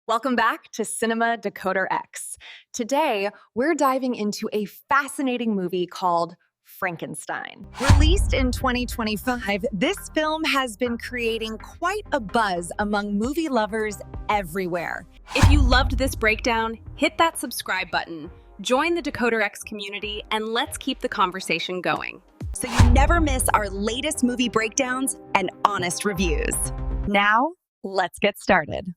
Welcome back to Cinema Decoder X. Today, we're diving into a fascinating movie called Frankenstein. Released in 2025, this film has been creating quite a buzz among movie lovers everywhere. If you loved this breakdown, hit that subscribe button, join the Decoder X community, and let's keep the conversation going, so you never miss our latest movie breakdowns and honest reviews. Now, let's get started.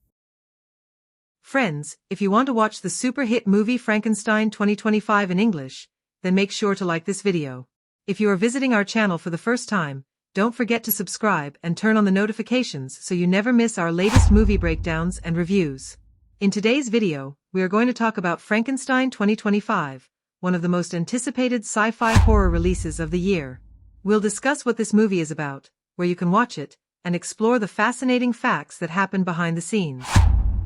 Friends, if you want to watch the super hit movie Frankenstein 2025 in English, then make sure to like this video. If you are visiting our channel for the first time, don't forget to subscribe and turn on the notifications so you never miss our latest movie breakdowns and reviews. In today's video, we are going to talk about Frankenstein 2025, one of the most anticipated sci-fi horror releases of the year. We'll discuss what this movie is about, where you can watch it, and explore the fascinating facts that happen behind the scenes.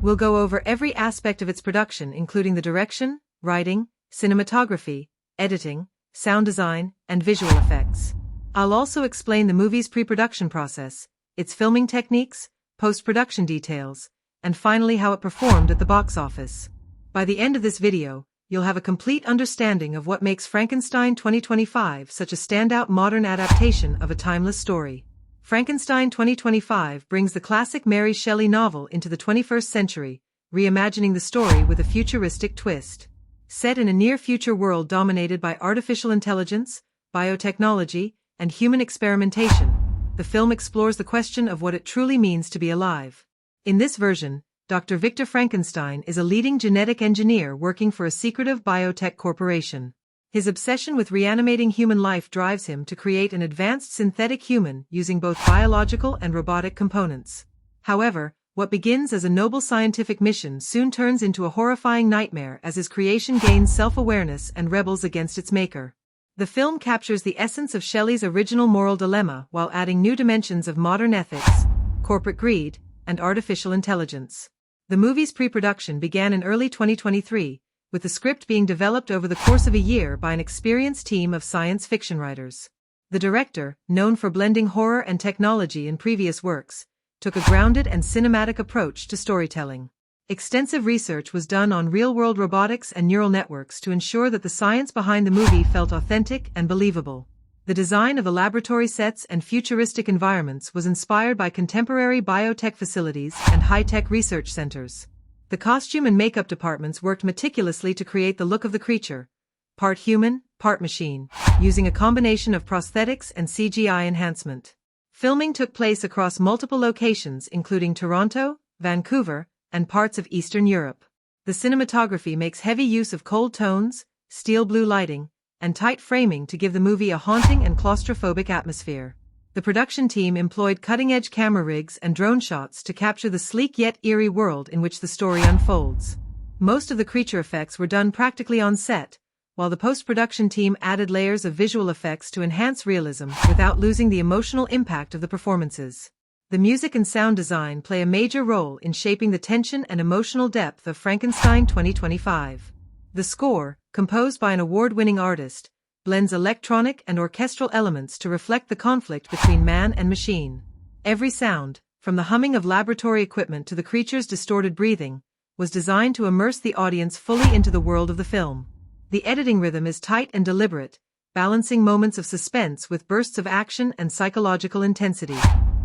We'll go over every aspect of its production, including the direction, writing, cinematography, editing, sound design, and visual effects. I'll also explain the movie's pre-production process, its filming techniques, post-production details, and finally how it performed at the box office. By the end of this video, you'll have a complete understanding of what makes Frankenstein 2025 such a standout modern adaptation of a timeless story. Frankenstein 2025 brings the classic Mary Shelley novel into the 21st century, reimagining the story with a futuristic twist. Set in a near-future world dominated by artificial intelligence, biotechnology, and human experimentation, the film explores the question of what it truly means to be alive. In this version, Dr. Victor Frankenstein is a leading genetic engineer working for a secretive biotech corporation. His obsession with reanimating human life drives him to create an advanced synthetic human using both biological and robotic components. However, what begins as a noble scientific mission soon turns into a horrifying nightmare as his creation gains self-awareness and rebels against its maker. The film captures the essence of Shelley's original moral dilemma while adding new dimensions of modern ethics, corporate greed, and artificial intelligence. The movie's pre-production began in early 2023, with the script being developed over the course of a year by an experienced team of science fiction writers. The director, known for blending horror and technology in previous works, took a grounded and cinematic approach to storytelling. Extensive research was done on real-world robotics and neural networks to ensure that the science behind the movie felt authentic and believable. The design of the laboratory sets and futuristic environments was inspired by contemporary biotech facilities and high-tech research centers. The costume and makeup departments worked meticulously to create the look of the creature, part human, part machine, using a combination of prosthetics and CGI enhancement. Filming took place across multiple locations including Toronto, Vancouver, and parts of Eastern Europe. The cinematography makes heavy use of cold tones, steel blue lighting, and tight framing to give the movie a haunting and claustrophobic atmosphere. The production team employed cutting-edge camera rigs and drone shots to capture the sleek yet eerie world in which the story unfolds. Most of the creature effects were done practically on set, while the post-production team added layers of visual effects to enhance realism without losing the emotional impact of the performances. The music and sound design play a major role in shaping the tension and emotional depth of Frankenstein 2025. The score, composed by an award-winning artist, blends electronic and orchestral elements to reflect the conflict between man and machine. Every sound, from the humming of laboratory equipment to the creature's distorted breathing, was designed to immerse the audience fully into the world of the film. The editing rhythm is tight and deliberate, balancing moments of suspense with bursts of action and psychological intensity.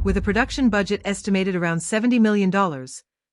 With a production budget estimated around $70 million,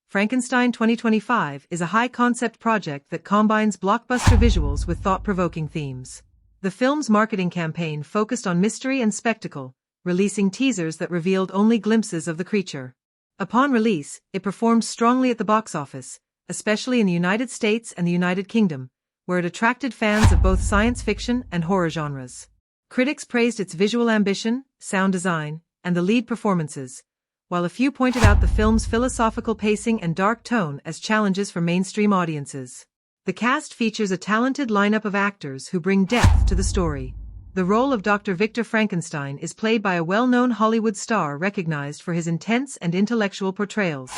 Frankenstein 2025 is a high-concept project that combines blockbuster visuals with thought-provoking themes. The film's marketing campaign focused on mystery and spectacle, releasing teasers that revealed only glimpses of the creature. Upon release, it performed strongly at the box office, especially in the United States and the United Kingdom, where it attracted fans of both science fiction and horror genres. Critics praised its visual ambition, sound design, and the lead performances, while a few pointed out the film's philosophical pacing and dark tone as challenges for mainstream audiences. The cast features a talented lineup of actors who bring depth to the story. The role of Dr. Victor Frankenstein is played by a well-known Hollywood star recognized for his intense and intellectual portrayals.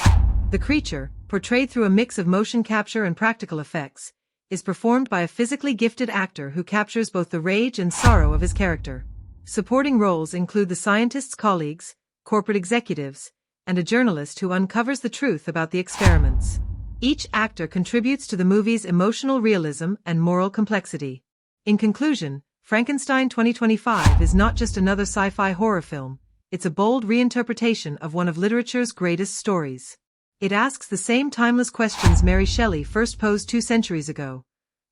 The creature, portrayed through a mix of motion capture and practical effects, is performed by a physically gifted actor who captures both the rage and sorrow of his character. Supporting roles include the scientist's colleagues, corporate executives, and a journalist who uncovers the truth about the experiments. Each actor contributes to the movie's emotional realism and moral complexity. In conclusion, Frankenstein 2025 is not just another sci-fi horror film, it's a bold reinterpretation of one of literature's greatest stories. It asks the same timeless questions Mary Shelley first posed 2 centuries ago.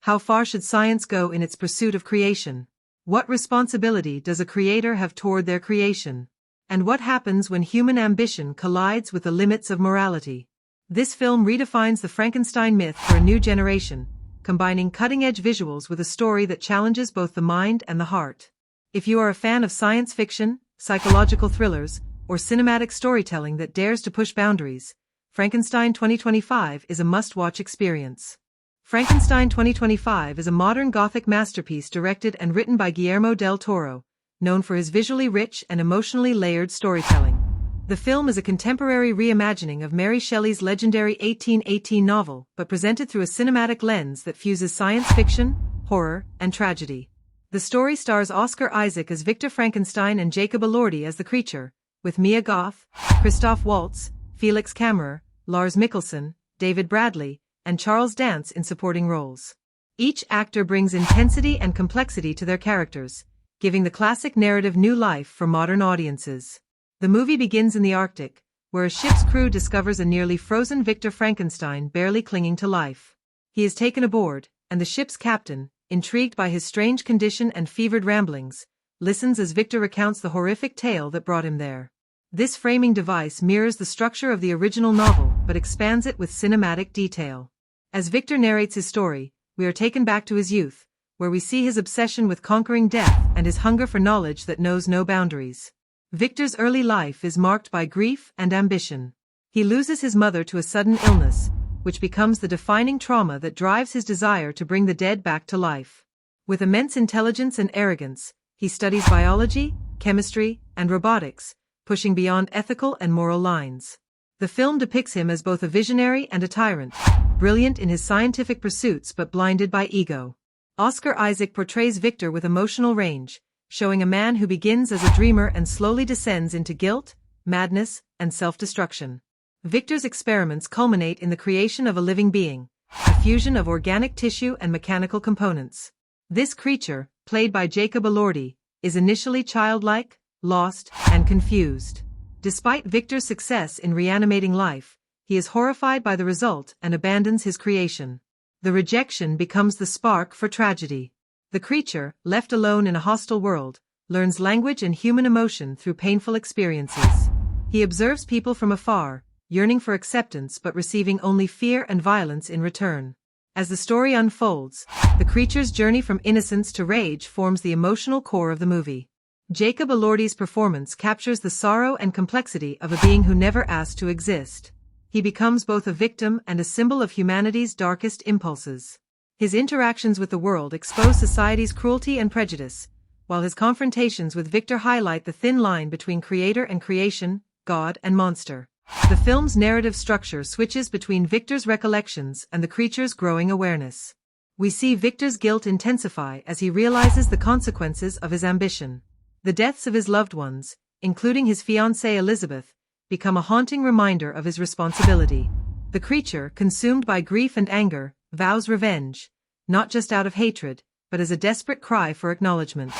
How far should science go in its pursuit of creation? What responsibility does a creator have toward their creation? And what happens when human ambition collides with the limits of morality? This film redefines the Frankenstein myth for a new generation, combining cutting-edge visuals with a story that challenges both the mind and the heart. If you are a fan of science fiction, psychological thrillers, or cinematic storytelling that dares to push boundaries, Frankenstein 2025 is a must-watch experience. Frankenstein 2025 is a modern Gothic masterpiece directed and written by Guillermo del Toro, known for his visually rich and emotionally layered storytelling. The film is a contemporary reimagining of Mary Shelley's legendary 1818 novel, but presented through a cinematic lens that fuses science fiction, horror, and tragedy. The story stars Oscar Isaac as Victor Frankenstein and Jacob Elordi as the creature, with Mia Goth, Christoph Waltz, Felix Kammerer, Lars Mikkelsen, David Bradley, and Charles Dance in supporting roles. Each actor brings intensity and complexity to their characters, giving the classic narrative new life for modern audiences. The movie begins in the Arctic, where a ship's crew discovers a nearly frozen Victor Frankenstein barely clinging to life. He is taken aboard, and the ship's captain, intrigued by his strange condition and fevered ramblings, listens as Victor recounts the horrific tale that brought him there. This framing device mirrors the structure of the original novel, but expands it with cinematic detail. As Victor narrates his story, we are taken back to his youth, where we see his obsession with conquering death and his hunger for knowledge that knows no boundaries. Victor's early life is marked by grief and ambition. He loses his mother to a sudden illness, which becomes the defining trauma that drives his desire to bring the dead back to life. With immense intelligence and arrogance, he studies biology, chemistry, and robotics, pushing beyond ethical and moral lines. The film depicts him as both a visionary and a tyrant, brilliant in his scientific pursuits but blinded by ego. Oscar Isaac portrays Victor with emotional range, showing a man who begins as a dreamer and slowly descends into guilt, madness, and self-destruction. Victor's experiments culminate in the creation of a living being, a fusion of organic tissue and mechanical components. This creature, played by Jacob Elordi, is initially childlike, lost, and confused. Despite Victor's success in reanimating life, he is horrified by the result and abandons his creation. The rejection becomes the spark for tragedy. The creature, left alone in a hostile world, learns language and human emotion through painful experiences. He observes people from afar, yearning for acceptance but receiving only fear and violence in return. As the story unfolds, the creature's journey from innocence to rage forms the emotional core of the movie. Jacob Elordi's performance captures the sorrow and complexity of a being who never asked to exist. He becomes both a victim and a symbol of humanity's darkest impulses. His interactions with the world expose society's cruelty and prejudice, while his confrontations with Victor highlight the thin line between creator and creation, God and monster. The film's narrative structure switches between Victor's recollections and the creature's growing awareness. We see Victor's guilt intensify as he realizes the consequences of his ambition. The deaths of his loved ones, including his fiancée Elizabeth, become a haunting reminder of his responsibility. The creature, consumed by grief and anger, vows revenge, not just out of hatred, but as a desperate cry for acknowledgement.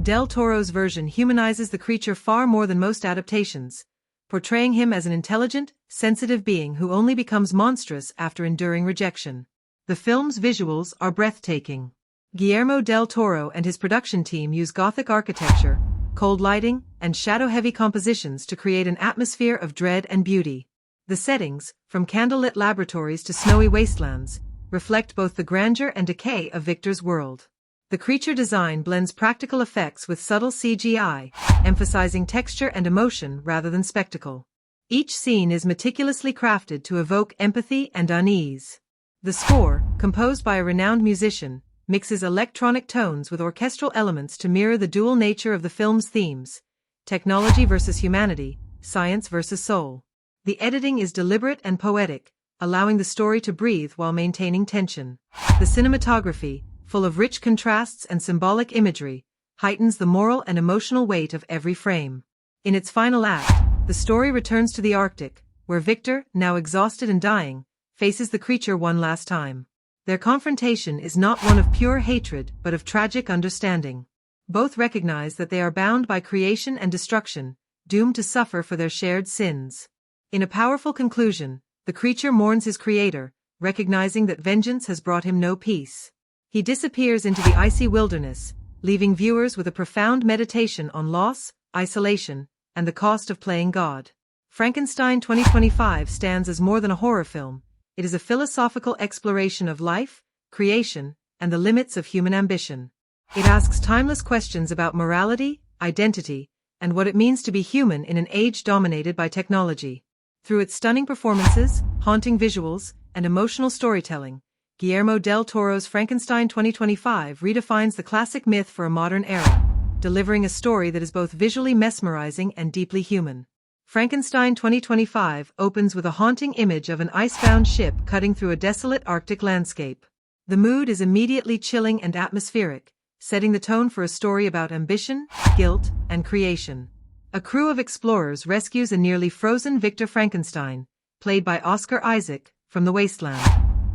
Del Toro's version humanizes the creature far more than most adaptations, portraying him as an intelligent, sensitive being who only becomes monstrous after enduring rejection. The film's visuals are breathtaking. Guillermo del Toro and his production team use Gothic architecture, cold lighting, and shadow-heavy compositions to create an atmosphere of dread and beauty. The settings, from candlelit laboratories to snowy wastelands, reflect both the grandeur and decay of Victor's world. The creature design blends practical effects with subtle CGI, emphasizing texture and emotion rather than spectacle. Each scene is meticulously crafted to evoke empathy and unease. The score, composed by a renowned musician, mixes electronic tones with orchestral elements to mirror the dual nature of the film's themes: technology versus humanity, science versus soul. The editing is deliberate and poetic, allowing the story to breathe while maintaining tension. The cinematography, full of rich contrasts and symbolic imagery, heightens the moral and emotional weight of every frame. In its final act, the story returns to the Arctic, where Victor, now exhausted and dying, faces the creature one last time. Their confrontation is not one of pure hatred but of tragic understanding. Both recognize that they are bound by creation and destruction, doomed to suffer for their shared sins. In a powerful conclusion, the creature mourns his creator, recognizing that vengeance has brought him no peace. He disappears into the icy wilderness, leaving viewers with a profound meditation on loss, isolation, and the cost of playing God. Frankenstein 2025 stands as more than a horror film. It is a philosophical exploration of life, creation, and the limits of human ambition. It asks timeless questions about morality, identity, and what it means to be human in an age dominated by technology. Through its stunning performances, haunting visuals, and emotional storytelling, Guillermo del Toro's Frankenstein 2025 redefines the classic myth for a modern era, delivering a story that is both visually mesmerizing and deeply human. Frankenstein 2025 opens with a haunting image of an icebound ship cutting through a desolate Arctic landscape. The mood is immediately chilling and atmospheric, setting the tone for a story about ambition, guilt, and creation. A crew of explorers rescues a nearly frozen Victor Frankenstein, played by Oscar Isaac, from the wasteland.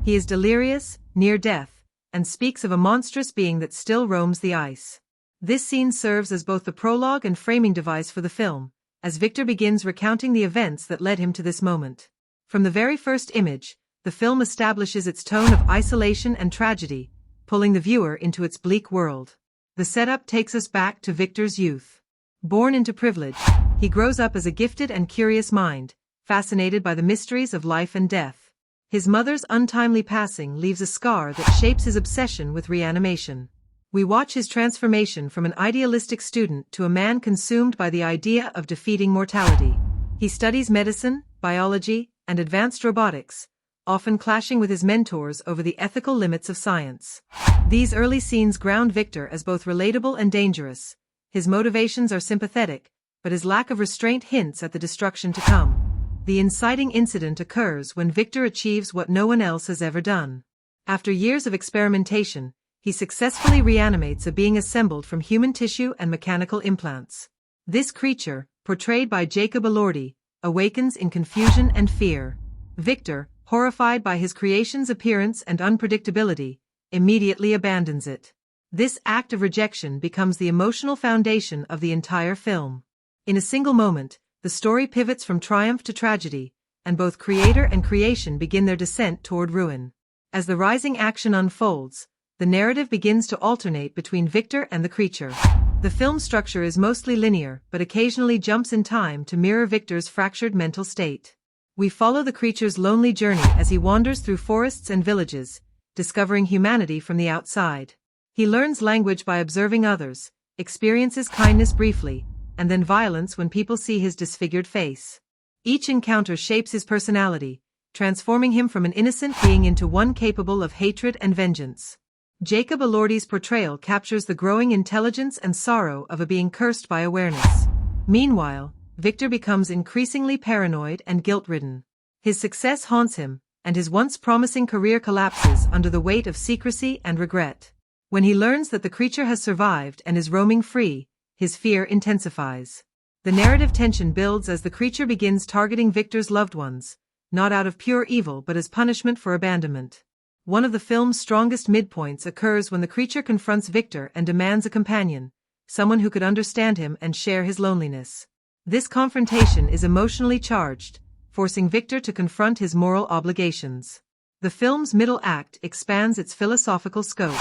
He is delirious, near death, and speaks of a monstrous being that still roams the ice. This scene serves as both the prologue and framing device for the film, as Victor begins recounting the events that led him to this moment. From the very first image, the film establishes its tone of isolation and tragedy, pulling the viewer into its bleak world. The setup takes us back to Victor's youth. Born into privilege, he grows up as a gifted and curious mind, fascinated by the mysteries of life and death. His mother's untimely passing leaves a scar that shapes his obsession with reanimation. We watch his transformation from an idealistic student to a man consumed by the idea of defeating mortality. He studies medicine, biology, and advanced robotics, often clashing with his mentors over the ethical limits of science. These early scenes ground Victor as both relatable and dangerous. His motivations are sympathetic, but his lack of restraint hints at the destruction to come. The inciting incident occurs when Victor achieves what no one else has ever done. After years of experimentation, he successfully reanimates a being assembled from human tissue and mechanical implants. This creature, portrayed by Jacob Elordi, awakens in confusion and fear. Victor, horrified by his creation's appearance and unpredictability, immediately abandons it. This act of rejection becomes the emotional foundation of the entire film. In a single moment, the story pivots from triumph to tragedy, and both creator and creation begin their descent toward ruin. As the rising action unfolds, the narrative begins to alternate between Victor and the creature. The film structure is mostly linear, but occasionally jumps in time to mirror Victor's fractured mental state. We follow the creature's lonely journey as he wanders through forests and villages, discovering humanity from the outside. He learns language by observing others, experiences kindness briefly, and then violence when people see his disfigured face. Each encounter shapes his personality, transforming him from an innocent being into one capable of hatred and vengeance. Jacob Elordi's portrayal captures the growing intelligence and sorrow of a being cursed by awareness. Meanwhile, Victor becomes increasingly paranoid and guilt-ridden. His success haunts him, and his once promising career collapses under the weight of secrecy and regret. When he learns that the creature has survived and is roaming free, his fear intensifies. The narrative tension builds as the creature begins targeting Victor's loved ones, not out of pure evil but as punishment for abandonment. One of the film's strongest midpoints occurs when the creature confronts Victor and demands a companion, someone who could understand him and share his loneliness. This confrontation is emotionally charged, forcing Victor to confront his moral obligations. The film's middle act expands its philosophical scope.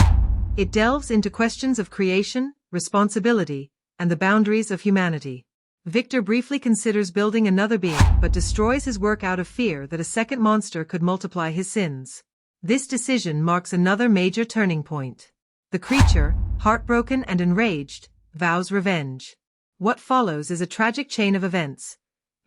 It delves into questions of creation, responsibility, and the boundaries of humanity. Victor briefly considers building another being but destroys his work out of fear that a second monster could multiply his sins. This decision marks another major turning point. The creature, heartbroken and enraged, vows revenge. What follows is a tragic chain of events.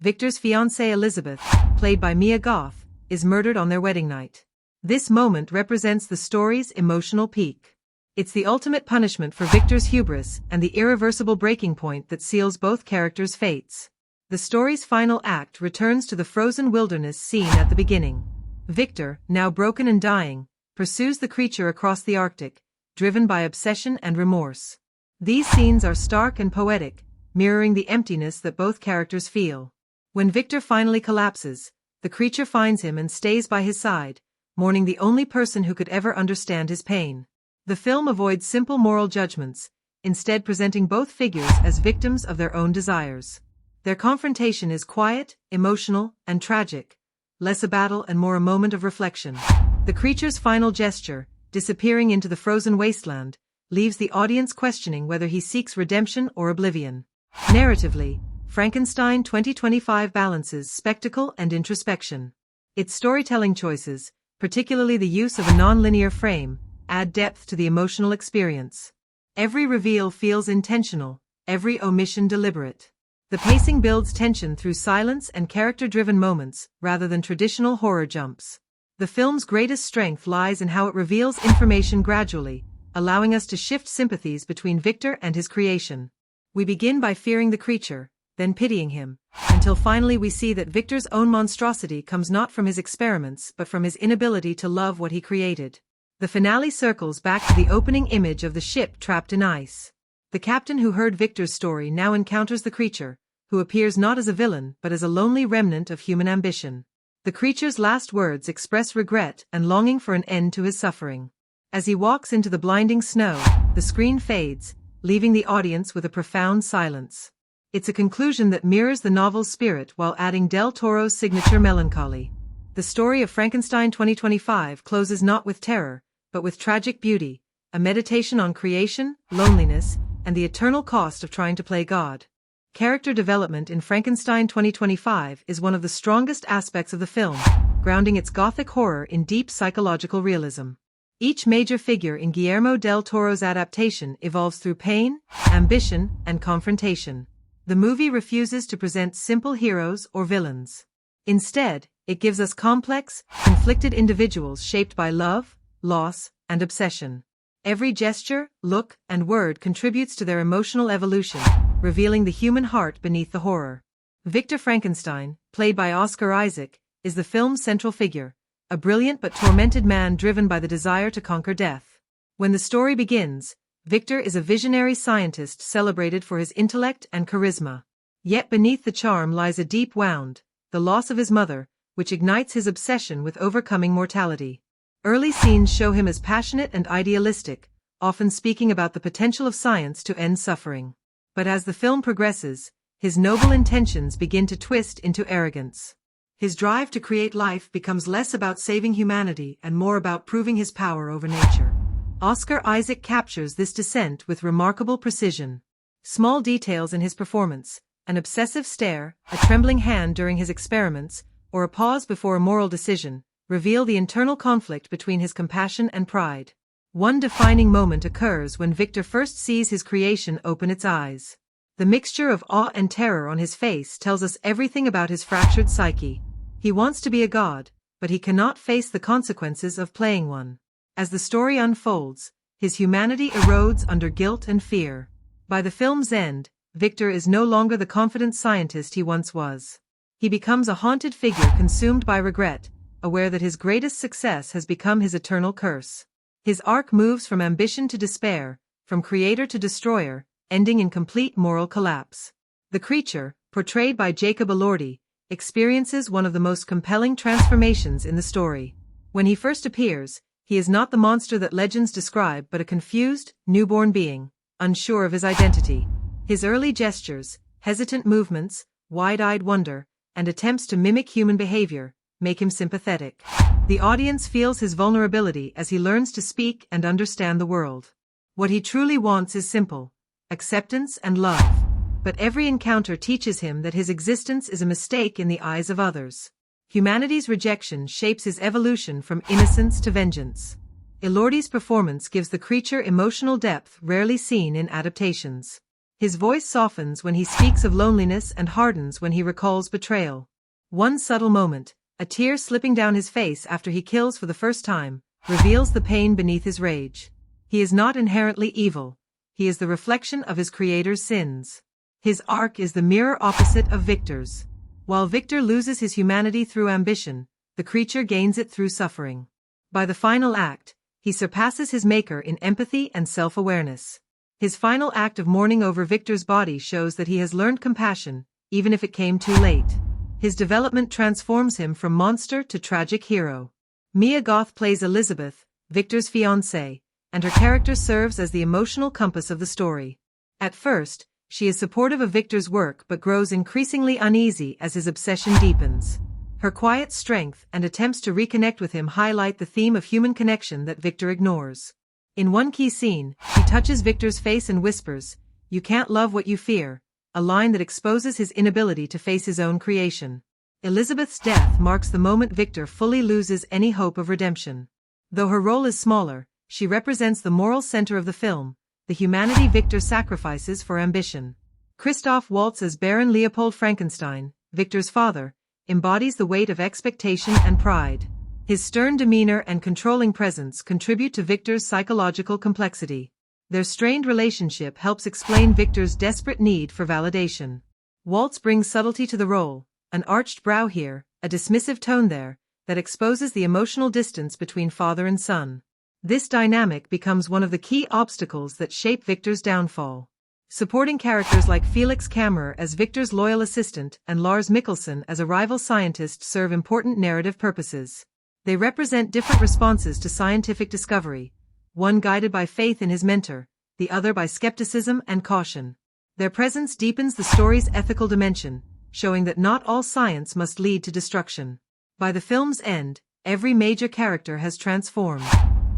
Victor's fiancée Elizabeth, played by Mia Goth, is murdered on their wedding night. This moment represents the story's emotional peak. It's the ultimate punishment for Victor's hubris and the irreversible breaking point that seals both characters' fates. The story's final act returns to the frozen wilderness scene at the beginning. Victor, now broken and dying, pursues the creature across the Arctic, driven by obsession and remorse. These scenes are stark and poetic, mirroring the emptiness that both characters feel. When Victor finally collapses, the creature finds him and stays by his side, mourning the only person who could ever understand his pain. The film avoids simple moral judgments, instead presenting both figures as victims of their own desires. Their confrontation is quiet, emotional, and tragic, less a battle and more a moment of reflection. The creature's final gesture, disappearing into the frozen wasteland, leaves the audience questioning whether he seeks redemption or oblivion. Narratively, Frankenstein 2025 balances spectacle and introspection. Its storytelling choices, particularly the use of a non-linear frame, add depth to the emotional experience. Every reveal feels intentional, every omission deliberate. The pacing builds tension through silence and character-driven moments, rather than traditional horror jumps. The film's greatest strength lies in how it reveals information gradually, allowing us to shift sympathies between Victor and his creation. We begin by fearing the creature, then pitying him, until finally we see that Victor's own monstrosity comes not from his experiments but from his inability to love what he created. The finale circles back to the opening image of the ship trapped in ice. The captain who heard Victor's story now encounters the creature, who appears not as a villain but as a lonely remnant of human ambition. The creature's last words express regret and longing for an end to his suffering. As he walks into the blinding snow, the screen fades, leaving the audience with a profound silence. It's a conclusion that mirrors the novel's spirit while adding Del Toro's signature melancholy. The story of Frankenstein 2025 closes not with terror, but with tragic beauty, a meditation on creation, loneliness, and the eternal cost of trying to play God. Character development in Frankenstein 2025 is one of the strongest aspects of the film, grounding its Gothic horror in deep psychological realism. Each major figure in Guillermo del Toro's adaptation evolves through pain, ambition, and confrontation. The movie refuses to present simple heroes or villains. Instead, it gives us complex, conflicted individuals shaped by love, loss, and obsession. Every gesture, look, and word contributes to their emotional evolution, revealing the human heart beneath the horror. Victor Frankenstein, played by Oscar Isaac, is the film's central figure, a brilliant but tormented man driven by the desire to conquer death. When the story begins, Victor is a visionary scientist celebrated for his intellect and charisma. Yet beneath the charm lies a deep wound, the loss of his mother, which ignites his obsession with overcoming mortality. Early scenes show him as passionate and idealistic, often speaking about the potential of science to end suffering. But as the film progresses, his noble intentions begin to twist into arrogance. His drive to create life becomes less about saving humanity and more about proving his power over nature. Oscar Isaac captures this descent with remarkable precision. Small details in his performance, an obsessive stare, a trembling hand during his experiments, or a pause before a moral decision, reveal the internal conflict between his compassion and pride. One defining moment occurs when Victor first sees his creation open its eyes. The mixture of awe and terror on his face tells us everything about his fractured psyche. He wants to be a god, but he cannot face the consequences of playing one. As the story unfolds, his humanity erodes under guilt and fear. By the film's end, Victor is no longer the confident scientist he once was. He becomes a haunted figure consumed by regret, aware that his greatest success has become his eternal curse. His arc moves from ambition to despair, from creator to destroyer, ending in complete moral collapse. The creature, portrayed by Jacob Elordi, experiences one of the most compelling transformations in the story. When he first appears, he is not the monster that legends describe but a confused, newborn being, unsure of his identity. His early gestures, hesitant movements, wide-eyed wonder, and attempts to mimic human behavior, make him sympathetic. The audience feels his vulnerability as he learns to speak and understand the world. What he truly wants is simple: acceptance and love. But every encounter teaches him that his existence is a mistake in the eyes of others. Humanity's rejection shapes his evolution from innocence to vengeance. Elordi's performance gives the creature emotional depth rarely seen in adaptations. His voice softens when he speaks of loneliness and hardens when he recalls betrayal. One subtle moment, a tear slipping down his face after he kills for the first time, reveals the pain beneath his rage. He is not inherently evil. He is the reflection of his creator's sins. His arc is the mirror opposite of Victor's. While Victor loses his humanity through ambition, the creature gains it through suffering. By the final act, he surpasses his maker in empathy and self-awareness. His final act of mourning over Victor's body shows that he has learned compassion, even if it came too late. His development transforms him from monster to tragic hero. Mia Goth plays Elizabeth, Victor's fiancée, and her character serves as the emotional compass of the story. At first, she is supportive of Victor's work but grows increasingly uneasy as his obsession deepens. Her quiet strength and attempts to reconnect with him highlight the theme of human connection that Victor ignores. In one key scene, she touches Victor's face and whispers, "You can't love what you fear," a line that exposes his inability to face his own creation. Elizabeth's death marks the moment Victor fully loses any hope of redemption. Though her role is smaller, she represents the moral center of the film, the humanity Victor sacrifices for ambition. Christoph Waltz as Baron Leopold Frankenstein, Victor's father, embodies the weight of expectation and pride. His stern demeanor and controlling presence contribute to Victor's psychological complexity. Their strained relationship helps explain Victor's desperate need for validation. Waltz brings subtlety to the role, an arched brow here, a dismissive tone there, that exposes the emotional distance between father and son. This dynamic becomes one of the key obstacles that shape Victor's downfall. Supporting characters like Felix Kammerer as Victor's loyal assistant and Lars Mikkelsen as a rival scientist serve important narrative purposes. They represent different responses to scientific discovery, one guided by faith in his mentor, the other by skepticism and caution. Their presence deepens the story's ethical dimension, showing that not all science must lead to destruction. By the film's end, every major character has transformed.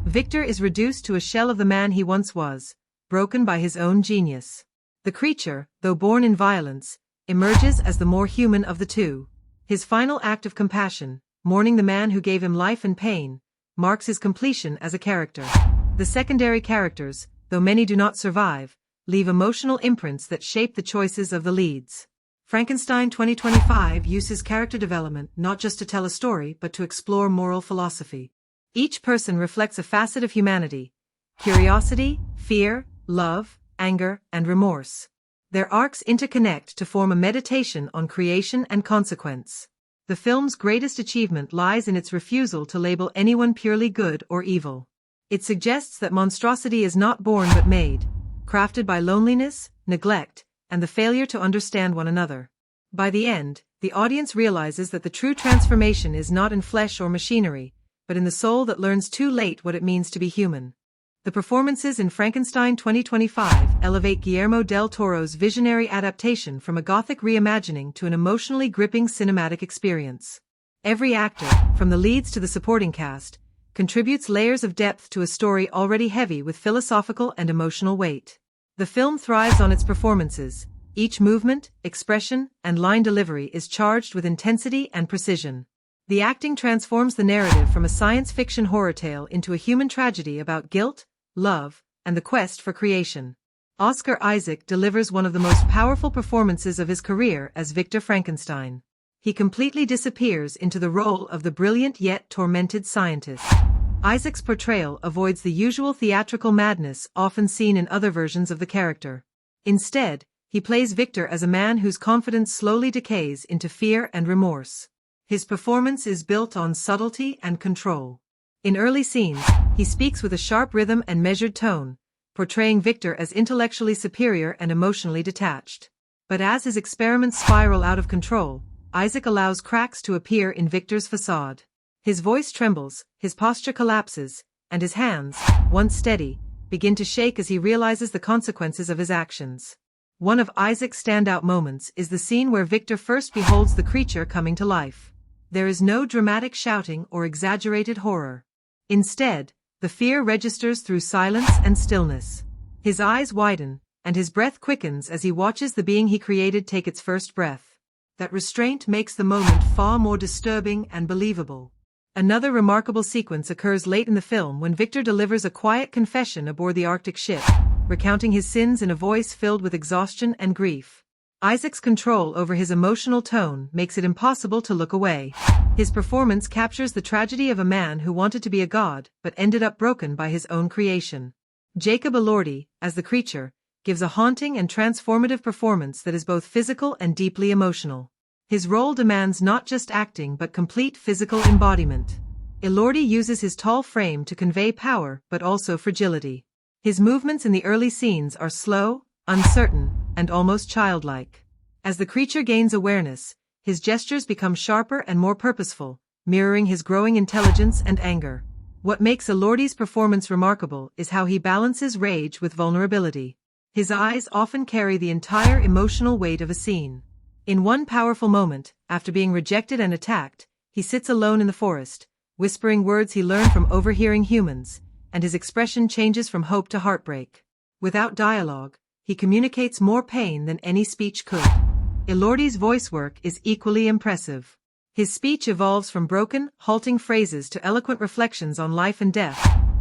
Victor is reduced to a shell of the man he once was, broken by his own genius. The creature, though born in violence, emerges as the more human of the two. His final act of compassion, mourning the man who gave him life and pain, marks his completion as a character. The secondary characters, though many do not survive, leave emotional imprints that shape the choices of the leads. Frankenstein 2025 uses character development not just to tell a story but to explore moral philosophy. Each person reflects a facet of humanity: curiosity, fear, love, anger, and remorse. Their arcs interconnect to form a meditation on creation and consequence. The film's greatest achievement lies in its refusal to label anyone purely good or evil. It suggests that monstrosity is not born but made, crafted by loneliness, neglect, and the failure to understand one another. By the end, the audience realizes that the true transformation is not in flesh or machinery, but in the soul that learns too late what it means to be human. The performances in Frankenstein 2025 elevate Guillermo del Toro's visionary adaptation from a Gothic reimagining to an emotionally gripping cinematic experience. Every actor, from the leads to the supporting cast, contributes layers of depth to a story already heavy with philosophical and emotional weight. The film thrives on its performances. Each movement, expression, and line delivery is charged with intensity and precision. The acting transforms the narrative from a science fiction horror tale into a human tragedy about guilt, love, and the quest for creation. Oscar Isaac delivers one of the most powerful performances of his career as Victor Frankenstein. He completely disappears into the role of the brilliant yet tormented scientist. Isaac's portrayal avoids the usual theatrical madness often seen in other versions of the character. Instead, he plays Victor as a man whose confidence slowly decays into fear and remorse. His performance is built on subtlety and control. In early scenes, he speaks with a sharp rhythm and measured tone, portraying Victor as intellectually superior and emotionally detached. But as his experiments spiral out of control, Isaac allows cracks to appear in Victor's facade. His voice trembles, his posture collapses, and his hands, once steady, begin to shake as he realizes the consequences of his actions. One of Isaac's standout moments is the scene where Victor first beholds the creature coming to life. There is no dramatic shouting or exaggerated horror. Instead, the fear registers through silence and stillness. His eyes widen, and his breath quickens as he watches the being he created take its first breath. That restraint makes the moment far more disturbing and believable. Another remarkable sequence occurs late in the film when Victor delivers a quiet confession aboard the Arctic ship, recounting his sins in a voice filled with exhaustion and grief. Isaac's control over his emotional tone makes it impossible to look away. His performance captures the tragedy of a man who wanted to be a god but ended up broken by his own creation. Jacob Elordi, as the creature, gives a haunting and transformative performance that is both physical and deeply emotional. His role demands not just acting but complete physical embodiment. Elordi uses his tall frame to convey power but also fragility. His movements in the early scenes are slow, uncertain, and almost childlike. As the creature gains awareness, His gestures become sharper and more purposeful, mirroring his growing intelligence and anger. What makes Elordi's performance remarkable is how he balances rage with vulnerability. His eyes often carry the entire emotional weight of a scene. In one powerful moment, after being rejected and attacked, he sits alone in the forest, whispering words he learned from overhearing humans, and his expression changes from hope to heartbreak. Without dialogue, he communicates more pain than any speech could. Elordi's voice work is equally impressive. His speech evolves from broken, halting phrases to eloquent reflections on life and death,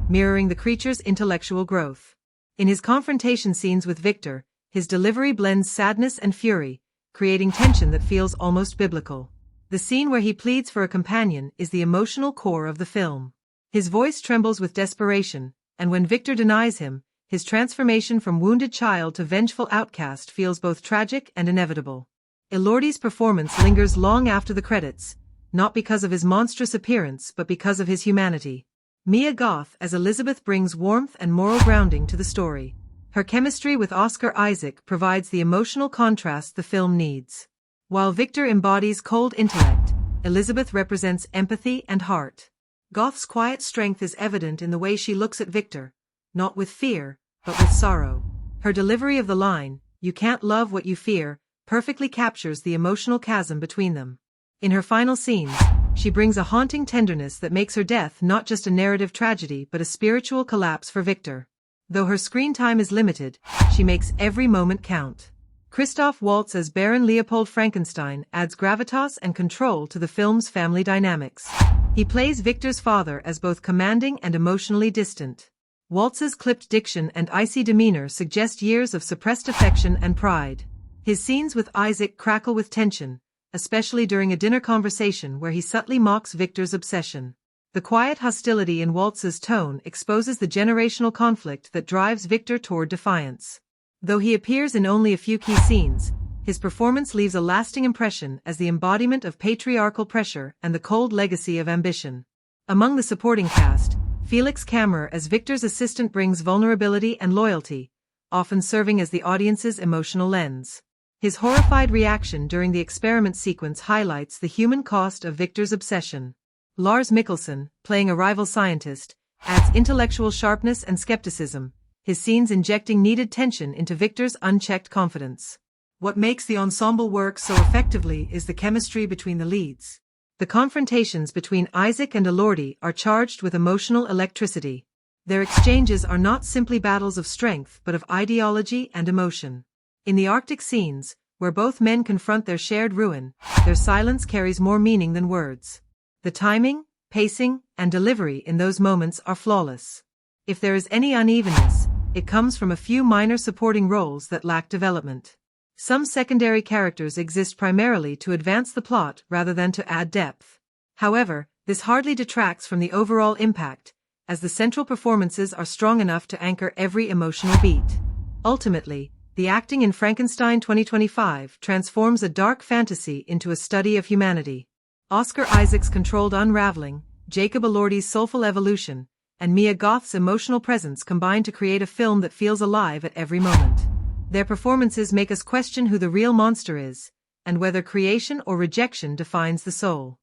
mirroring the creature's intellectual growth. In his confrontation scenes with Victor, his delivery blends sadness and fury, creating tension that feels almost biblical. The scene where he pleads for a companion is the emotional core of the film. His voice trembles with desperation, and when Victor denies him, his transformation from wounded child to vengeful outcast feels both tragic and inevitable. Elordi's performance lingers long after the credits, not because of his monstrous appearance but because of his humanity. Mia Goth as Elizabeth brings warmth and moral grounding to the story. Her chemistry with Oscar Isaac provides the emotional contrast the film needs. While Victor embodies cold intellect, Elizabeth represents empathy and heart. Goth's quiet strength is evident in the way she looks at Victor, not with fear, but with sorrow. Her delivery of the line, "You can't love what you fear," perfectly captures the emotional chasm between them. In her final scenes, she brings a haunting tenderness that makes her death not just a narrative tragedy but a spiritual collapse for Victor. Though her screen time is limited, she makes every moment count. Christoph Waltz as Baron Leopold Frankenstein adds gravitas and control to the film's family dynamics. He plays Victor's father as both commanding and emotionally distant. Waltz's clipped diction and icy demeanor suggest years of suppressed affection and pride. His scenes with Isaac crackle with tension, especially during a dinner conversation where he subtly mocks Victor's obsession. The quiet hostility in Waltz's tone exposes the generational conflict that drives Victor toward defiance. Though he appears in only a few key scenes, his performance leaves a lasting impression as the embodiment of patriarchal pressure and the cold legacy of ambition. Among the supporting cast, Felix Kammerer as Victor's assistant brings vulnerability and loyalty, often serving as the audience's emotional lens. His horrified reaction during the experiment sequence highlights the human cost of Victor's obsession. Lars Mikkelsen, playing a rival scientist, adds intellectual sharpness and skepticism, his scenes injecting needed tension into Victor's unchecked confidence. What makes the ensemble work so effectively is the chemistry between the leads. The confrontations between Isaac and Elordi are charged with emotional electricity. Their exchanges are not simply battles of strength but of ideology and emotion. In the Arctic scenes, where both men confront their shared ruin, their silence carries more meaning than words. The timing, pacing, and delivery in those moments are flawless. If there is any unevenness, it comes from a few minor supporting roles that lack development. Some secondary characters exist primarily to advance the plot rather than to add depth. However, this hardly detracts from the overall impact, as the central performances are strong enough to anchor every emotional beat. Ultimately, the acting in Frankenstein 2025 transforms a dark fantasy into a study of humanity. Oscar Isaac's controlled unraveling, Jacob Elordi's soulful evolution, and Mia Goth's emotional presence combine to create a film that feels alive at every moment. Their performances make us question who the real monster is, and whether creation or rejection defines the soul.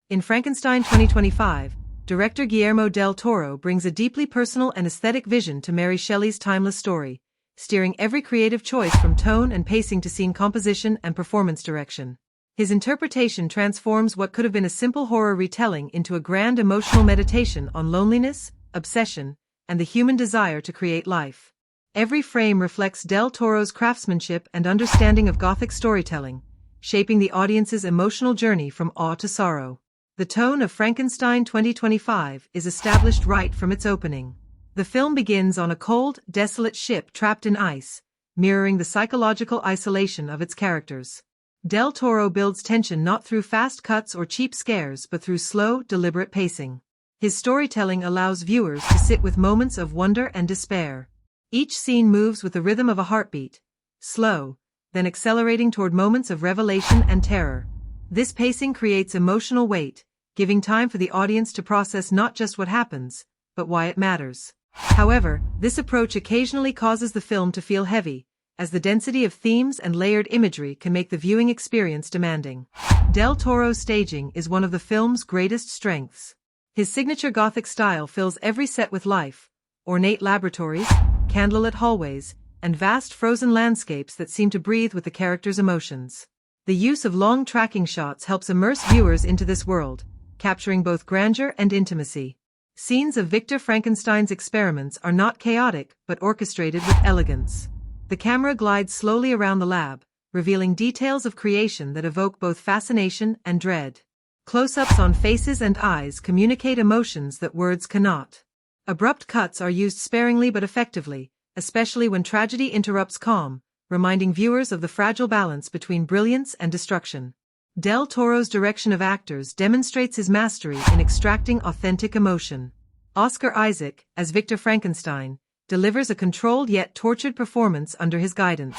In Frankenstein 2025, director Guillermo del Toro brings a deeply personal and aesthetic vision to Mary Shelley's timeless story, steering every creative choice from tone and pacing to scene composition and performance direction. His interpretation transforms what could have been a simple horror retelling into a grand emotional meditation on loneliness, obsession, and the human desire to create life. Every frame reflects del Toro's craftsmanship and understanding of Gothic storytelling, shaping the audience's emotional journey from awe to sorrow. The tone of Frankenstein 2025 is established right from its opening. The film begins on a cold, desolate ship trapped in ice, mirroring the psychological isolation of its characters. Del Toro builds tension not through fast cuts or cheap scares but through slow, deliberate pacing. His storytelling allows viewers to sit with moments of wonder and despair. Each scene moves with the rhythm of a heartbeat, slow, then accelerating toward moments of revelation and terror. This pacing creates emotional weight, giving time for the audience to process not just what happens, but why it matters. However, this approach occasionally causes the film to feel heavy, as the density of themes and layered imagery can make the viewing experience demanding. Del Toro's staging is one of the film's greatest strengths. His signature Gothic style fills every set with life, ornate laboratories, candlelit hallways, and vast frozen landscapes that seem to breathe with the characters' emotions. The use of long tracking shots helps immerse viewers into this world, capturing both grandeur and intimacy. Scenes of Victor Frankenstein's experiments are not chaotic but orchestrated with elegance. The camera glides slowly around the lab, revealing details of creation that evoke both fascination and dread. Close-ups on faces and eyes communicate emotions that words cannot. Abrupt cuts are used sparingly but effectively, especially when tragedy interrupts calm, reminding viewers of the fragile balance between brilliance and destruction. Del Toro's direction of actors demonstrates his mastery in extracting authentic emotion. Oscar Isaac, as Victor Frankenstein, delivers a controlled yet tortured performance under his guidance.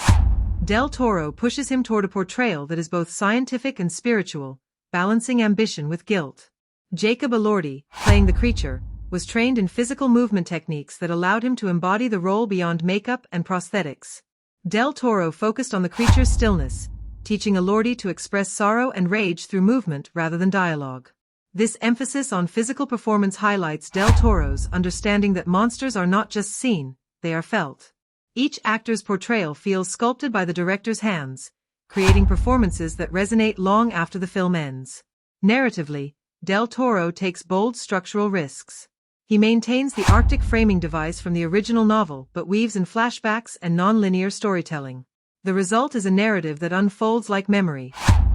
Del Toro pushes him toward a portrayal that is both scientific and spiritual, balancing ambition with guilt. Jacob Elordi, playing the creature, was trained in physical movement techniques that allowed him to embody the role beyond makeup and prosthetics. Del Toro focused on the creature's stillness, teaching Elordi to express sorrow and rage through movement rather than dialogue. This emphasis on physical performance highlights Del Toro's understanding that monsters are not just seen, they are felt. Each actor's portrayal feels sculpted by the director's hands, creating performances that resonate long after the film ends. Narratively, Del Toro takes bold structural risks. He maintains the Arctic framing device from the original novel but weaves in flashbacks and non-linear storytelling. The result is a narrative that unfolds like memory,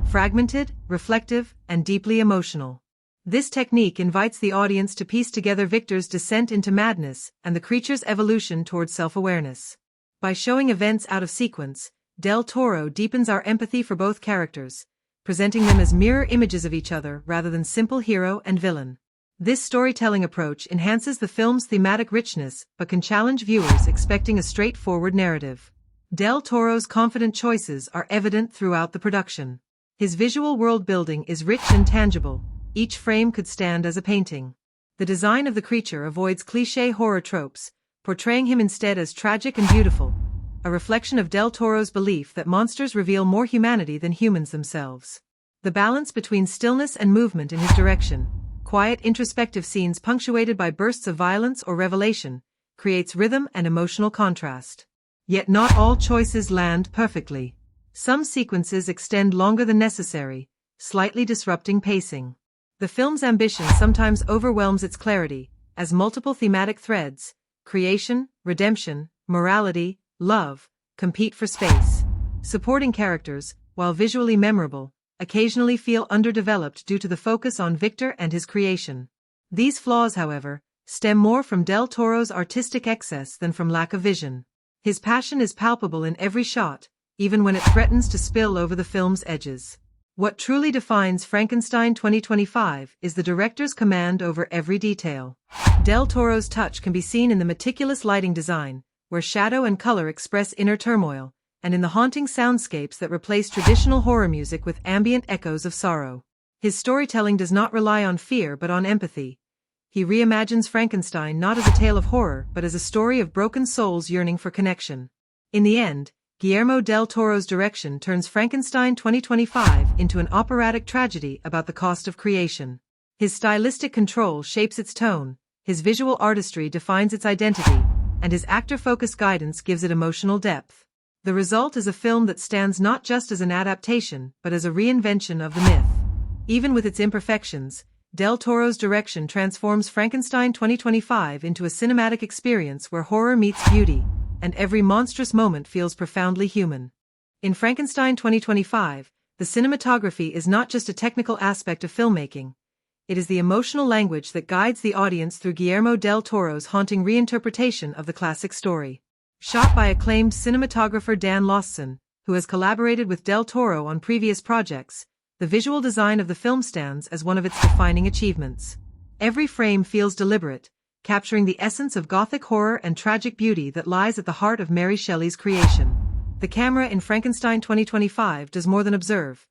fragmented, reflective, and deeply emotional. This technique invites the audience to piece together Victor's descent into madness and the creature's evolution towards self-awareness. By showing events out of sequence, Del Toro deepens our empathy for both characters, presenting them as mirror images of each other rather than simple hero and villain. This storytelling approach enhances the film's thematic richness but can challenge viewers expecting a straightforward narrative. Del Toro's confident choices are evident throughout the production. His visual world-building is rich and tangible, each frame could stand as a painting. The design of the creature avoids cliché horror tropes, portraying him instead as tragic and beautiful, a reflection of Del Toro's belief that monsters reveal more humanity than humans themselves. The balance between stillness and movement in his direction, quiet introspective scenes punctuated by bursts of violence or revelation, creates rhythm and emotional contrast. Yet not all choices land perfectly. Some sequences extend longer than necessary, slightly disrupting pacing. The film's ambition sometimes overwhelms its clarity, as multiple thematic threads, creation, redemption, morality, love, compete for space. Supporting characters, while visually memorable, occasionally feel underdeveloped due to the focus on Victor and his creation. These flaws, however, stem more from Del Toro's artistic excess than from lack of vision. His passion is palpable in every shot, even when it threatens to spill over the film's edges. What truly defines Frankenstein 2025 is the director's command over every detail. Del Toro's touch can be seen in the meticulous lighting design, where shadow and color express inner turmoil, and in the haunting soundscapes that replace traditional horror music with ambient echoes of sorrow. His storytelling does not rely on fear but on empathy. He reimagines Frankenstein not as a tale of horror but as a story of broken souls yearning for connection. In the end, Guillermo del Toro's direction turns Frankenstein 2025 into an operatic tragedy about the cost of creation. His stylistic control shapes its tone, his visual artistry defines its identity, and his actor-focused guidance gives it emotional depth. The result is a film that stands not just as an adaptation, but as a reinvention of the myth. Even with its imperfections, Del Toro's direction transforms Frankenstein 2025 into a cinematic experience where horror meets beauty, and every monstrous moment feels profoundly human. In Frankenstein 2025, the cinematography is not just a technical aspect of filmmaking. It is the emotional language that guides the audience through Guillermo del Toro's haunting reinterpretation of the classic story. Shot by acclaimed cinematographer Dan Lawson, who has collaborated with Del Toro on previous projects, the visual design of the film stands as one of its defining achievements. Every frame feels deliberate, capturing the essence of Gothic horror and tragic beauty that lies at the heart of Mary Shelley's creation. The camera in Frankenstein 2025 does more than observe.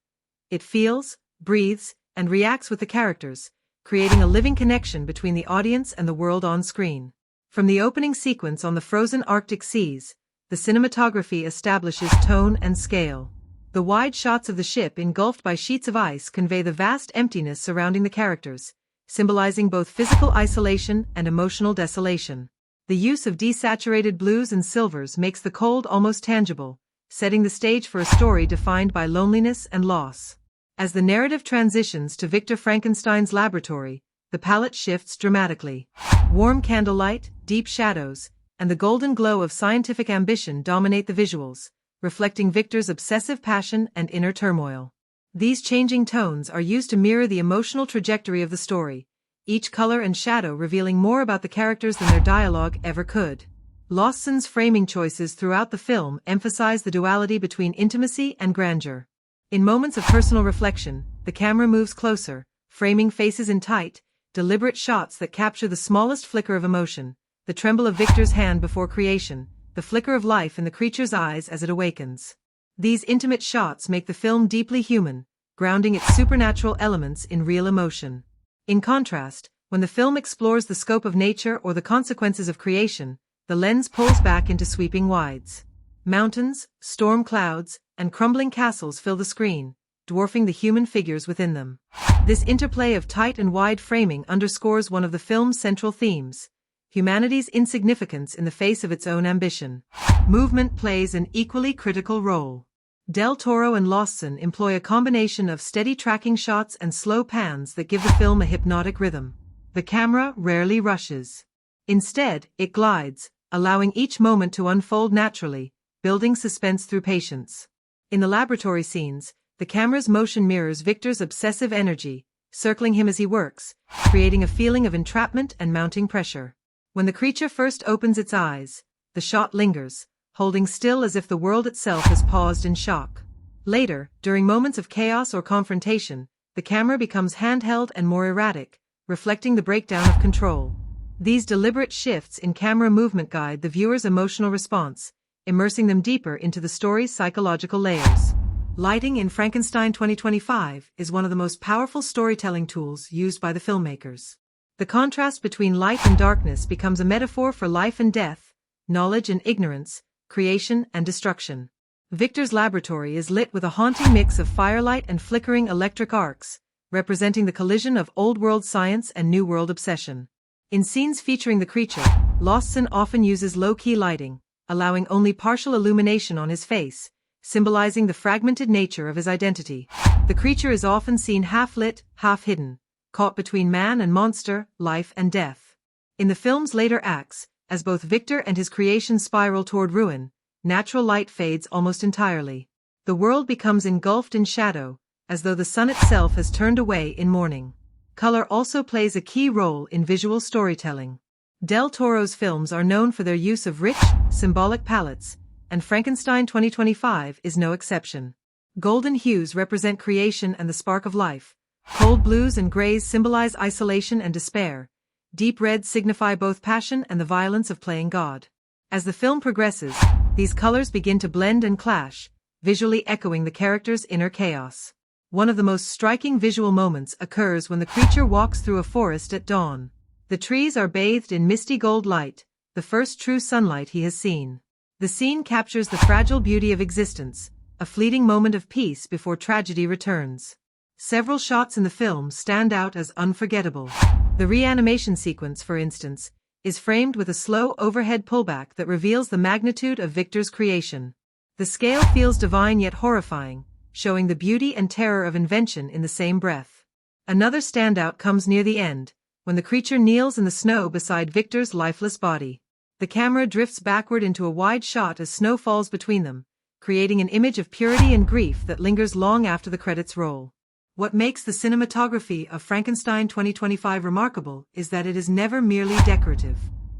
It feels, breathes, and reacts with the characters, creating a living connection between the audience and the world on screen. From the opening sequence on the frozen Arctic seas, the cinematography establishes tone and scale. The wide shots of the ship engulfed by sheets of ice convey the vast emptiness surrounding the characters, symbolizing both physical isolation and emotional desolation. The use of desaturated blues and silvers makes the cold almost tangible, setting the stage for a story defined by loneliness and loss. As the narrative transitions to Victor Frankenstein's laboratory, the palette shifts dramatically. Warm candlelight, deep shadows, and the golden glow of scientific ambition dominate the visuals, reflecting Victor's obsessive passion and inner turmoil. These changing tones are used to mirror the emotional trajectory of the story, each color and shadow revealing more about the characters than their dialogue ever could. Lawson's framing choices throughout the film emphasize the duality between intimacy and grandeur. In moments of personal reflection, the camera moves closer, framing faces in tight, deliberate shots that capture the smallest flicker of emotion, the tremble of Victor's hand before creation, the flicker of life in the creature's eyes as it awakens. These intimate shots make the film deeply human, grounding its supernatural elements in real emotion. In contrast, when the film explores the scope of nature or the consequences of creation, the lens pulls back into sweeping wides. Mountains, storm clouds, and crumbling castles fill the screen, dwarfing the human figures within them. This interplay of tight and wide framing underscores one of the film's central themes: humanity's insignificance in the face of its own ambition. Movement plays an equally critical role. Del Toro and Lawson employ a combination of steady tracking shots and slow pans that give the film a hypnotic rhythm. The camera rarely rushes. Instead, it glides, allowing each moment to unfold naturally, building suspense through patience. In the laboratory scenes, the camera's motion mirrors Victor's obsessive energy, circling him as he works, creating a feeling of entrapment and mounting pressure. When the creature first opens its eyes, the shot lingers, holding still as if the world itself has paused in shock. Later, during moments of chaos or confrontation, the camera becomes handheld and more erratic, reflecting the breakdown of control. These deliberate shifts in camera movement guide the viewer's emotional response, immersing them deeper into the story's psychological layers. Lighting in Frankenstein 2025 is one of the most powerful storytelling tools used by the filmmakers. The contrast between light and darkness becomes a metaphor for life and death, knowledge and ignorance, creation and destruction. Victor's laboratory is lit with a haunting mix of firelight and flickering electric arcs, representing the collision of old-world science and new-world obsession. In scenes featuring the creature, Lawson often uses low-key lighting, allowing only partial illumination on his face, symbolizing the fragmented nature of his identity. The creature is often seen half-lit, half-hidden, caught between man and monster, life and death. In the film's later acts, as both Victor and his creation spiral toward ruin, natural light fades almost entirely. The world becomes engulfed in shadow, as though the sun itself has turned away in mourning. Color also plays a key role in visual storytelling. Del Toro's films are known for their use of rich, symbolic palettes, and Frankenstein 2025 is no exception. Golden hues represent creation and the spark of life. Cold blues and grays symbolize isolation and despair. Deep reds signify both passion and the violence of playing God. As the film progresses, these colors begin to blend and clash, visually echoing the character's inner chaos. One of the most striking visual moments occurs when the creature walks through a forest at dawn. The trees are bathed in misty gold light, the first true sunlight he has seen. The scene captures the fragile beauty of existence, a fleeting moment of peace before tragedy returns. Several shots in the film stand out as unforgettable. The reanimation sequence, for instance, is framed with a slow overhead pullback that reveals the magnitude of Victor's creation. The scale feels divine yet horrifying, showing the beauty and terror of invention in the same breath. Another standout comes near the end, when the creature kneels in the snow beside Victor's lifeless body. The camera drifts backward into a wide shot as snow falls between them, creating an image of purity and grief that lingers long after the credits roll. What makes the cinematography of Frankenstein 2025 remarkable is that it is never merely decorative.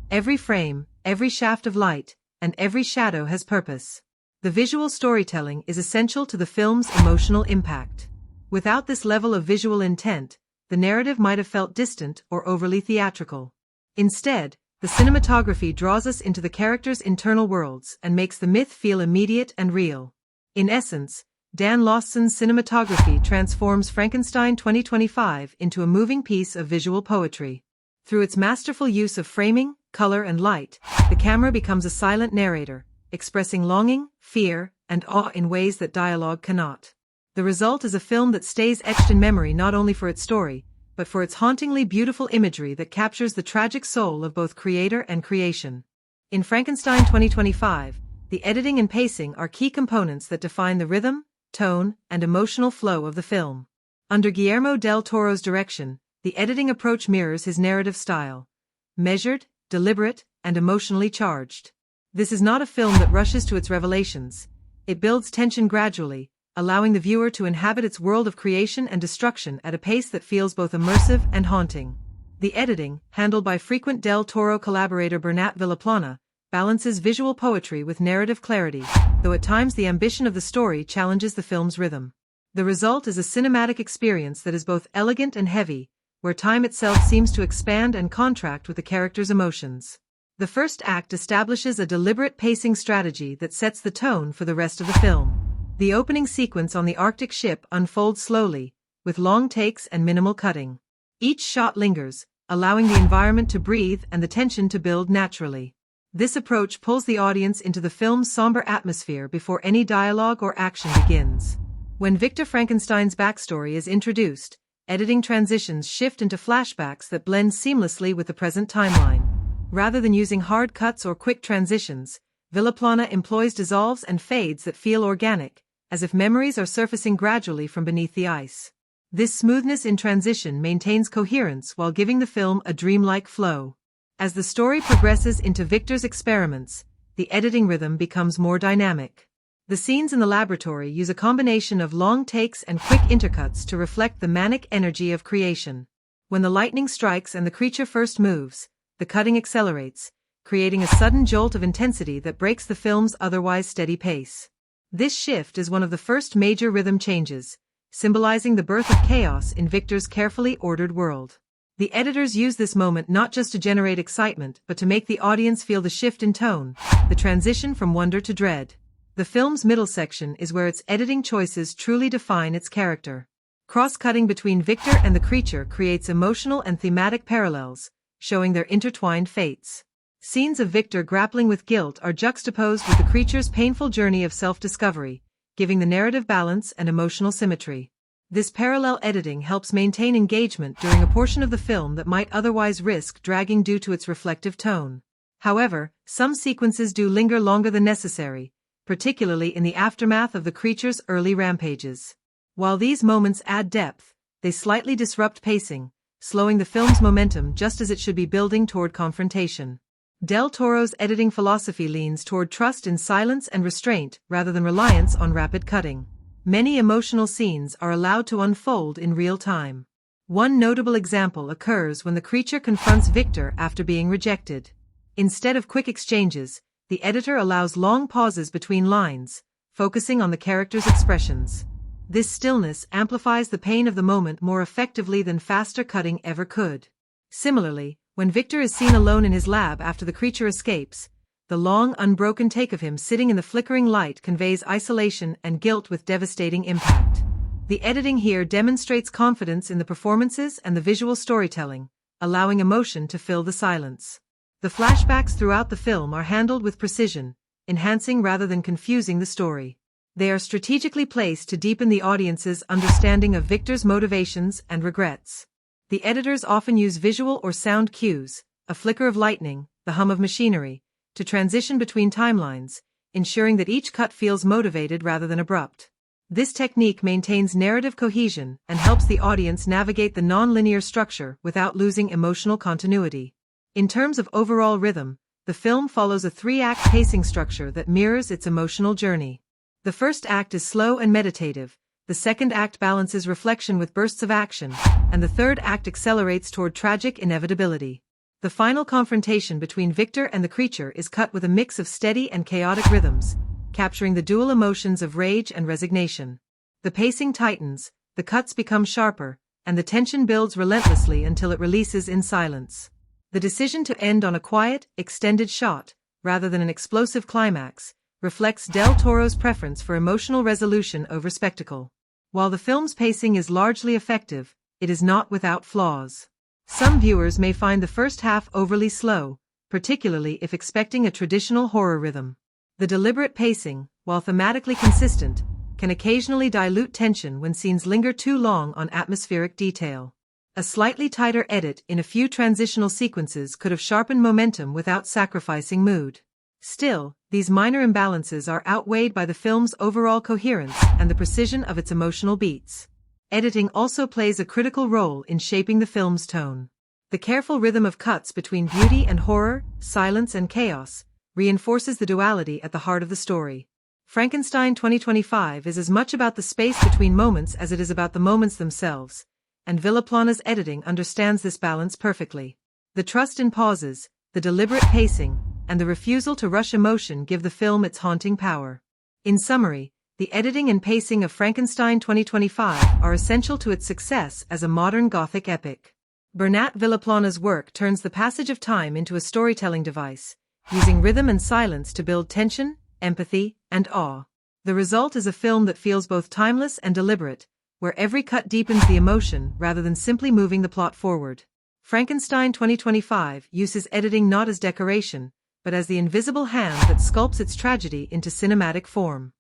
Every frame, every shaft of light, and every shadow has purpose. The visual storytelling is essential to the film's emotional impact. Without this level of visual intent, the narrative might have felt distant or overly theatrical. Instead, the cinematography draws us into the characters' internal worlds and makes the myth feel immediate and real. In essence, Dan Lawson's cinematography transforms Frankenstein 2025 into a moving piece of visual poetry. Through its masterful use of framing, color, and light, the camera becomes a silent narrator, expressing longing, fear, and awe in ways that dialogue cannot. The result is a film that stays etched in memory not only for its story, but for its hauntingly beautiful imagery that captures the tragic soul of both creator and creation. In Frankenstein 2025, the editing and pacing are key components that define the rhythm, tone, and emotional flow of the film. Under Guillermo del Toro's direction, the editing approach mirrors his narrative style: measured, deliberate, and emotionally charged. This is not a film that rushes to its revelations. It builds tension gradually, allowing the viewer to inhabit its world of creation and destruction at a pace that feels both immersive and haunting. The editing, handled by frequent Del Toro collaborator Bernat Villaplana, balances visual poetry with narrative clarity, though at times the ambition of the story challenges the film's rhythm. The result is a cinematic experience that is both elegant and heavy, where time itself seems to expand and contract with the character's emotions. The first act establishes a deliberate pacing strategy that sets the tone for the rest of the film. The opening sequence on the Arctic ship unfolds slowly, with long takes and minimal cutting. Each shot lingers, allowing the environment to breathe and the tension to build naturally. This approach pulls the audience into the film's somber atmosphere before any dialogue or action begins. When Victor Frankenstein's backstory is introduced, editing transitions shift into flashbacks that blend seamlessly with the present timeline. Rather than using hard cuts or quick transitions, Villaplana employs dissolves and fades that feel organic, as if memories are surfacing gradually from beneath the ice. This smoothness in transition maintains coherence while giving the film a dreamlike flow. As the story progresses into Victor's experiments, the editing rhythm becomes more dynamic. The scenes in the laboratory use a combination of long takes and quick intercuts to reflect the manic energy of creation. When the lightning strikes and the creature first moves, the cutting accelerates, creating a sudden jolt of intensity that breaks the film's otherwise steady pace. This shift is one of the first major rhythm changes, symbolizing the birth of chaos in Victor's carefully ordered world. The editors use this moment not just to generate excitement but to make the audience feel the shift in tone, the transition from wonder to dread. The film's middle section is where its editing choices truly define its character. Cross-cutting between Victor and the creature creates emotional and thematic parallels, showing their intertwined fates. Scenes of Victor grappling with guilt are juxtaposed with the creature's painful journey of self-discovery, giving the narrative balance and emotional symmetry. This parallel editing helps maintain engagement during a portion of the film that might otherwise risk dragging due to its reflective tone. However, some sequences do linger longer than necessary, particularly in the aftermath of the creature's early rampages. While these moments add depth, they slightly disrupt pacing, slowing the film's momentum just as it should be building toward confrontation. Del Toro's editing philosophy leans toward trust in silence and restraint rather than reliance on rapid cutting. Many emotional scenes are allowed to unfold in real time. One notable example occurs when the creature confronts Victor after being rejected. Instead of quick exchanges, the editor allows long pauses between lines, focusing on the character's expressions. This stillness amplifies the pain of the moment more effectively than faster cutting ever could. Similarly, when Victor is seen alone in his lab after the creature escapes, the long, unbroken take of him sitting in the flickering light conveys isolation and guilt with devastating impact. The editing here demonstrates confidence in the performances and the visual storytelling, allowing emotion to fill the silence. The flashbacks throughout the film are handled with precision, enhancing rather than confusing the story. They are strategically placed to deepen the audience's understanding of Victor's motivations and regrets. The editors often use visual or sound cues, a flicker of lightning, the hum of machinery, to transition between timelines, ensuring that each cut feels motivated rather than abrupt. This technique maintains narrative cohesion and helps the audience navigate the non-linear structure without losing emotional continuity. In terms of overall rhythm, the film follows a three-act pacing structure that mirrors its emotional journey. The first act is slow and meditative, the second act balances reflection with bursts of action, and the third act accelerates toward tragic inevitability. The final confrontation between Victor and the creature is cut with a mix of steady and chaotic rhythms, capturing the dual emotions of rage and resignation. The pacing tightens, the cuts become sharper, and the tension builds relentlessly until it releases in silence. The decision to end on a quiet, extended shot, rather than an explosive climax, reflects Del Toro's preference for emotional resolution over spectacle. While the film's pacing is largely effective, it is not without flaws. Some viewers may find the first half overly slow, particularly if expecting a traditional horror rhythm. The deliberate pacing, while thematically consistent, can occasionally dilute tension when scenes linger too long on atmospheric detail. A slightly tighter edit in a few transitional sequences could have sharpened momentum without sacrificing mood. Still, these minor imbalances are outweighed by the film's overall coherence and the precision of its emotional beats. Editing also plays a critical role in shaping the film's tone. The careful rhythm of cuts between beauty and horror, silence and chaos, reinforces the duality at the heart of the story. Frankenstein 2025 is as much about the space between moments as it is about the moments themselves, and Villaplana's editing understands this balance perfectly. The trust in pauses, the deliberate pacing, and the refusal to rush emotion give the film its haunting power. In summary, the editing and pacing of Frankenstein 2025 are essential to its success as a modern Gothic epic. Bernat Villaplana's work turns the passage of time into a storytelling device, using rhythm and silence to build tension, empathy, and awe. The result is a film that feels both timeless and deliberate, where every cut deepens the emotion rather than simply moving the plot forward. Frankenstein 2025 uses editing not as decoration, but as the invisible hand that sculpts its tragedy into cinematic form.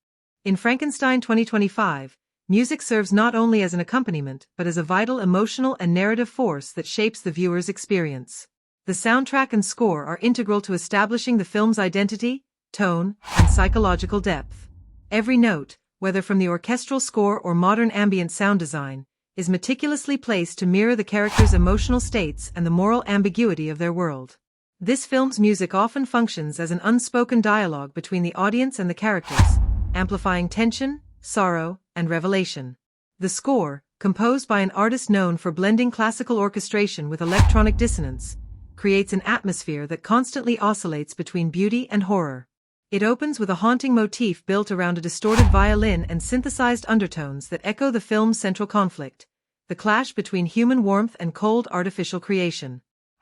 In Frankenstein 2025, music serves not only as an accompaniment but as a vital emotional and narrative force that shapes the viewer's experience. The soundtrack and score are integral to establishing the film's identity, tone, and psychological depth. Every note, whether from the orchestral score or modern ambient sound design, is meticulously placed to mirror the characters' emotional states and the moral ambiguity of their world. This film's music often functions as an unspoken dialogue between the audience and the characters, amplifying tension, sorrow, and revelation. The score, composed by an artist known for blending classical orchestration with electronic dissonance, creates an atmosphere that constantly oscillates between beauty and horror. It opens with a haunting motif built around a distorted violin and synthesized undertones that echo the film's central conflict, the clash between human warmth and cold artificial creation.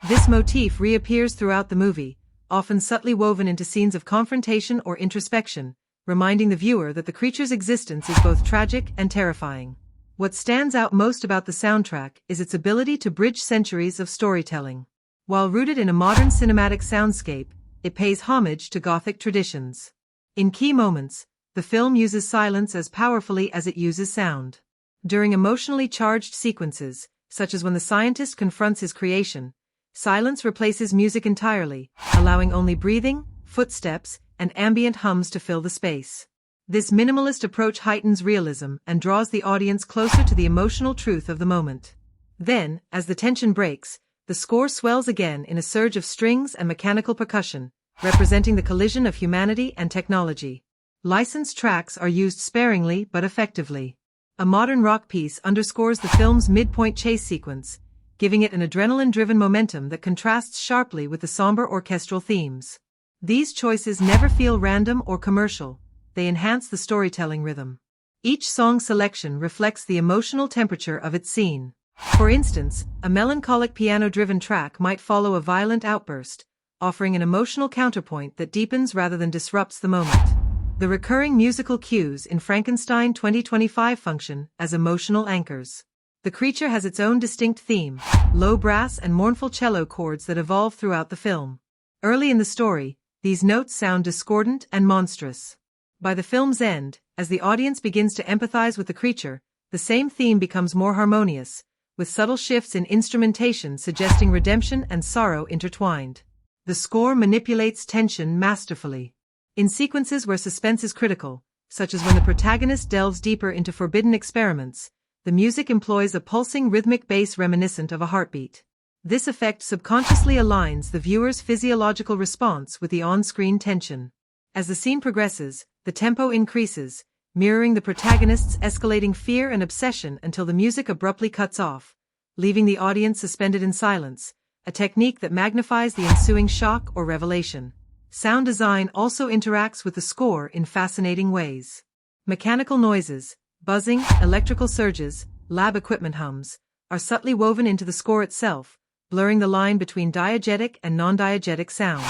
This motif reappears throughout the movie, often subtly woven into scenes of confrontation or introspection, reminding the viewer that the creature's existence is both tragic and terrifying. What stands out most about the soundtrack is its ability to bridge centuries of storytelling. While rooted in a modern cinematic soundscape, it pays homage to Gothic traditions. In key moments, the film uses silence as powerfully as it uses sound. During emotionally charged sequences, such as when the scientist confronts his creation, silence replaces music entirely, allowing only breathing, footsteps, and ambient hums to fill the space. This minimalist approach heightens realism and draws the audience closer to the emotional truth of the moment. Then, as the tension breaks, the score swells again in a surge of strings and mechanical percussion, representing the collision of humanity and technology. Licensed tracks are used sparingly but effectively. A modern rock piece underscores the film's midpoint chase sequence, giving it an adrenaline-driven momentum that contrasts sharply with the somber orchestral themes. These choices never feel random or commercial, they enhance the storytelling rhythm. Each song selection reflects the emotional temperature of its scene. For instance, a melancholic piano-driven track might follow a violent outburst, offering an emotional counterpoint that deepens rather than disrupts the moment. The recurring musical cues in Frankenstein 2025 function as emotional anchors. The creature has its own distinct theme, low brass and mournful cello chords that evolve throughout the film. Early in the story, these notes sound discordant and monstrous. By the film's end, as the audience begins to empathize with the creature, the same theme becomes more harmonious, with subtle shifts in instrumentation suggesting redemption and sorrow intertwined. The score manipulates tension masterfully. In sequences where suspense is critical, such as when the protagonist delves deeper into forbidden experiments, the music employs a pulsing rhythmic bass reminiscent of a heartbeat. This effect subconsciously aligns the viewer's physiological response with the on-screen tension. As the scene progresses, the tempo increases, mirroring the protagonist's escalating fear and obsession until the music abruptly cuts off, leaving the audience suspended in silence, a technique that magnifies the ensuing shock or revelation. Sound design also interacts with the score in fascinating ways. Mechanical noises, buzzing, electrical surges, lab equipment hums, are subtly woven into the score itself, blurring the line between diegetic and non-diegetic sound.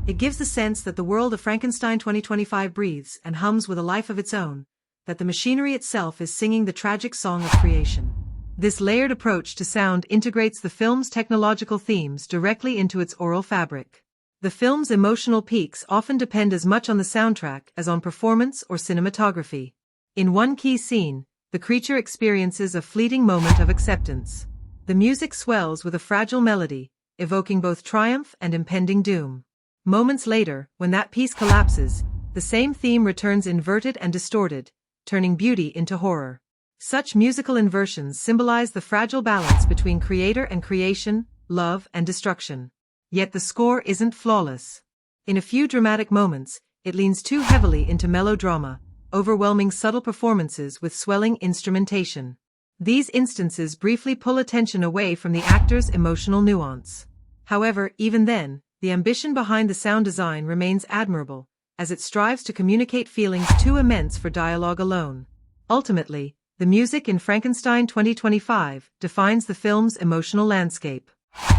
It gives the sense that the world of Frankenstein 2025 breathes and hums with a life of its own, that the machinery itself is singing the tragic song of creation. This layered approach to sound integrates the film's technological themes directly into its oral fabric. The film's emotional peaks often depend as much on the soundtrack as on performance or cinematography. In one key scene, the creature experiences a fleeting moment of acceptance. The music swells with a fragile melody, evoking both triumph and impending doom. Moments later, when that piece collapses, the same theme returns inverted and distorted, turning beauty into horror. Such musical inversions symbolize the fragile balance between creator and creation, love and destruction. Yet the score isn't flawless. In a few dramatic moments, it leans too heavily into melodrama, overwhelming subtle performances with swelling instrumentation. These instances briefly pull attention away from the actor's emotional nuance. However, even then, the ambition behind the sound design remains admirable, as it strives to communicate feelings too immense for dialogue alone. Ultimately, the music in Frankenstein 2025 defines the film's emotional landscape.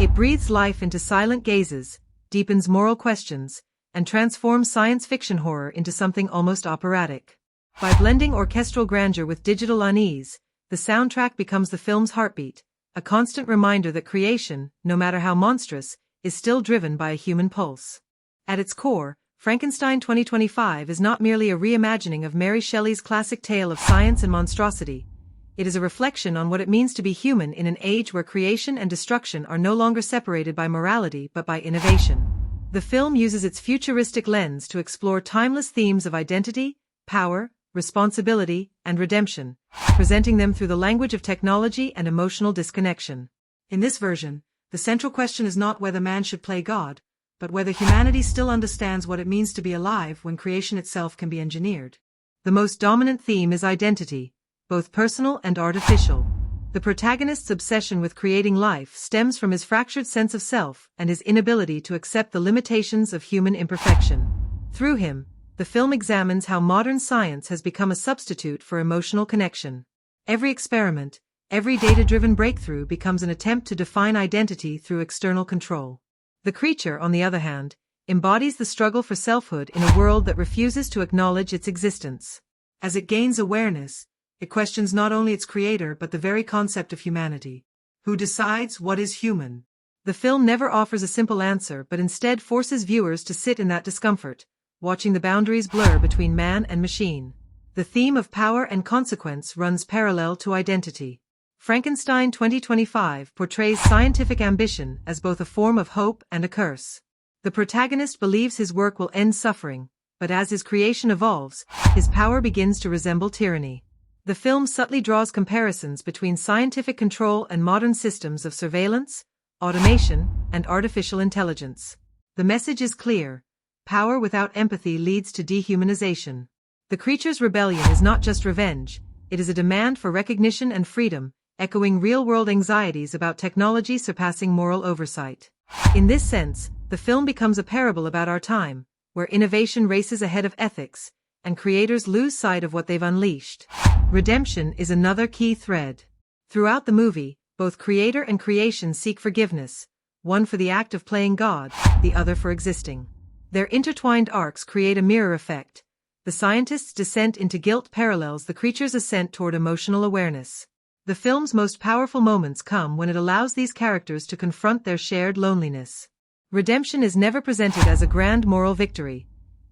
It breathes life into silent gazes, deepens moral questions, and transforms science fiction horror into something almost operatic. By blending orchestral grandeur with digital unease, the soundtrack becomes the film's heartbeat, a constant reminder that creation, no matter how monstrous, is still driven by a human pulse. At its core, Frankenstein 2025 is not merely a reimagining of Mary Shelley's classic tale of science and monstrosity. It is a reflection on what it means to be human in an age where creation and destruction are no longer separated by morality but by innovation. The film uses its futuristic lens to explore timeless themes of identity, power, responsibility, and redemption, presenting them through the language of technology and emotional disconnection. In this version, the central question is not whether man should play God, but whether humanity still understands what it means to be alive when creation itself can be engineered. The most dominant theme is identity, both personal and artificial. The protagonist's obsession with creating life stems from his fractured sense of self and his inability to accept the limitations of human imperfection. Through him, the film examines how modern science has become a substitute for emotional connection. Every experiment, every data-driven breakthrough becomes an attempt to define identity through external control. The creature, on the other hand, embodies the struggle for selfhood in a world that refuses to acknowledge its existence. As it gains awareness, it questions not only its creator but the very concept of humanity. Who decides what is human? The film never offers a simple answer but instead forces viewers to sit in that discomfort, watching the boundaries blur between man and machine. The theme of power and consequence runs parallel to identity. Frankenstein 2025 portrays scientific ambition as both a form of hope and a curse. The protagonist believes his work will end suffering, but as his creation evolves, his power begins to resemble tyranny. The film subtly draws comparisons between scientific control and modern systems of surveillance, automation, and artificial intelligence. The message is clear: power without empathy leads to dehumanization. The creature's rebellion is not just revenge, it is a demand for recognition and freedom, echoing real-world anxieties about technology surpassing moral oversight. In this sense, the film becomes a parable about our time, where innovation races ahead of ethics, and creators lose sight of what they've unleashed. Redemption is another key thread. Throughout the movie, both creator and creation seek forgiveness, one for the act of playing God, the other for existing. Their intertwined arcs create a mirror effect. The scientist's descent into guilt parallels the creature's ascent toward emotional awareness. The film's most powerful moments come when it allows these characters to confront their shared loneliness. Redemption is never presented as a grand moral victory.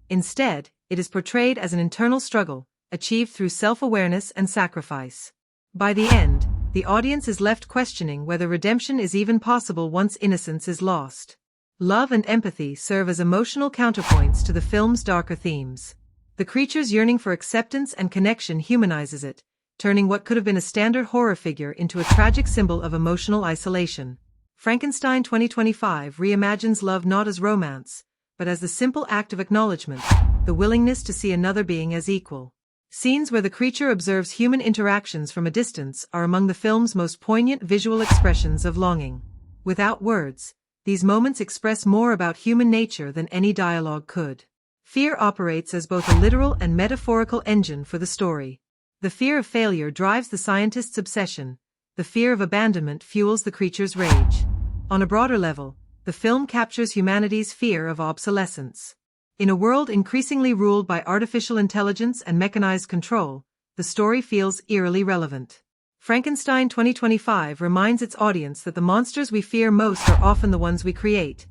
Instead, it is portrayed as an internal struggle, achieved through self-awareness and sacrifice. By the end, the audience is left questioning whether redemption is even possible once innocence is lost. Love and empathy serve as emotional counterpoints to the film's darker themes. The creature's yearning for acceptance and connection humanizes it, turning what could have been a standard horror figure into a tragic symbol of emotional isolation. Frankenstein 2025 reimagines love not as romance, but as the simple act of acknowledgement, the willingness to see another being as equal. Scenes where the creature observes human interactions from a distance are among the film's most poignant visual expressions of longing. Without words, these moments express more about human nature than any dialogue could. Fear operates as both a literal and metaphorical engine for the story. The fear of failure drives the scientist's obsession. The fear of abandonment fuels the creature's rage. On a broader level, the film captures humanity's fear of obsolescence. In a world increasingly ruled by artificial intelligence and mechanized control, the story feels eerily relevant. Frankenstein 2025 reminds its audience that the monsters we fear most are often the ones we create.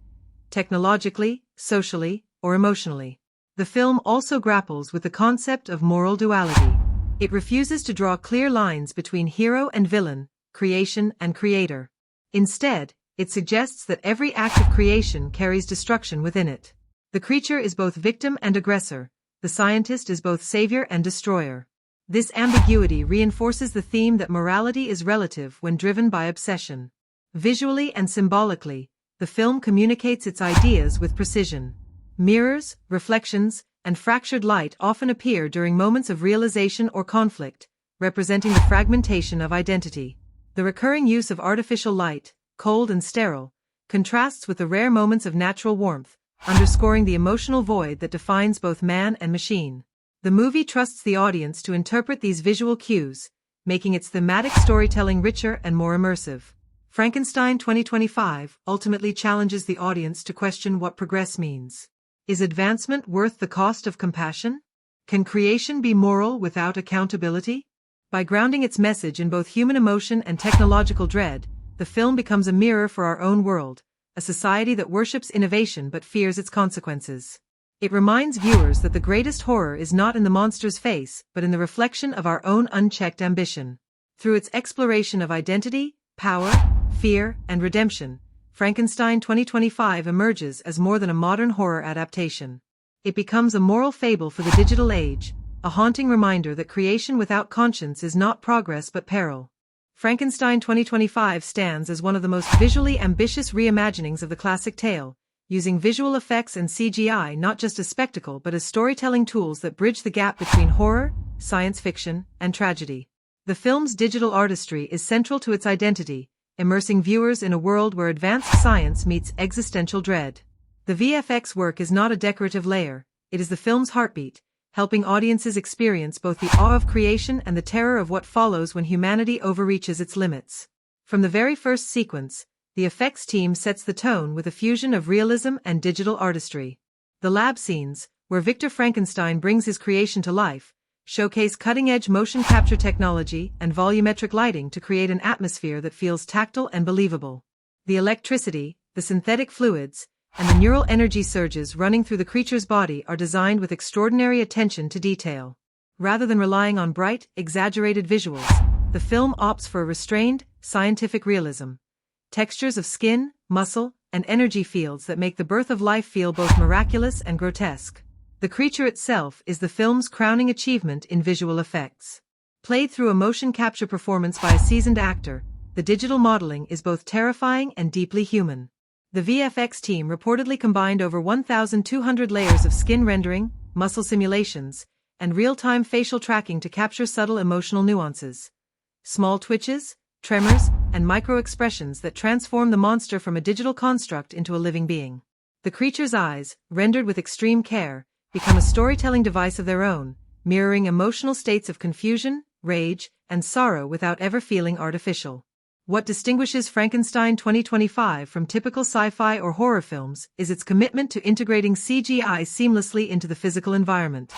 Technologically, socially, or emotionally. The film also grapples with the concept of moral duality. It refuses to draw clear lines between hero and villain, creation and creator. Instead, it suggests that every act of creation carries destruction within it. The creature is both victim and aggressor. The scientist is both savior and destroyer. This ambiguity reinforces the theme that morality is relative when driven by obsession. Visually and symbolically, the film communicates its ideas with precision. Mirrors, reflections, and fractured light often appear during moments of realization or conflict, representing the fragmentation of identity. The recurring use of artificial light, cold and sterile, contrasts with the rare moments of natural warmth, underscoring the emotional void that defines both man and machine. The movie trusts the audience to interpret these visual cues, making its thematic storytelling richer and more immersive. Frankenstein 2025 ultimately challenges the audience to question what progress means. Is advancement worth the cost of compassion? Can creation be moral without accountability? By grounding its message in both human emotion and technological dread, the film becomes a mirror for our own world, a society that worships innovation but fears its consequences. It reminds viewers that the greatest horror is not in the monster's face, but in the reflection of our own unchecked ambition. Through its exploration of identity, power, fear, and redemption, Frankenstein 2025 emerges as more than a modern horror adaptation. It becomes a moral fable for the digital age, a haunting reminder that creation without conscience is not progress but peril. Frankenstein 2025 stands as one of the most visually ambitious reimaginings of the classic tale, using visual effects and CGI not just as spectacle but as storytelling tools that bridge the gap between horror, science fiction, and tragedy. The film's digital artistry is central to its identity, immersing viewers in a world where advanced science meets existential dread. The VFX work is not a decorative layer, it is the film's heartbeat, helping audiences experience both the awe of creation and the terror of what follows when humanity overreaches its limits. From the very first sequence, the effects team sets the tone with a fusion of realism and digital artistry. The lab scenes, where Victor Frankenstein brings his creation to life, showcase cutting-edge motion capture technology and volumetric lighting to create an atmosphere that feels tactile and believable. The electricity, the synthetic fluids, and the neural energy surges running through the creature's body are designed with extraordinary attention to detail. Rather than relying on bright, exaggerated visuals, the film opts for a restrained, scientific realism. Textures of skin, muscle, and energy fields that make the birth of life feel both miraculous and grotesque. The creature itself is the film's crowning achievement in visual effects. Played through a motion capture performance by a seasoned actor, the digital modeling is both terrifying and deeply human. The VFX team reportedly combined over 1,200 layers of skin rendering, muscle simulations, and real-time facial tracking to capture subtle emotional nuances. Small twitches, tremors, and micro-expressions that transform the monster from a digital construct into a living being. The creature's eyes, rendered with extreme care, become a storytelling device of their own, mirroring emotional states of confusion, rage, and sorrow without ever feeling artificial. What distinguishes Frankenstein 2025 from typical sci-fi or horror films is its commitment to integrating CGI seamlessly into the physical environment.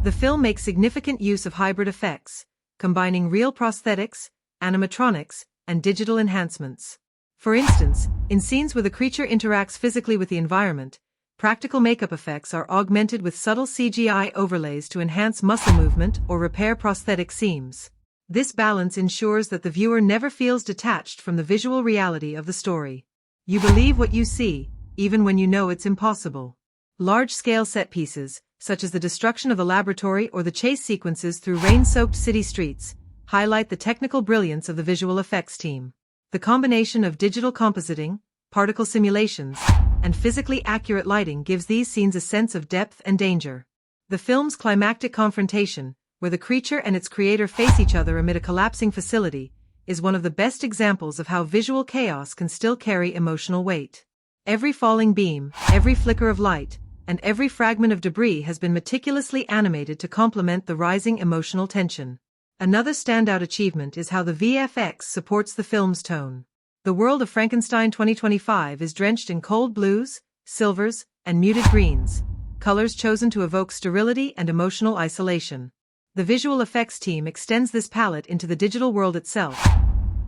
The film makes significant use of hybrid effects, combining real prosthetics, animatronics, and digital enhancements. For instance, in scenes where the creature interacts physically with the environment, practical makeup effects are augmented with subtle CGI overlays to enhance muscle movement or repair prosthetic seams. This balance ensures that the viewer never feels detached from the visual reality of the story. You believe what you see, even when you know it's impossible. Large-scale set pieces, such as the destruction of the laboratory or the chase sequences through rain-soaked city streets, highlight the technical brilliance of the visual effects team. The combination of digital compositing, particle simulations, and physically accurate lighting gives these scenes a sense of depth and danger. The film's climactic confrontation, where the creature and its creator face each other amid a collapsing facility, is one of the best examples of how visual chaos can still carry emotional weight. Every falling beam, every flicker of light, and every fragment of debris has been meticulously animated to complement the rising emotional tension. Another standout achievement is how the VFX supports the film's tone. The world of Frankenstein 2025 is drenched in cold blues, silvers, and muted greens, colors chosen to evoke sterility and emotional isolation. The visual effects team extends this palette into the digital world itself.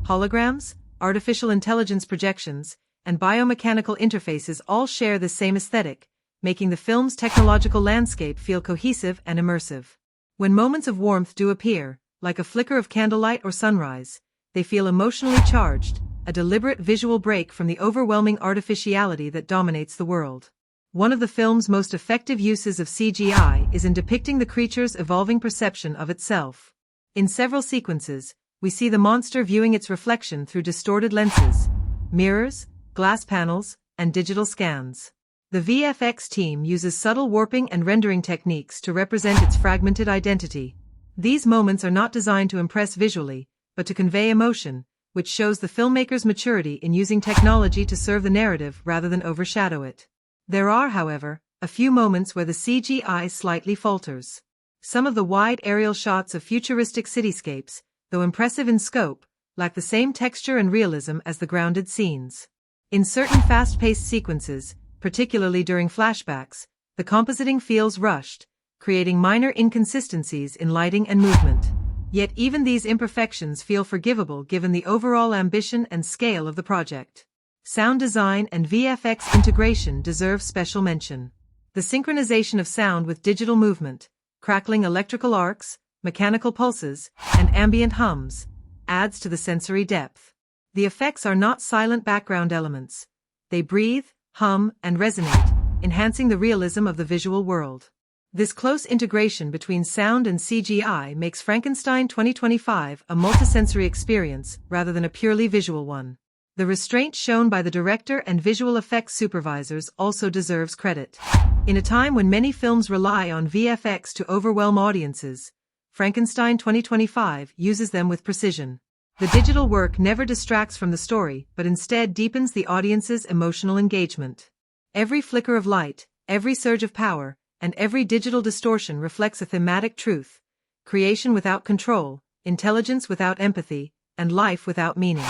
Holograms, artificial intelligence projections, and biomechanical interfaces all share the same aesthetic, making the film's technological landscape feel cohesive and immersive. When moments of warmth do appear, like a flicker of candlelight or sunrise, they feel emotionally charged, a deliberate visual break from the overwhelming artificiality that dominates the world. One of the film's most effective uses of CGI is in depicting the creature's evolving perception of itself. In several sequences, we see the monster viewing its reflection through distorted lenses, mirrors, glass panels, and digital scans. The VFX team uses subtle warping and rendering techniques to represent its fragmented identity. These moments are not designed to impress visually, but to convey emotion, which shows the filmmaker's maturity in using technology to serve the narrative rather than overshadow it. There are, however, a few moments where the CGI slightly falters. Some of the wide aerial shots of futuristic cityscapes, though impressive in scope, lack the same texture and realism as the grounded scenes. In certain fast-paced sequences, particularly during flashbacks, the compositing feels rushed, creating minor inconsistencies in lighting and movement. Yet even these imperfections feel forgivable given the overall ambition and scale of the project. Sound design and VFX integration deserve special mention. The synchronization of sound with digital movement, crackling electrical arcs, mechanical pulses, and ambient hums, adds to the sensory depth. The effects are not silent background elements. They breathe, hum, and resonate, enhancing the realism of the visual world. This close integration between sound and CGI makes Frankenstein 2025 a multisensory experience rather than a purely visual one. The restraint shown by the director and visual effects supervisors also deserves credit. In a time when many films rely on VFX to overwhelm audiences, Frankenstein 2025 uses them with precision. The digital work never distracts from the story, but instead deepens the audience's emotional engagement. Every flicker of light, every surge of power, and every digital distortion reflects a thematic truth: creation without control, intelligence without empathy, and life without meaning.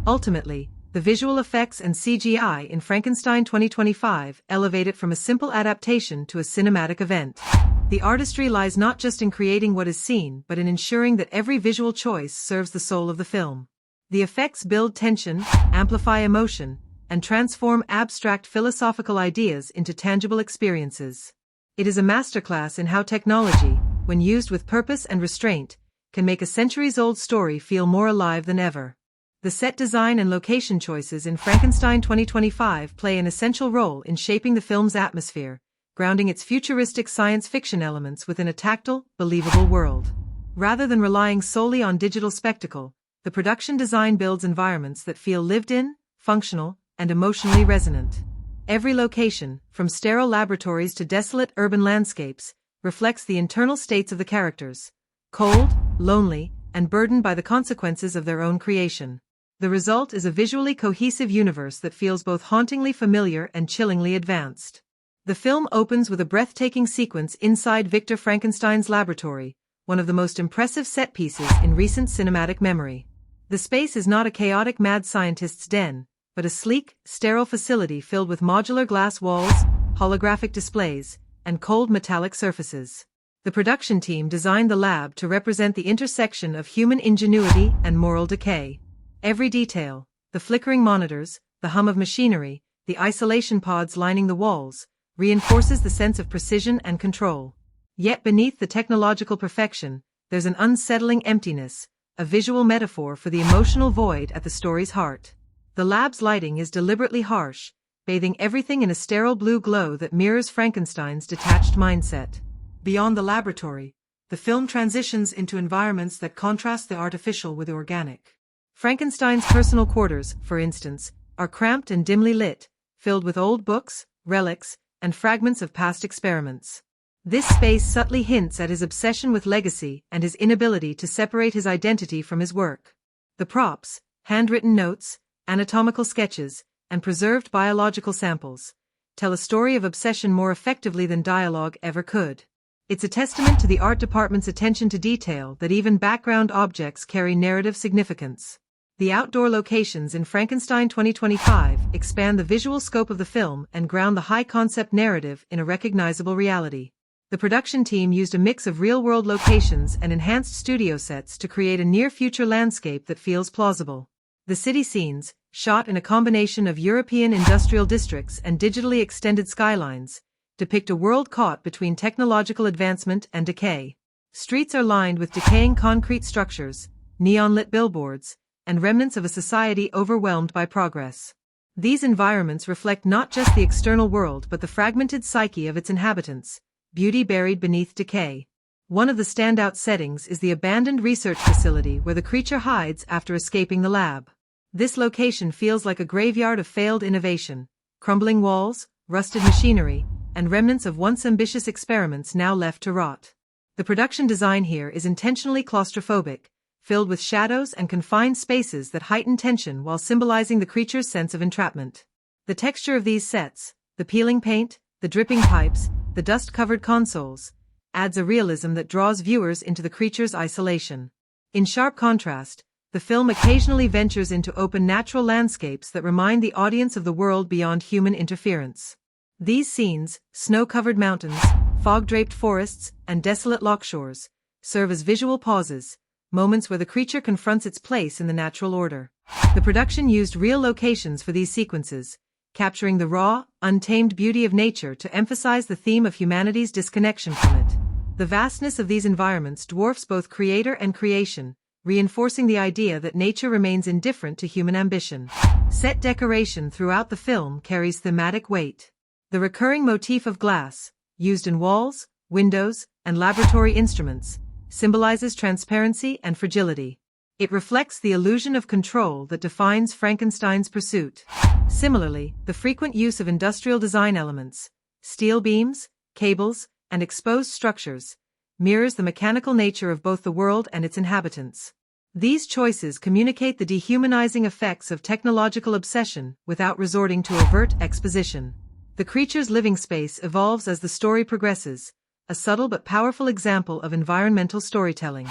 Ultimately, the visual effects and CGI in Frankenstein 2025 elevate it from a simple adaptation to a cinematic event. The artistry lies not just in creating what is seen, but in ensuring that every visual choice serves the soul of the film. The effects build tension, amplify emotion, and transform abstract philosophical ideas into tangible experiences. It is a masterclass in how technology, when used with purpose and restraint, can make a centuries-old story feel more alive than ever. The set design and location choices in Frankenstein 2025 play an essential role in shaping the film's atmosphere, grounding its futuristic science fiction elements within a tactile, believable world. Rather than relying solely on digital spectacle, the production design builds environments that feel lived in, functional, and emotionally resonant. Every location, from sterile laboratories to desolate urban landscapes, reflects the internal states of the characters: cold, lonely, and burdened by the consequences of their own creation. The result is a visually cohesive universe that feels both hauntingly familiar and chillingly advanced. The film opens with a breathtaking sequence inside Victor Frankenstein's laboratory, one of the most impressive set pieces in recent cinematic memory. The space is not a chaotic mad scientist's den, but a sleek, sterile facility filled with modular glass walls, holographic displays, and cold metallic surfaces. The production team designed the lab to represent the intersection of human ingenuity and moral decay. Every detail, the flickering monitors, the hum of machinery, the isolation pods lining the walls, reinforces the sense of precision and control. Yet beneath the technological perfection, there's an unsettling emptiness, a visual metaphor for the emotional void at the story's heart. The lab's lighting is deliberately harsh, bathing everything in a sterile blue glow that mirrors Frankenstein's detached mindset. Beyond the laboratory, the film transitions into environments that contrast the artificial with the organic. Frankenstein's personal quarters, for instance, are cramped and dimly lit, filled with old books, relics, and fragments of past experiments. This space subtly hints at his obsession with legacy and his inability to separate his identity from his work. The props, handwritten notes, anatomical sketches, and preserved biological samples, tell a story of obsession more effectively than dialogue ever could. It's a testament to the art department's attention to detail that even background objects carry narrative significance. The outdoor locations in Frankenstein 2025 expand the visual scope of the film and ground the high-concept narrative in a recognizable reality. The production team used a mix of real-world locations and enhanced studio sets to create a near-future landscape that feels plausible. The city scenes, shot in a combination of European industrial districts and digitally extended skylines, depict a world caught between technological advancement and decay. Streets are lined with decaying concrete structures, neon-lit billboards, and remnants of a society overwhelmed by progress. These environments reflect not just the external world but the fragmented psyche of its inhabitants, beauty buried beneath decay. One of the standout settings is the abandoned research facility where the creature hides after escaping the lab. This location feels like a graveyard of failed innovation, crumbling walls, rusted machinery, and remnants of once ambitious experiments now left to rot. The production design here is intentionally claustrophobic, filled with shadows and confined spaces that heighten tension while symbolizing the creature's sense of entrapment. The texture of these sets, the peeling paint, the dripping pipes, the dust-covered consoles, adds a realism that draws viewers into the creature's isolation. In sharp contrast, the film occasionally ventures into open natural landscapes that remind the audience of the world beyond human interference. These scenes, snow-covered mountains, fog-draped forests, and desolate lochshores, serve as visual pauses, moments where the creature confronts its place in the natural order. The production used real locations for these sequences, capturing the raw, untamed beauty of nature to emphasize the theme of humanity's disconnection from it. The vastness of these environments dwarfs both creator and creation, reinforcing the idea that nature remains indifferent to human ambition. Set decoration throughout the film carries thematic weight. The recurring motif of glass, used in walls, windows, and laboratory instruments, symbolizes transparency and fragility. It reflects the illusion of control that defines Frankenstein's pursuit. Similarly, the frequent use of industrial design elements, steel beams, cables, and exposed structures, mirrors the mechanical nature of both the world and its inhabitants. These choices communicate the dehumanizing effects of technological obsession without resorting to overt exposition. The creature's living space evolves as the story progresses, a subtle but powerful example of environmental storytelling.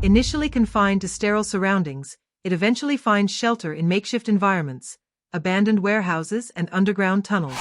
Initially confined to sterile surroundings, it eventually finds shelter in makeshift environments, abandoned warehouses and underground tunnels.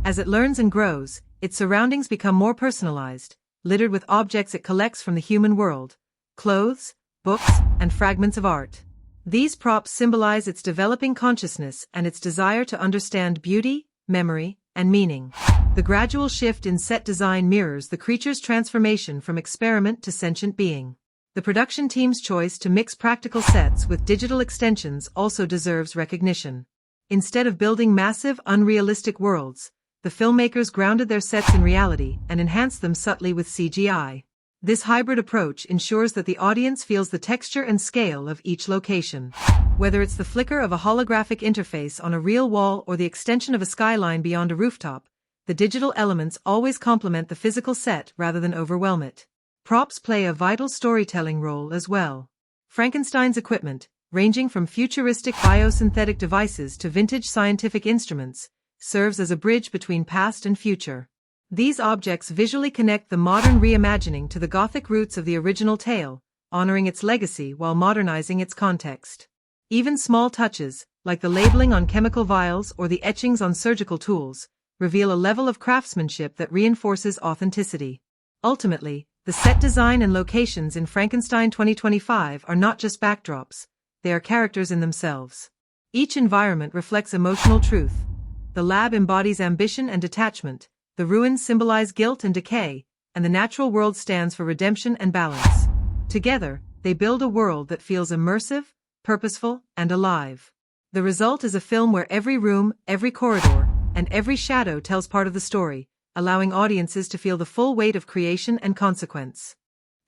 As it learns and grows, its surroundings become more personalized, littered with objects it collects from the human world, clothes, books, and fragments of art. These props symbolize its developing consciousness and its desire to understand beauty, memory, and meaning. The gradual shift in set design mirrors the creature's transformation from experiment to sentient being. The production team's choice to mix practical sets with digital extensions also deserves recognition. Instead of building massive, unrealistic worlds, the filmmakers grounded their sets in reality and enhanced them subtly with CGI. This hybrid approach ensures that the audience feels the texture and scale of each location. Whether it's the flicker of a holographic interface on a real wall or the extension of a skyline beyond a rooftop, the digital elements always complement the physical set rather than overwhelm it. Props play a vital storytelling role as well. Frankenstein's equipment, ranging from futuristic biosynthetic devices to vintage scientific instruments, serves as a bridge between past and future. These objects visually connect the modern reimagining to the Gothic roots of the original tale, honoring its legacy while modernizing its context. Even small touches, like the labeling on chemical vials or the etchings on surgical tools, reveal a level of craftsmanship that reinforces authenticity. Ultimately, the set design and locations in Frankenstein 2025 are not just backdrops, they are characters in themselves. Each environment reflects emotional truth. The lab embodies ambition and detachment, the ruins symbolize guilt and decay, and the natural world stands for redemption and balance. Together, they build a world that feels immersive, purposeful, and alive. The result is a film where every room, every corridor, and every shadow tells part of the story, allowing audiences to feel the full weight of creation and consequence.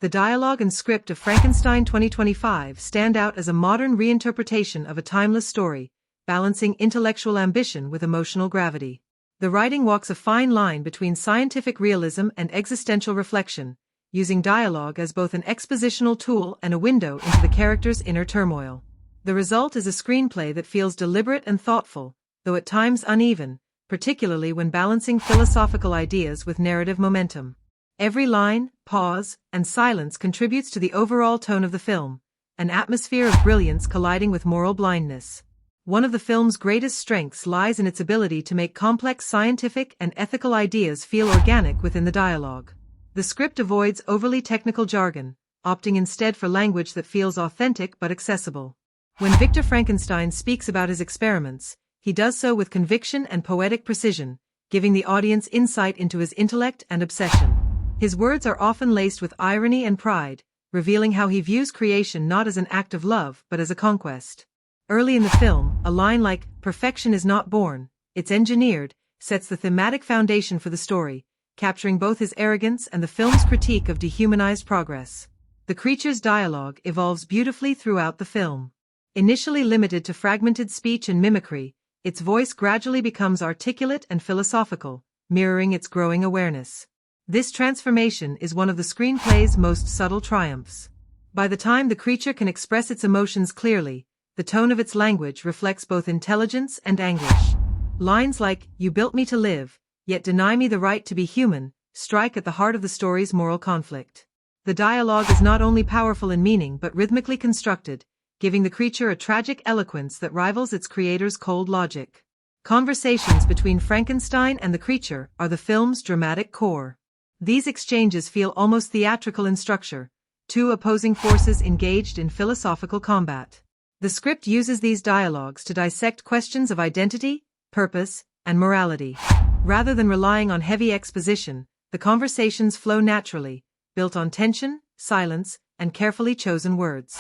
The dialogue and script of Frankenstein 2025 stand out as a modern reinterpretation of a timeless story, balancing intellectual ambition with emotional gravity. The writing walks a fine line between scientific realism and existential reflection, using dialogue as both an expositional tool and a window into the character's inner turmoil. The result is a screenplay that feels deliberate and thoughtful, though at times uneven, particularly when balancing philosophical ideas with narrative momentum. Every line, pause, and silence contributes to the overall tone of the film, an atmosphere of brilliance colliding with moral blindness. One of the film's greatest strengths lies in its ability to make complex scientific and ethical ideas feel organic within the dialogue. The script avoids overly technical jargon, opting instead for language that feels authentic but accessible. When Victor Frankenstein speaks about his experiments, he does so with conviction and poetic precision, giving the audience insight into his intellect and obsession. His words are often laced with irony and pride, revealing how he views creation not as an act of love but as a conquest. Early in the film, a line like, "Perfection is not born, it's engineered," sets the thematic foundation for the story, capturing both his arrogance and the film's critique of dehumanized progress. The creature's dialogue evolves beautifully throughout the film. Initially limited to fragmented speech and mimicry, its voice gradually becomes articulate and philosophical, mirroring its growing awareness. This transformation is one of the screenplay's most subtle triumphs. By the time the creature can express its emotions clearly, the tone of its language reflects both intelligence and anguish. Lines like, "You built me to live, yet deny me the right to be human," strike at the heart of the story's moral conflict. The dialogue is not only powerful in meaning but rhythmically constructed, giving the creature a tragic eloquence that rivals its creator's cold logic. Conversations between Frankenstein and the creature are the film's dramatic core. These exchanges feel almost theatrical in structure, two opposing forces engaged in philosophical combat. The script uses these dialogues to dissect questions of identity, purpose, and morality. Rather than relying on heavy exposition, the conversations flow naturally, built on tension, silence, and carefully chosen words.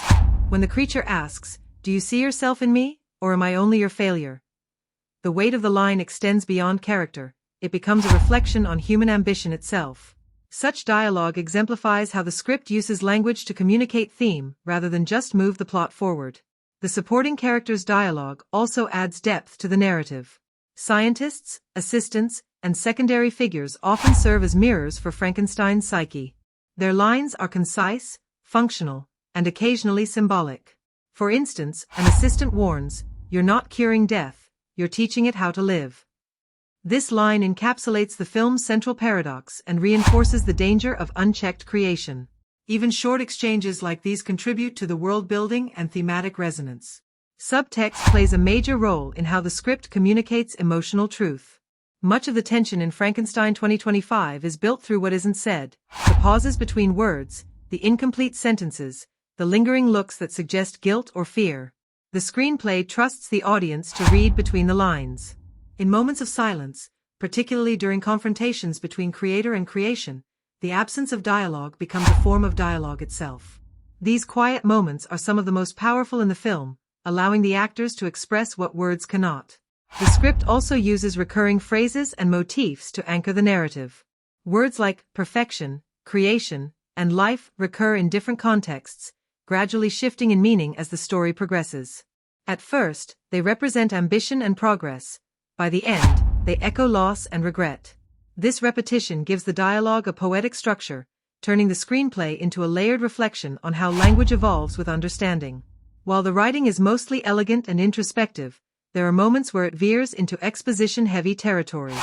When the creature asks, "Do you see yourself in me, or am I only your failure?" the weight of the line extends beyond character. It becomes a reflection on human ambition itself. Such dialogue exemplifies how the script uses language to communicate theme rather than just move the plot forward. The supporting characters' dialogue also adds depth to the narrative. Scientists, assistants, and secondary figures often serve as mirrors for Frankenstein's psyche. Their lines are concise, functional, and occasionally symbolic. For instance, an assistant warns, "You're not curing death, you're teaching it how to live." This line encapsulates the film's central paradox and reinforces the danger of unchecked creation. Even short exchanges like these contribute to the world-building and thematic resonance. Subtext plays a major role in how the script communicates emotional truth. Much of the tension in Frankenstein 2025 is built through what isn't said, the pauses between words, the incomplete sentences, the lingering looks that suggest guilt or fear. The screenplay trusts the audience to read between the lines. In moments of silence, particularly during confrontations between creator and creation, the absence of dialogue becomes a form of dialogue itself. These quiet moments are some of the most powerful in the film, allowing the actors to express what words cannot. The script also uses recurring phrases and motifs to anchor the narrative. Words like perfection, creation, and life recur in different contexts, gradually shifting in meaning as the story progresses. At first, they represent ambition and progress. By the end, they echo loss and regret. This repetition gives the dialogue a poetic structure, turning the screenplay into a layered reflection on how language evolves with understanding. While the writing is mostly elegant and introspective, there are moments where it veers into exposition-heavy territory.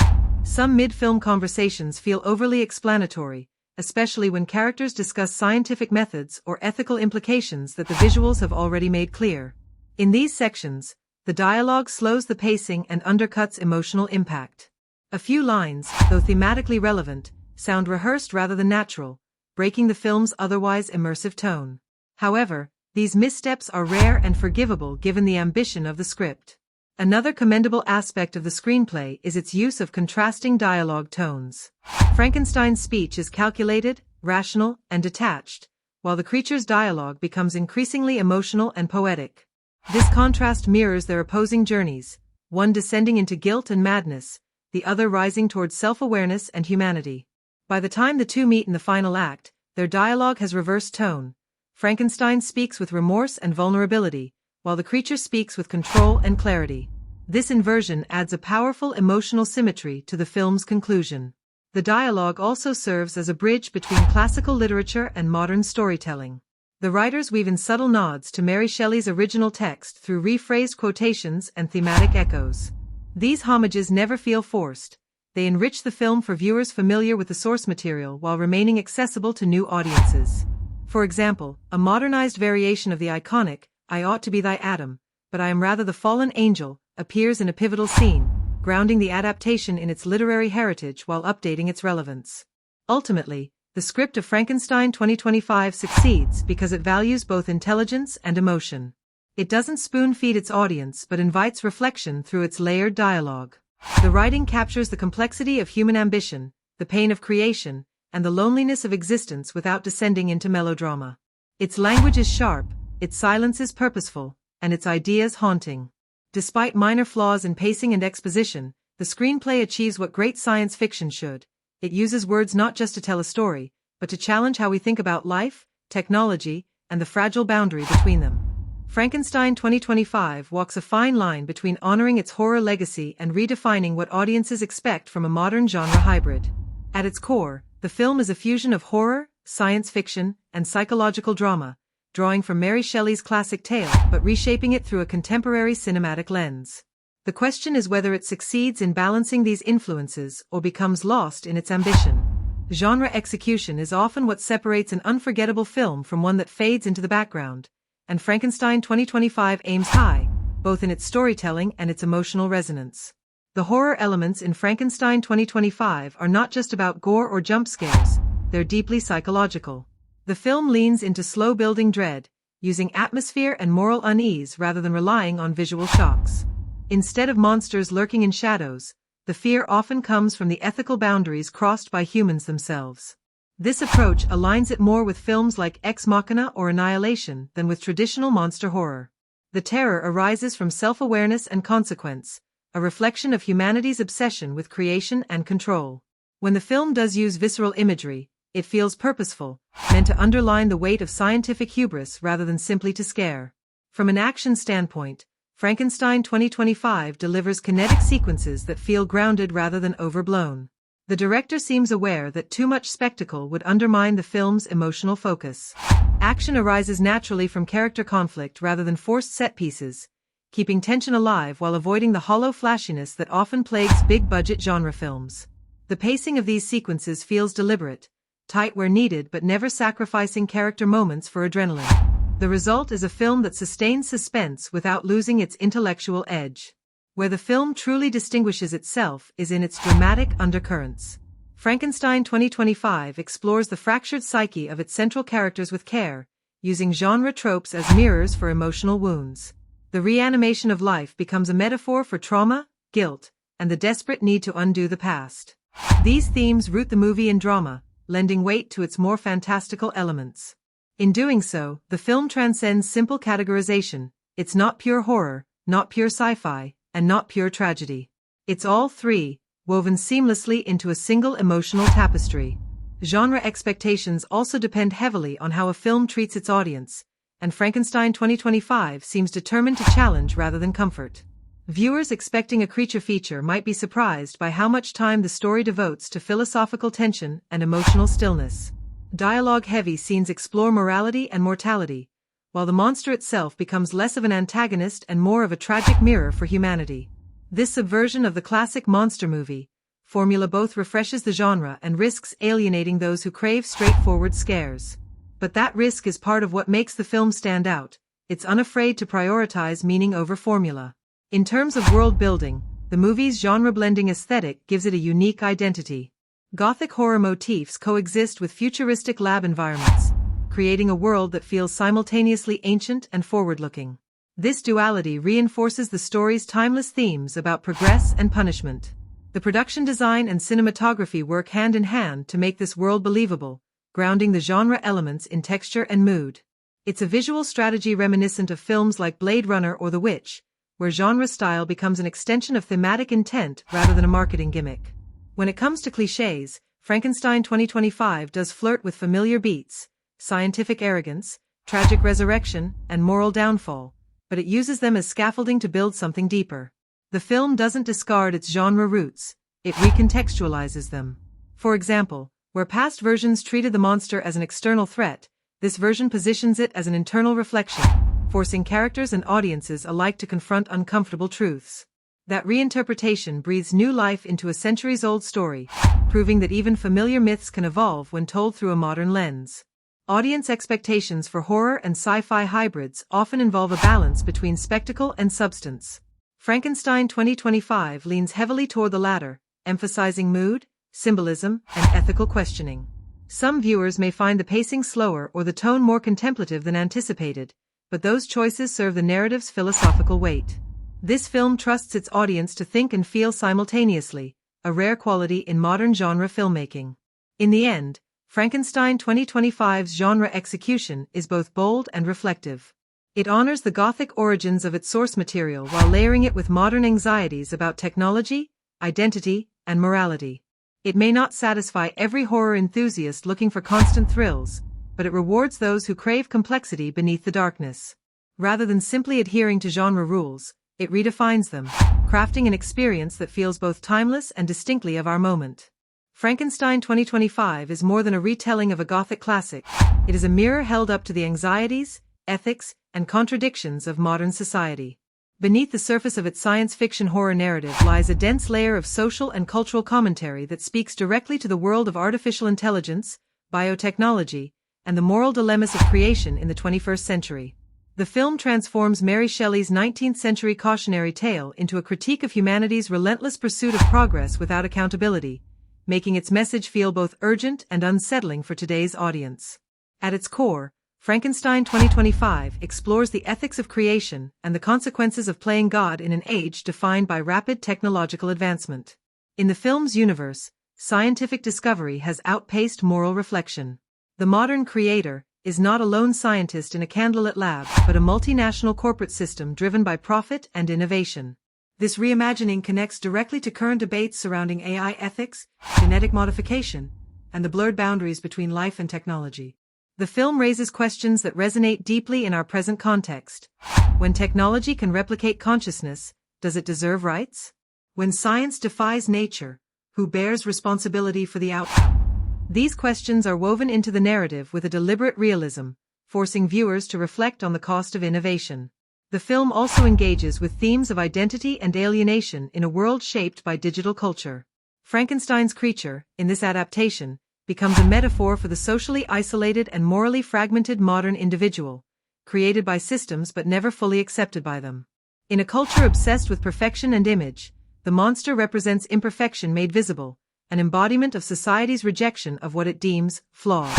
Some mid-film conversations feel overly explanatory, especially when characters discuss scientific methods or ethical implications that the visuals have already made clear. In these sections, the dialogue slows the pacing and undercuts emotional impact. A few lines, though thematically relevant, sound rehearsed rather than natural, breaking the film's otherwise immersive tone. However, these missteps are rare and forgivable given the ambition of the script. Another commendable aspect of the screenplay is its use of contrasting dialogue tones. Frankenstein's speech is calculated, rational, and detached, while the creature's dialogue becomes increasingly emotional and poetic. This contrast mirrors their opposing journeys, one descending into guilt and madness, the other rising towards self-awareness and humanity. By the time the two meet in the final act, their dialogue has reversed tone. Frankenstein speaks with remorse and vulnerability, while the creature speaks with control and clarity. This inversion adds a powerful emotional symmetry to the film's conclusion. The dialogue also serves as a bridge between classical literature and modern storytelling. The writers weave in subtle nods to Mary Shelley's original text through rephrased quotations and thematic echoes. These homages never feel forced. They enrich the film for viewers familiar with the source material while remaining accessible to new audiences. For example, a modernized variation of the iconic, "I ought to be thy Adam, but I am rather the fallen angel," appears in a pivotal scene, grounding the adaptation in its literary heritage while updating its relevance. Ultimately, the script of Frankenstein 2025 succeeds because it values both intelligence and emotion. It doesn't spoon-feed its audience but invites reflection through its layered dialogue. The writing captures the complexity of human ambition, the pain of creation, and the loneliness of existence without descending into melodrama. Its language is sharp, its silence is purposeful, and its ideas haunting. Despite minor flaws in pacing and exposition, the screenplay achieves what great science fiction should. It uses words not just to tell a story, but to challenge how we think about life, technology, and the fragile boundary between them. Frankenstein 2025 walks a fine line between honoring its horror legacy and redefining what audiences expect from a modern genre hybrid. At its core, the film is a fusion of horror, science fiction, and psychological drama, drawing from Mary Shelley's classic tale but reshaping it through a contemporary cinematic lens. The question is whether it succeeds in balancing these influences or becomes lost in its ambition. Genre execution is often what separates an unforgettable film from one that fades into the background, and Frankenstein 2025 aims high, both in its storytelling and its emotional resonance. The horror elements in Frankenstein 2025 are not just about gore or jump scares, they're deeply psychological. The film leans into slow-building dread, using atmosphere and moral unease rather than relying on visual shocks. Instead of monsters lurking in shadows, the fear often comes from the ethical boundaries crossed by humans themselves. This approach aligns it more with films like Ex Machina or Annihilation than with traditional monster horror. The terror arises from self-awareness and consequence, a reflection of humanity's obsession with creation and control. When the film does use visceral imagery, it feels purposeful, meant to underline the weight of scientific hubris rather than simply to scare. From an action standpoint, Frankenstein 2025 delivers kinetic sequences that feel grounded rather than overblown. The director seems aware that too much spectacle would undermine the film's emotional focus. Action arises naturally from character conflict rather than forced set pieces, keeping tension alive while avoiding the hollow flashiness that often plagues big-budget genre films. The pacing of these sequences feels deliberate, tight where needed but never sacrificing character moments for adrenaline. The result is a film that sustains suspense without losing its intellectual edge. Where the film truly distinguishes itself is in its dramatic undercurrents. Frankenstein 2025 explores the fractured psyche of its central characters with care, using genre tropes as mirrors for emotional wounds. The reanimation of life becomes a metaphor for trauma, guilt, and the desperate need to undo the past. These themes root the movie in drama, lending weight to its more fantastical elements. In doing so, the film transcends simple categorization. It's not pure horror, not pure sci-fi, and not pure tragedy. It's all three, woven seamlessly into a single emotional tapestry. Genre expectations also depend heavily on how a film treats its audience, and Frankenstein 2025 seems determined to challenge rather than comfort. Viewers expecting a creature feature might be surprised by how much time the story devotes to philosophical tension and emotional stillness. Dialogue-heavy scenes explore morality and mortality, while the monster itself becomes less of an antagonist and more of a tragic mirror for humanity. This subversion of the classic monster movie formula both refreshes the genre and risks alienating those who crave straightforward scares. But that risk is part of what makes the film stand out. It's unafraid to prioritize meaning over formula. In terms of world building, the movie's genre-blending aesthetic gives it a unique identity. Gothic horror motifs coexist with futuristic lab environments, creating a world that feels simultaneously ancient and forward-looking. This duality reinforces the story's timeless themes about progress and punishment. The production design and cinematography work hand in hand to make this world believable, grounding the genre elements in texture and mood. It's a visual strategy reminiscent of films like Blade Runner or The Witch, where genre style becomes an extension of thematic intent rather than a marketing gimmick. When it comes to clichés, Frankenstein 2025 does flirt with familiar beats, scientific arrogance, tragic resurrection, and moral downfall, but it uses them as scaffolding to build something deeper. The film doesn't discard its genre roots, it recontextualizes them. For example, where past versions treated the monster as an external threat, this version positions it as an internal reflection, forcing characters and audiences alike to confront uncomfortable truths. That reinterpretation breathes new life into a centuries-old story, proving that even familiar myths can evolve when told through a modern lens. Audience expectations for horror and sci-fi hybrids often involve a balance between spectacle and substance. Frankenstein 2025 leans heavily toward the latter, emphasizing mood, symbolism, and ethical questioning. Some viewers may find the pacing slower or the tone more contemplative than anticipated, but those choices serve the narrative's philosophical weight. This film trusts its audience to think and feel simultaneously, a rare quality in modern genre filmmaking. In the end, Frankenstein 2025's genre execution is both bold and reflective. It honors the Gothic origins of its source material while layering it with modern anxieties about technology, identity, and morality. It may not satisfy every horror enthusiast looking for constant thrills, but it rewards those who crave complexity beneath the darkness. Rather than simply adhering to genre rules, it redefines them, crafting an experience that feels both timeless and distinctly of our moment. Frankenstein 2025 is more than a retelling of a Gothic classic. It is a mirror held up to the anxieties, ethics, and contradictions of modern society. Beneath the surface of its science fiction horror narrative lies a dense layer of social and cultural commentary that speaks directly to the world of artificial intelligence, biotechnology, and the moral dilemmas of creation in the 21st century. The film transforms Mary Shelley's 19th-century cautionary tale into a critique of humanity's relentless pursuit of progress without accountability, making its message feel both urgent and unsettling for today's audience. At its core, Frankenstein 2025 explores the ethics of creation and the consequences of playing God in an age defined by rapid technological advancement. In the film's universe, scientific discovery has outpaced moral reflection. The modern creator is not a lone scientist in a candlelit lab, but a multinational corporate system driven by profit and innovation. This reimagining connects directly to current debates surrounding AI ethics, genetic modification, and the blurred boundaries between life and technology. The film raises questions that resonate deeply in our present context. When technology can replicate consciousness, does it deserve rights? When science defies nature, who bears responsibility for the outcome? These questions are woven into the narrative with a deliberate realism, forcing viewers to reflect on the cost of innovation. The film also engages with themes of identity and alienation in a world shaped by digital culture. Frankenstein's creature, in this adaptation, becomes a metaphor for the socially isolated and morally fragmented modern individual, created by systems but never fully accepted by them. In a culture obsessed with perfection and image, the monster represents imperfection made visible, an embodiment of society's rejection of what it deems flawed.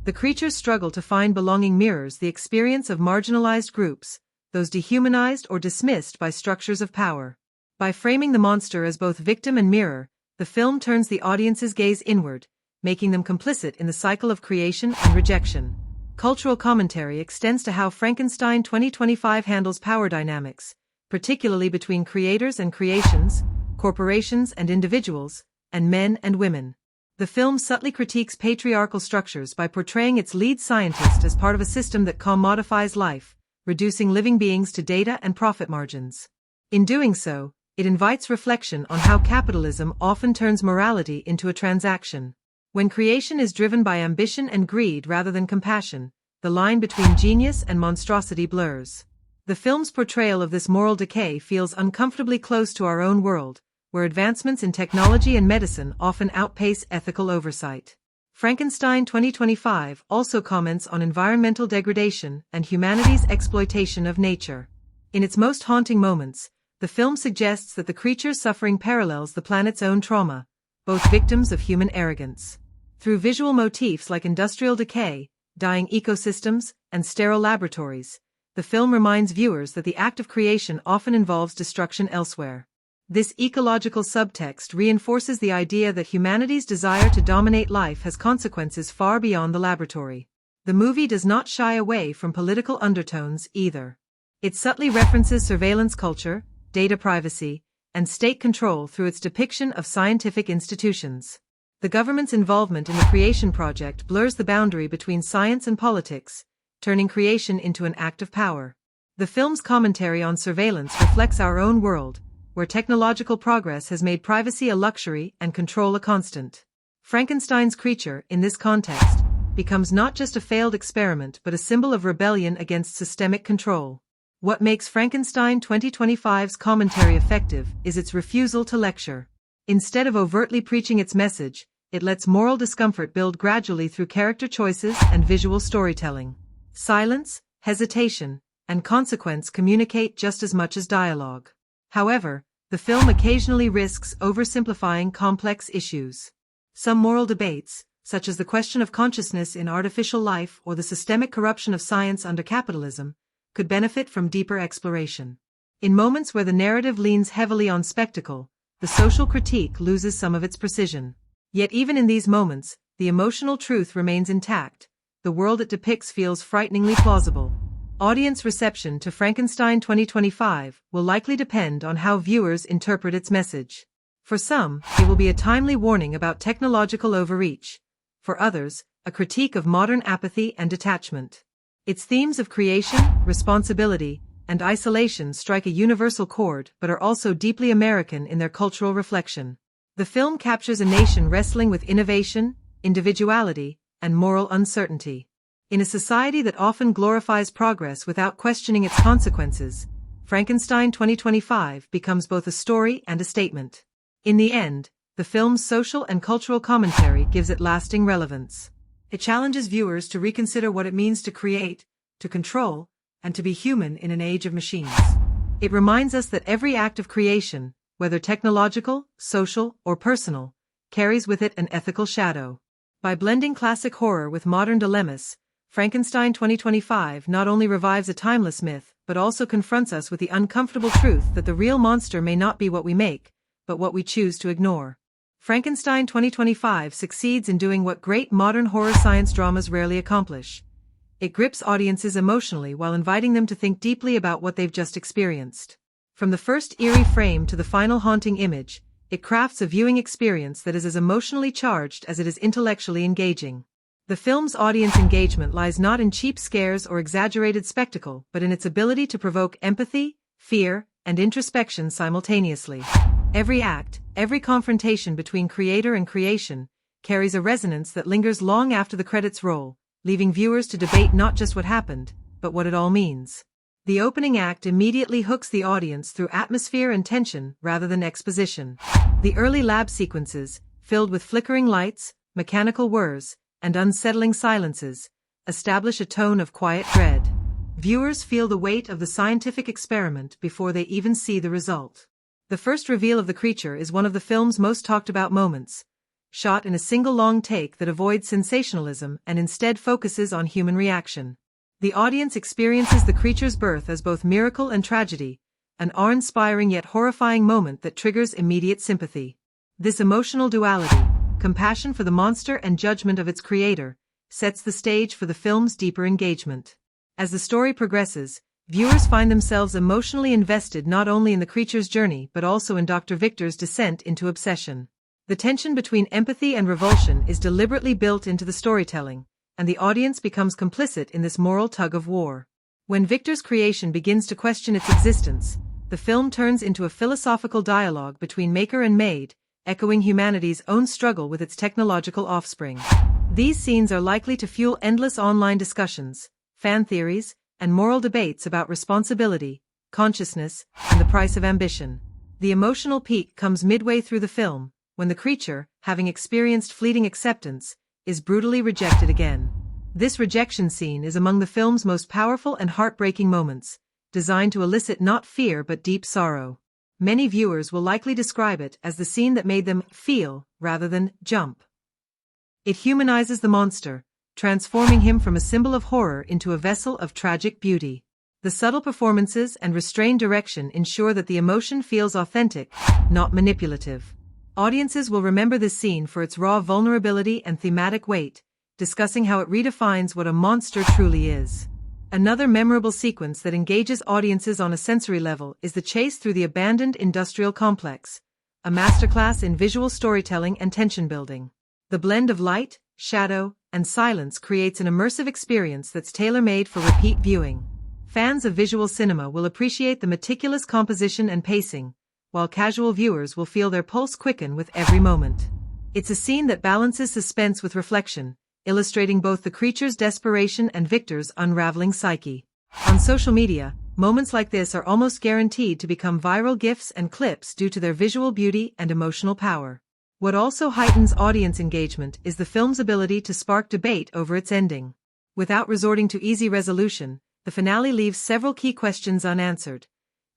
The creature's struggle to find belonging mirrors the experience of marginalized groups, those dehumanized or dismissed by structures of power. By framing the monster as both victim and mirror, the film turns the audience's gaze inward, making them complicit in the cycle of creation and rejection. Cultural commentary extends to how Frankenstein 2025 handles power dynamics, particularly between creators and creations, corporations and individuals, and men and women. The film subtly critiques patriarchal structures by portraying its lead scientist as part of a system that commodifies life, reducing living beings to data and profit margins. In doing so, it invites reflection on how capitalism often turns morality into a transaction. When creation is driven by ambition and greed rather than compassion, the line between genius and monstrosity blurs. The film's portrayal of this moral decay feels uncomfortably close to our own world, where advancements in technology and medicine often outpace ethical oversight. Frankenstein 2025 also comments on environmental degradation and humanity's exploitation of nature. In its most haunting moments, the film suggests that the creature's suffering parallels the planet's own trauma, both victims of human arrogance. Through visual motifs like industrial decay, dying ecosystems, and sterile laboratories, the film reminds viewers that the act of creation often involves destruction elsewhere. This ecological subtext reinforces the idea that humanity's desire to dominate life has consequences far beyond the laboratory. The movie does not shy away from political undertones either. It subtly references surveillance culture, data privacy, and state control through its depiction of scientific institutions. The government's involvement in the creation project blurs the boundary between science and politics, turning creation into an act of power. The film's commentary on surveillance reflects our own world, where technological progress has made privacy a luxury and control a constant. Frankenstein's creature, in this context, becomes not just a failed experiment but a symbol of rebellion against systemic control. What makes Frankenstein 2025's commentary effective is its refusal to lecture. Instead of overtly preaching its message, it lets moral discomfort build gradually through character choices and visual storytelling. Silence, hesitation, and consequence communicate just as much as dialogue. However, the film occasionally risks oversimplifying complex issues. Some moral debates, such as the question of consciousness in artificial life or the systemic corruption of science under capitalism, could benefit from deeper exploration. In moments where the narrative leans heavily on spectacle, the social critique loses some of its precision. Yet even in these moments, the emotional truth remains intact. The world it depicts feels frighteningly plausible. Audience reception to Frankenstein 2025 will likely depend on how viewers interpret its message. For some, it will be a timely warning about technological overreach. For others, a critique of modern apathy and detachment. Its themes of creation, responsibility, and isolation strike a universal chord but are also deeply American in their cultural reflection. The film captures a nation wrestling with innovation, individuality, and moral uncertainty. In a society that often glorifies progress without questioning its consequences, Frankenstein 2025 becomes both a story and a statement. In the end, the film's social and cultural commentary gives it lasting relevance. It challenges viewers to reconsider what it means to create, to control, and to be human in an age of machines. It reminds us that every act of creation, whether technological, social, or personal, carries with it an ethical shadow. By blending classic horror with modern dilemmas, Frankenstein 2025 not only revives a timeless myth, but also confronts us with the uncomfortable truth that the real monster may not be what we make, but what we choose to ignore. Frankenstein 2025 succeeds in doing what great modern horror science dramas rarely accomplish. It grips audiences emotionally while inviting them to think deeply about what they've just experienced. From the first eerie frame to the final haunting image, it crafts a viewing experience that is as emotionally charged as it is intellectually engaging. The film's audience engagement lies not in cheap scares or exaggerated spectacle, but in its ability to provoke empathy, fear, and introspection simultaneously. Every act, every confrontation between creator and creation, carries a resonance that lingers long after the credits roll, leaving viewers to debate not just what happened, but what it all means. The opening act immediately hooks the audience through atmosphere and tension rather than exposition. The early lab sequences, filled with flickering lights, mechanical whirs, and unsettling silences, establish a tone of quiet dread. Viewers feel the weight of the scientific experiment before they even see the result. The first reveal of the creature is one of the film's most talked about moments, shot in a single long take that avoids sensationalism and instead focuses on human reaction. The audience experiences the creature's birth as both miracle and tragedy, an awe-inspiring yet horrifying moment that triggers immediate sympathy. This emotional duality, compassion for the monster and judgment of its creator, sets the stage for the film's deeper engagement. As the story progresses, viewers find themselves emotionally invested not only in the creature's journey but also in Dr. Victor's descent into obsession. The tension between empathy and revulsion is deliberately built into the storytelling, and the audience becomes complicit in this moral tug-of-war. When Victor's creation begins to question its existence, the film turns into a philosophical dialogue between maker and made, echoing humanity's own struggle with its technological offspring. These scenes are likely to fuel endless online discussions, fan theories, and moral debates about responsibility, consciousness, and the price of ambition. The emotional peak comes midway through the film, when the creature, having experienced fleeting acceptance, is brutally rejected again. This rejection scene is among the film's most powerful and heartbreaking moments, designed to elicit not fear but deep sorrow. Many viewers will likely describe it as the scene that made them feel rather than jump. It humanizes the monster, transforming him from a symbol of horror into a vessel of tragic beauty. The subtle performances and restrained direction ensure that the emotion feels authentic, not manipulative. Audiences will remember this scene for its raw vulnerability and thematic weight, discussing how it redefines what a monster truly is. Another memorable sequence that engages audiences on a sensory level is the chase through the abandoned industrial complex, a masterclass in visual storytelling and tension building. The blend of light, shadow, and silence creates an immersive experience that's tailor-made for repeat viewing. Fans of visual cinema will appreciate the meticulous composition and pacing, while casual viewers will feel their pulse quicken with every moment. It's a scene that balances suspense with reflection, illustrating both the creature's desperation and Victor's unraveling psyche. On social media, moments like this are almost guaranteed to become viral GIFs and clips due to their visual beauty and emotional power. What also heightens audience engagement is the film's ability to spark debate over its ending. Without resorting to easy resolution, the finale leaves several key questions unanswered,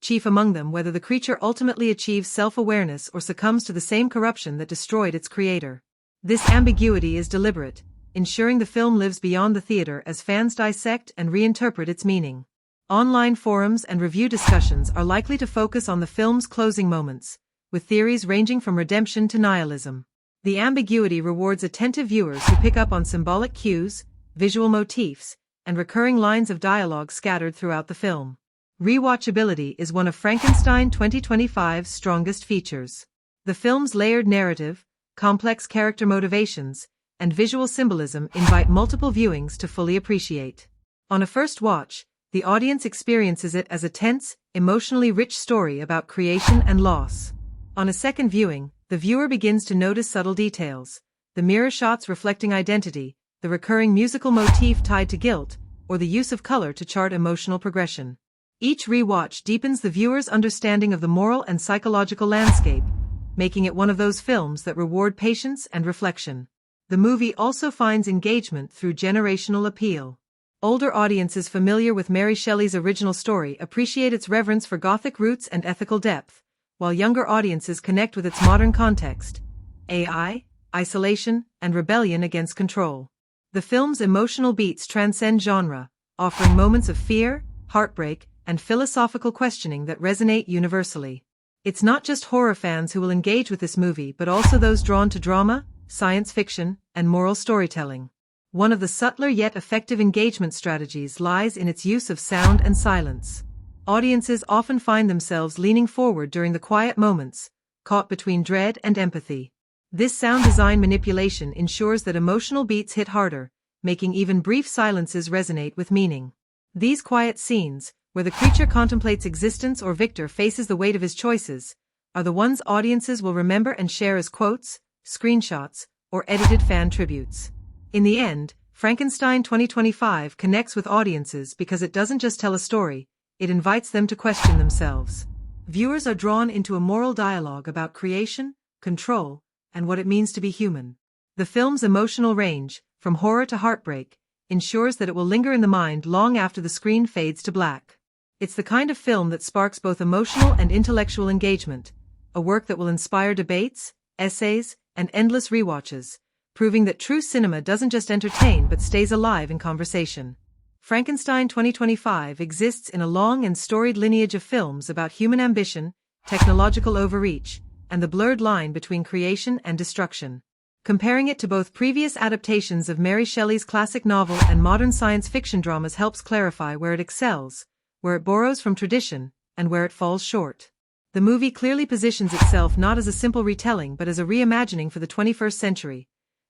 chief among them whether the creature ultimately achieves self-awareness or succumbs to the same corruption that destroyed its creator. This ambiguity is deliberate, ensuring the film lives beyond the theater as fans dissect and reinterpret its meaning. Online forums and review discussions are likely to focus on the film's closing moments, with theories ranging from redemption to nihilism. The ambiguity rewards attentive viewers who pick up on symbolic cues, visual motifs, and recurring lines of dialogue scattered throughout the film. Rewatchability is one of Frankenstein 2025's strongest features. The film's layered narrative, complex character motivations, and visual symbolism invite multiple viewings to fully appreciate. On a first watch, the audience experiences it as a tense, emotionally rich story about creation and loss. On a second viewing, the viewer begins to notice subtle details, the mirror shots reflecting identity, the recurring musical motif tied to guilt, or the use of color to chart emotional progression. Each rewatch deepens the viewer's understanding of the moral and psychological landscape, making it one of those films that reward patience and reflection. The movie also finds engagement through generational appeal. Older audiences familiar with Mary Shelley's original story appreciate its reverence for Gothic roots and ethical depth, while younger audiences connect with its modern context: AI, isolation, and rebellion against control. The film's emotional beats transcend genre, offering moments of fear, heartbreak, and philosophical questioning that resonate universally. It's not just horror fans who will engage with this movie but also those drawn to drama, science fiction, and moral storytelling. One of the subtler yet effective engagement strategies lies in its use of sound and silence. Audiences often find themselves leaning forward during the quiet moments, caught between dread and empathy. This sound design manipulation ensures that emotional beats hit harder, making even brief silences resonate with meaning. These quiet scenes, where the creature contemplates existence or Victor faces the weight of his choices, are the ones audiences will remember and share as quotes, screenshots, or edited fan tributes. In the end, Frankenstein 2025 connects with audiences because it doesn't just tell a story, it invites them to question themselves. Viewers are drawn into a moral dialogue about creation, control, and what it means to be human. The film's emotional range, from horror to heartbreak, ensures that it will linger in the mind long after the screen fades to black. It's the kind of film that sparks both emotional and intellectual engagement, a work that will inspire debates, essays, and endless rewatches, proving that true cinema doesn't just entertain but stays alive in conversation. Frankenstein 2025 exists in a long and storied lineage of films about human ambition, technological overreach, and the blurred line between creation and destruction. Comparing it to both previous adaptations of Mary Shelley's classic novel and modern science fiction dramas helps clarify where it excels, where it borrows from tradition, and where it falls short. The movie clearly positions itself not as a simple retelling but as a reimagining for the 21st century,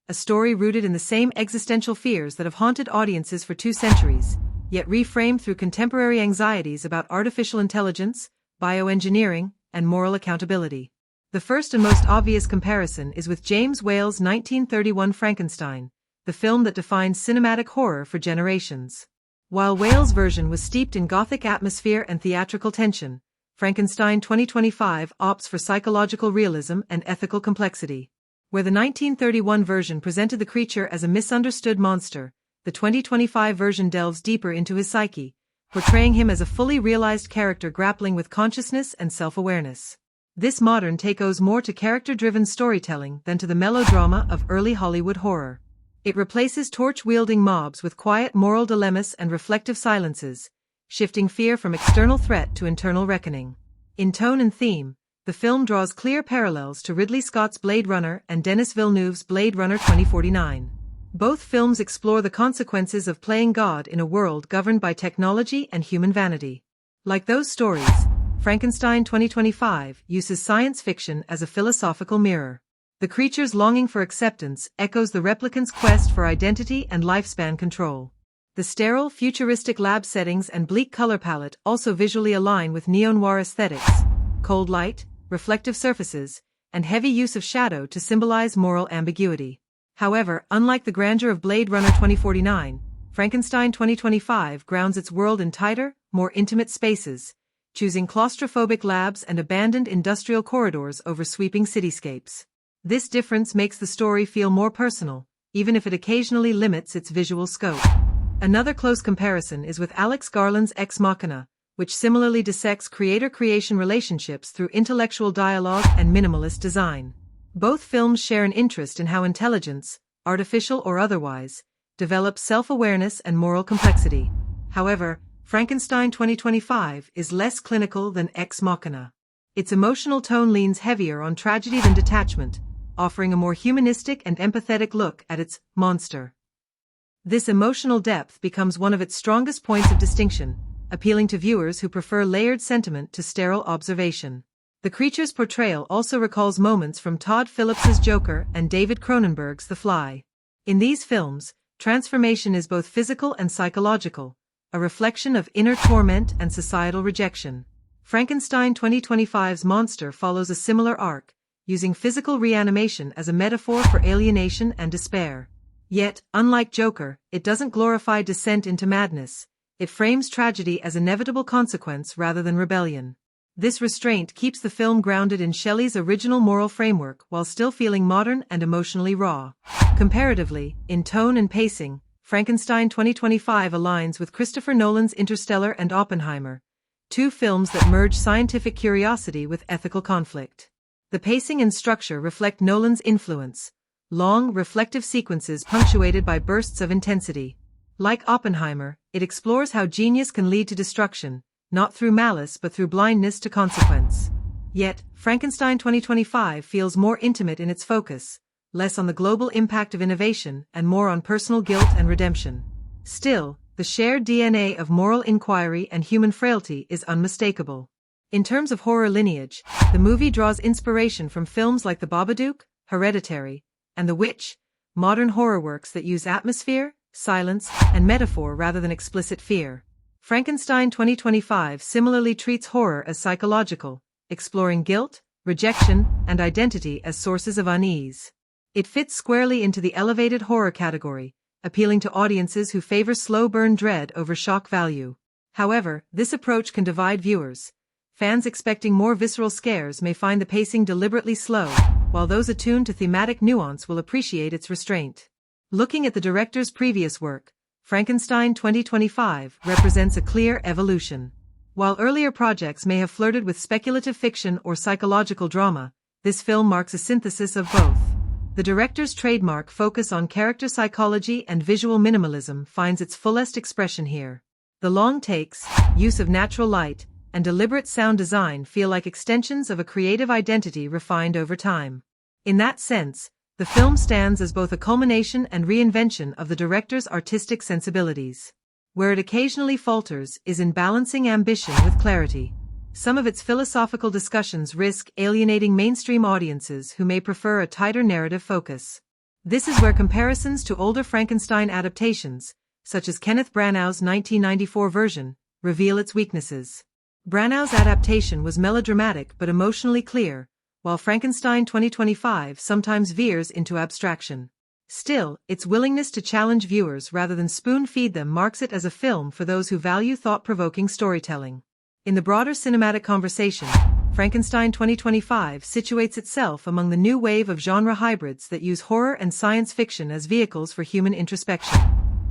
a story rooted in the same existential fears that have haunted audiences for 2 centuries, yet reframed through contemporary anxieties about artificial intelligence, bioengineering, and moral accountability. The first and most obvious comparison is with James Whale's 1931 Frankenstein, the film that defined cinematic horror for generations. While Whale's version was steeped in Gothic atmosphere and theatrical tension, Frankenstein 2025 opts for psychological realism and ethical complexity. Where the 1931 version presented the creature as a misunderstood monster, the 2025 version delves deeper into his psyche, portraying him as a fully realized character grappling with consciousness and self-awareness. This modern take owes more to character-driven storytelling than to the melodrama of early Hollywood horror. It replaces torch-wielding mobs with quiet moral dilemmas and reflective silences, shifting fear from external threat to internal reckoning. In tone and theme, the film draws clear parallels to Ridley Scott's Blade Runner and Denis Villeneuve's Blade Runner 2049. Both films explore the consequences of playing God in a world governed by technology and human vanity. Like those stories, Frankenstein 2025 uses science fiction as a philosophical mirror. The creature's longing for acceptance echoes the replicant's quest for identity and lifespan control. The sterile, futuristic lab settings and bleak color palette also visually align with neo-noir aesthetics: cold light, reflective surfaces, and heavy use of shadow to symbolize moral ambiguity. However, unlike the grandeur of Blade Runner 2049, Frankenstein 2025 grounds its world in tighter, more intimate spaces, choosing claustrophobic labs and abandoned industrial corridors over sweeping cityscapes. This difference makes the story feel more personal, even if it occasionally limits its visual scope. Another close comparison is with Alex Garland's Ex Machina, which similarly dissects creator-creation relationships through intellectual dialogue and minimalist design. Both films share an interest in how intelligence, artificial or otherwise, develops self-awareness and moral complexity. However, Frankenstein 2025 is less clinical than Ex Machina. Its emotional tone leans heavier on tragedy than detachment, offering a more humanistic and empathetic look at its monster. This emotional depth becomes one of its strongest points of distinction, appealing to viewers who prefer layered sentiment to sterile observation. The creature's portrayal also recalls moments from Todd Phillips's Joker and David Cronenberg's The Fly. In these films, transformation is both physical and psychological, a reflection of inner torment and societal rejection. Frankenstein 2025's monster follows a similar arc, using physical reanimation as a metaphor for alienation and despair. Yet, unlike Joker, it doesn't glorify descent into madness. It frames tragedy as inevitable consequence rather than rebellion. This restraint keeps the film grounded in Shelley's original moral framework while still feeling modern and emotionally raw. Comparatively, in tone and pacing, Frankenstein 2025 aligns with Christopher Nolan's Interstellar and Oppenheimer, two films that merge scientific curiosity with ethical conflict. The pacing and structure reflect Nolan's influence, long, reflective sequences punctuated by bursts of intensity. Like Oppenheimer, it explores how genius can lead to destruction, not through malice but through blindness to consequence. Yet, Frankenstein 2025 feels more intimate in its focus, less on the global impact of innovation and more on personal guilt and redemption. Still, the shared DNA of moral inquiry and human frailty is unmistakable. In terms of horror lineage, the movie draws inspiration from films like The Babadook, Hereditary, and The Witch, modern horror works that use atmosphere, silence, and metaphor rather than explicit fear. Frankenstein 2025 similarly treats horror as psychological, exploring guilt, rejection, and identity as sources of unease. It fits squarely into the elevated horror category, appealing to audiences who favor slow-burn dread over shock value. However, this approach can divide viewers. Fans expecting more visceral scares may find the pacing deliberately slow, while those attuned to thematic nuance will appreciate its restraint. Looking at the director's previous work, Frankenstein 2025 represents a clear evolution. While earlier projects may have flirted with speculative fiction or psychological drama, this film marks a synthesis of both. The director's trademark focus on character psychology and visual minimalism finds its fullest expression here. The long takes, use of natural light, and deliberate sound design feel like extensions of a creative identity refined over time. In that sense, the film stands as both a culmination and reinvention of the director's artistic sensibilities. Where it occasionally falters is in balancing ambition with clarity. Some of its philosophical discussions risk alienating mainstream audiences who may prefer a tighter narrative focus. This is where comparisons to older Frankenstein adaptations, such as Kenneth Branagh's 1994 version, reveal its weaknesses. Branagh's adaptation was melodramatic but emotionally clear, while Frankenstein 2025 sometimes veers into abstraction. Still, its willingness to challenge viewers rather than spoon-feed them marks it as a film for those who value thought-provoking storytelling. In the broader cinematic conversation, Frankenstein 2025 situates itself among the new wave of genre hybrids that use horror and science fiction as vehicles for human introspection.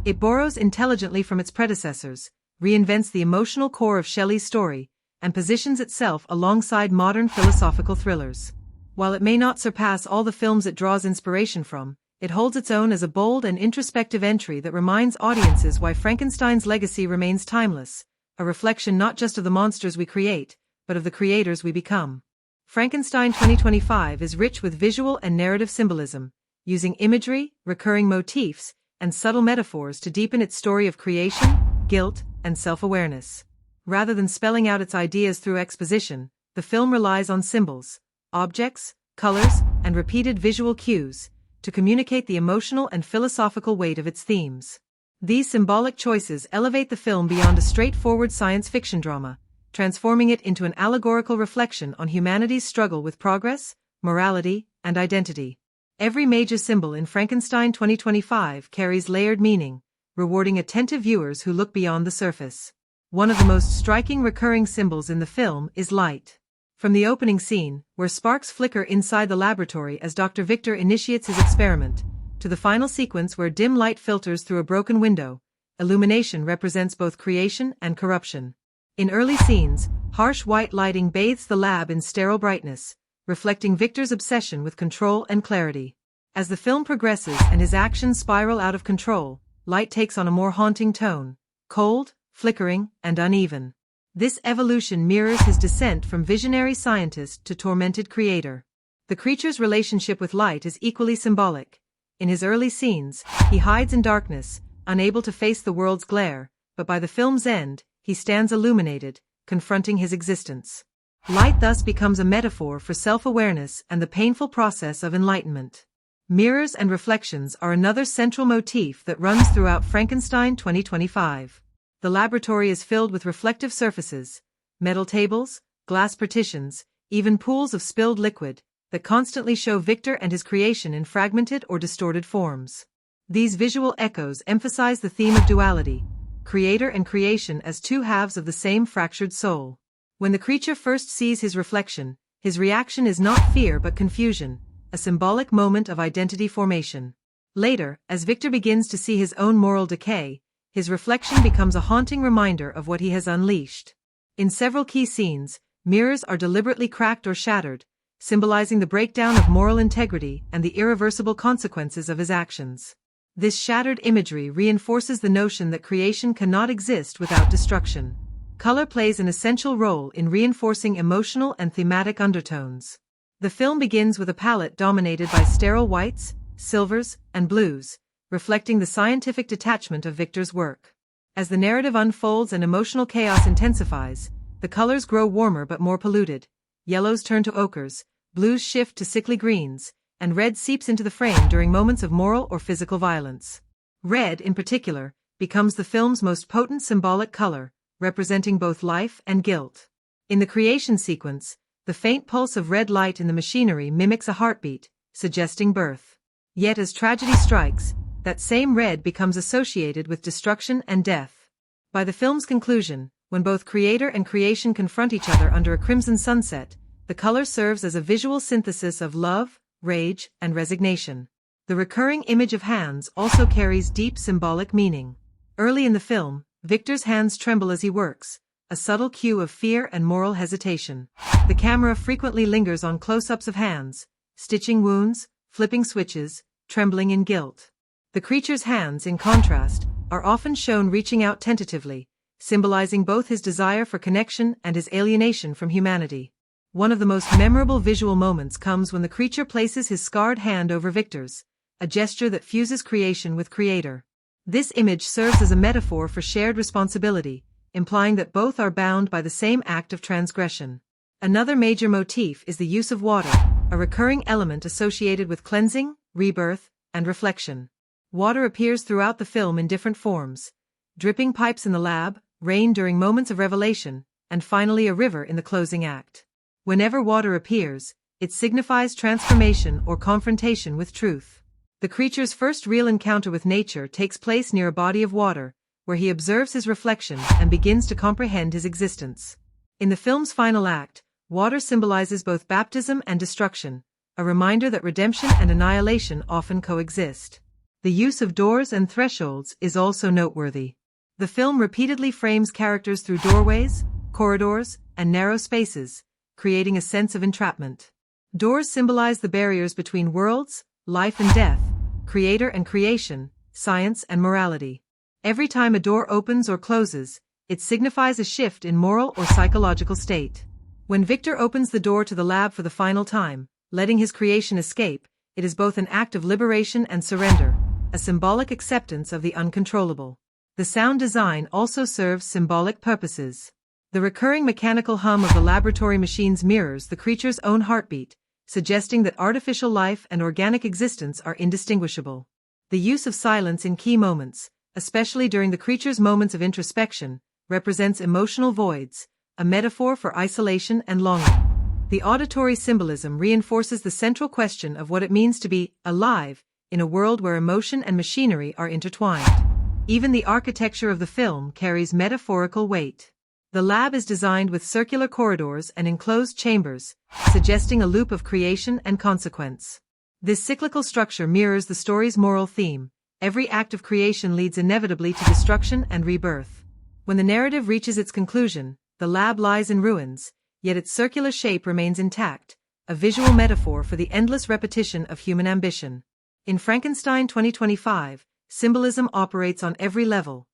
It borrows intelligently from its predecessors, reinvents the emotional core of Shelley's story, and positions itself alongside modern philosophical thrillers. While it may not surpass all the films it draws inspiration from, it holds its own as a bold and introspective entry that reminds audiences why Frankenstein's legacy remains timeless, a reflection not just of the monsters we create, but of the creators we become. Frankenstein 2025 is rich with visual and narrative symbolism, using imagery, recurring motifs, and subtle metaphors to deepen its story of creation, guilt, and self-awareness. Rather than spelling out its ideas through exposition, the film relies on symbols, objects, colors, and repeated visual cues to communicate the emotional and philosophical weight of its themes. These symbolic choices elevate the film beyond a straightforward science fiction drama, transforming it into an allegorical reflection on humanity's struggle with progress, morality, and identity. Every major symbol in Frankenstein 2025 carries layered meaning, rewarding attentive viewers who look beyond the surface. One of the most striking recurring symbols in the film is light. From the opening scene, where sparks flicker inside the laboratory as Dr. Victor initiates his experiment, to the final sequence where dim light filters through a broken window, illumination represents both creation and corruption. In early scenes, harsh white lighting bathes the lab in sterile brightness, reflecting Victor's obsession with control and clarity. As the film progresses and his actions spiral out of control, light takes on a more haunting tone, cold, flickering, and uneven. This evolution mirrors his descent from visionary scientist to tormented creator. The creature's relationship with light is equally symbolic. In his early scenes, he hides in darkness, unable to face the world's glare, but by the film's end, he stands illuminated, confronting his existence. Light thus becomes a metaphor for self-awareness and the painful process of enlightenment. Mirrors and reflections are another central motif that runs throughout Frankenstein 2025. The laboratory is filled with reflective surfaces, metal tables, glass partitions, even pools of spilled liquid, that constantly show Victor and his creation in fragmented or distorted forms. These visual echoes emphasize the theme of duality, creator and creation as two halves of the same fractured soul. When the creature first sees his reflection, his reaction is not fear but confusion, a symbolic moment of identity formation. Later, as Victor begins to see his own moral decay, his reflection becomes a haunting reminder of what he has unleashed. In several key scenes, mirrors are deliberately cracked or shattered, symbolizing the breakdown of moral integrity and the irreversible consequences of his actions. This shattered imagery reinforces the notion that creation cannot exist without destruction. Color plays an essential role in reinforcing emotional and thematic undertones. The film begins with a palette dominated by sterile whites, silvers, and blues, reflecting the scientific detachment of Victor's work. As the narrative unfolds and emotional chaos intensifies, the colors grow warmer but more polluted. Yellows turn to ochres, blues shift to sickly greens, and red seeps into the frame during moments of moral or physical violence. Red, in particular, becomes the film's most potent symbolic color, representing both life and guilt. In the creation sequence, the faint pulse of red light in the machinery mimics a heartbeat, suggesting birth. Yet as tragedy strikes, that same red becomes associated with destruction and death. By the film's conclusion, when both creator and creation confront each other under a crimson sunset, the color serves as a visual synthesis of love, rage, and resignation. The recurring image of hands also carries deep symbolic meaning. Early in the film, Victor's hands tremble as he works, a subtle cue of fear and moral hesitation. The camera frequently lingers on close-ups of hands, stitching wounds, flipping switches, trembling in guilt. The creature's hands, in contrast, are often shown reaching out tentatively, symbolizing both his desire for connection and his alienation from humanity. One of the most memorable visual moments comes when the creature places his scarred hand over Victor's, a gesture that fuses creation with creator. This image serves as a metaphor for shared responsibility, implying that both are bound by the same act of transgression. Another major motif is the use of water, a recurring element associated with cleansing, rebirth, and reflection. Water appears throughout the film in different forms: dripping pipes in the lab, rain during moments of revelation, and finally a river in the closing act. Whenever water appears, it signifies transformation or confrontation with truth. The creature's first real encounter with nature takes place near a body of water, where he observes his reflection and begins to comprehend his existence. In the film's final act, water symbolizes both baptism and destruction, a reminder that redemption and annihilation often coexist. The use of doors and thresholds is also noteworthy. The film repeatedly frames characters through doorways, corridors, and narrow spaces, creating a sense of entrapment. Doors symbolize the barriers between worlds, life and death, creator and creation, science and morality. Every time a door opens or closes, it signifies a shift in moral or psychological state. When Victor opens the door to the lab for the final time, letting his creation escape, it is both an act of liberation and surrender, a symbolic acceptance of the uncontrollable. The sound design also serves symbolic purposes. The recurring mechanical hum of the laboratory machines mirrors the creature's own heartbeat, suggesting that artificial life and organic existence are indistinguishable. The use of silence in key moments, especially during the creature's moments of introspection, represents emotional voids, a metaphor for isolation and longing. The auditory symbolism reinforces the central question of what it means to be alive in a world where emotion and machinery are intertwined. Even the architecture of the film carries metaphorical weight. The lab is designed with circular corridors and enclosed chambers, suggesting a loop of creation and consequence. This cyclical structure mirrors the story's moral theme: every act of creation leads inevitably to destruction and rebirth. When the narrative reaches its conclusion, the lab lies in ruins, yet its circular shape remains intact, a visual metaphor for the endless repetition of human ambition. In Frankenstein 2025, symbolism operates on every level: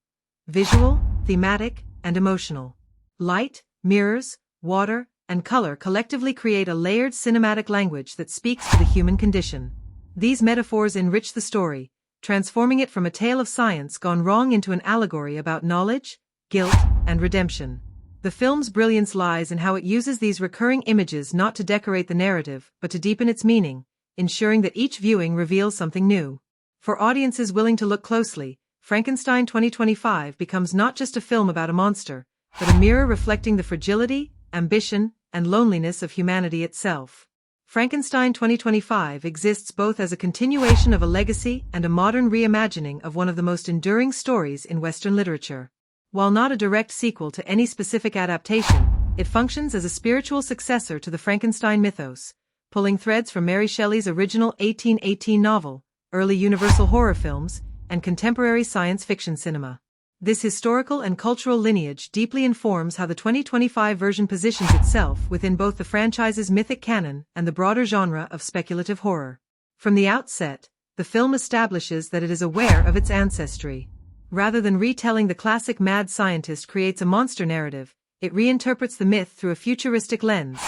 visual, thematic, and emotional. Light, mirrors, water, and color collectively create a layered cinematic language that speaks to the human condition. These metaphors enrich the story, transforming it from a tale of science gone wrong into an allegory about knowledge, guilt, and redemption. The film's brilliance lies in how it uses these recurring images not to decorate the narrative, but to deepen its meaning, ensuring that each viewing reveals something new. For audiences willing to look closely, Frankenstein 2025 becomes not just a film about a monster, but a mirror reflecting the fragility, ambition, and loneliness of humanity itself. Frankenstein 2025 exists both as a continuation of a legacy and a modern reimagining of one of the most enduring stories in Western literature. While not a direct sequel to any specific adaptation, it functions as a spiritual successor to the Frankenstein mythos, pulling threads from Mary Shelley's original 1818 novel, early Universal horror films, and contemporary science fiction cinema. This historical and cultural lineage deeply informs how the 2025 version positions itself within both the franchise's mythic canon and the broader genre of speculative horror. From the outset, the film establishes that it is aware of its ancestry. Rather than retelling the classic mad scientist creates a monster narrative, it reinterprets the myth through a futuristic lens: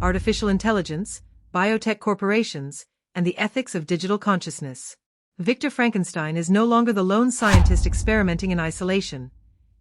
artificial intelligence, biotech corporations, and the ethics of digital consciousness. Victor Frankenstein is no longer the lone scientist experimenting in isolation.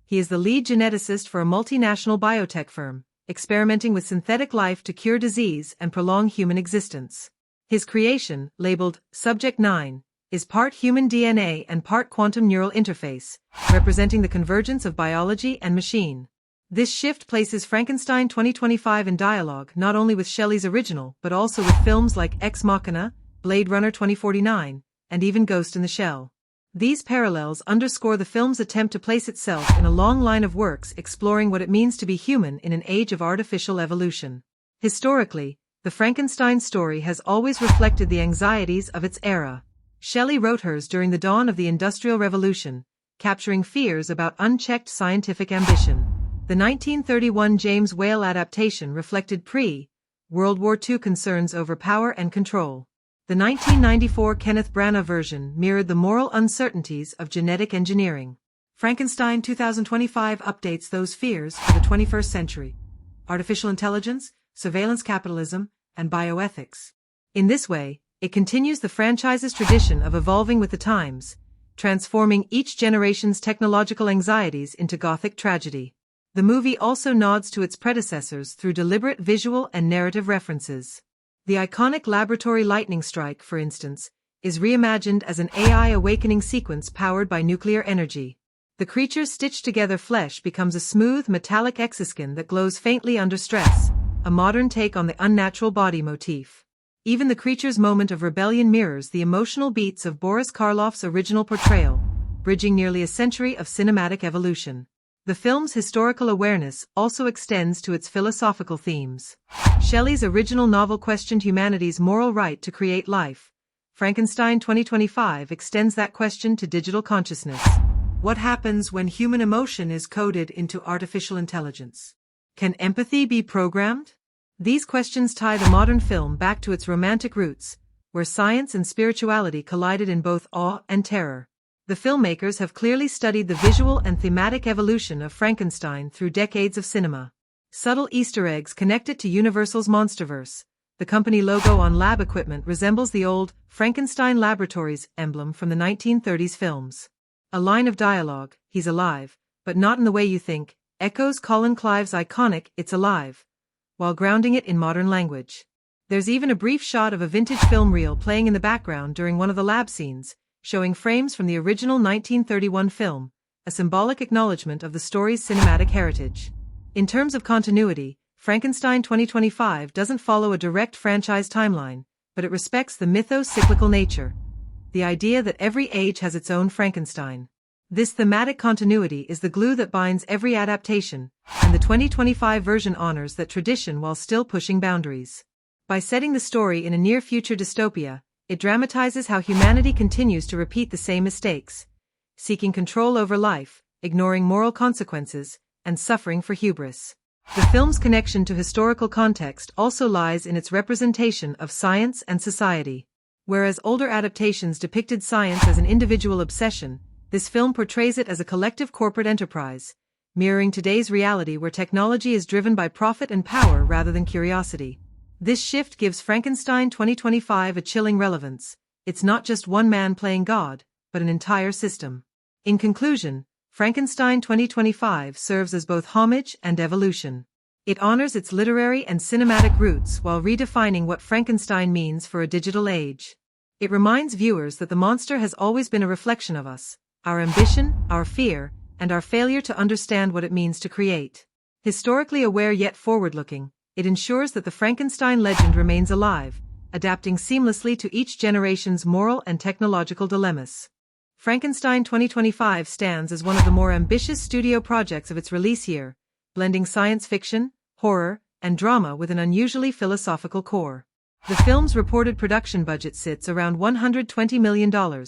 He is the lead geneticist for a multinational biotech firm, experimenting with synthetic life to cure disease and prolong human existence. His creation, labeled Subject 9, is part human DNA and part quantum neural interface, representing the convergence of biology and machine. This shift places Frankenstein 2025 in dialogue not only with Shelley's original but also with films like Ex Machina, Blade Runner 2049, and even Ghost in the Shell. These parallels underscore the film's attempt to place itself in a long line of works exploring what it means to be human in an age of artificial evolution. Historically, the Frankenstein story has always reflected the anxieties of its era. Shelley wrote hers during the dawn of the Industrial Revolution, capturing fears about unchecked scientific ambition. The 1931 James Whale adaptation reflected pre-World War II concerns over power and control. The 1994 Kenneth Branagh version mirrored the moral uncertainties of genetic engineering. Frankenstein 2025 updates those fears for the 21st century: artificial intelligence, surveillance capitalism, and bioethics. In this way, it continues the franchise's tradition of evolving with the times, transforming each generation's technological anxieties into Gothic tragedy. The movie also nods to its predecessors through deliberate visual and narrative references. The iconic laboratory lightning strike, for instance, is reimagined as an AI awakening sequence powered by nuclear energy. The creature's stitched-together flesh becomes a smooth, metallic exoskin that glows faintly under stress, a modern take on the unnatural body motif. Even the creature's moment of rebellion mirrors the emotional beats of Boris Karloff's original portrayal, bridging nearly a century of cinematic evolution. The film's historical awareness also extends to its philosophical themes. Shelley's original novel questioned humanity's moral right to create life. Frankenstein 2025 extends that question to digital consciousness. What happens when human emotion is coded into artificial intelligence? Can empathy be programmed? These questions tie the modern film back to its romantic roots, where science and spirituality collided in both awe and terror. The filmmakers have clearly studied the visual and thematic evolution of Frankenstein through decades of cinema. Subtle Easter eggs connect it to Universal's Monsterverse. The company logo on lab equipment resembles the old Frankenstein Laboratories emblem from the 1930s films. A line of dialogue, "He's alive, but not in the way you think," echoes Colin Clive's iconic "It's alive," while grounding it in modern language. There's even a brief shot of a vintage film reel playing in the background during one of the lab scenes, showing frames from the original 1931 film, a symbolic acknowledgement of the story's cinematic heritage. In terms of continuity, Frankenstein 2025 doesn't follow a direct franchise timeline, but it respects the mythos' cyclical nature, the idea that every age has its own Frankenstein. This thematic continuity is the glue that binds every adaptation, and the 2025 version honors that tradition while still pushing boundaries. By setting the story in a near-future dystopia, it dramatizes how humanity continues to repeat the same mistakes, seeking control over life, ignoring moral consequences, and suffering for hubris. The film's connection to historical context also lies in its representation of science and society. Whereas older adaptations depicted science as an individual obsession, this film portrays it as a collective corporate enterprise, mirroring today's reality where technology is driven by profit and power rather than curiosity. This shift gives Frankenstein 2025 a chilling relevance. It's not just one man playing God, but an entire system. In conclusion, Frankenstein 2025 serves as both homage and evolution. It honors its literary and cinematic roots while redefining what Frankenstein means for a digital age. It reminds viewers that the monster has always been a reflection of us, our ambition, our fear, and our failure to understand what it means to create. Historically aware yet forward-looking, it ensures that the Frankenstein legend remains alive, adapting seamlessly to each generation's moral and technological dilemmas. Frankenstein 2025 stands as one of the more ambitious studio projects of its release year, blending science fiction, horror, and drama with an unusually philosophical core. The film's reported production budget sits around $120 million,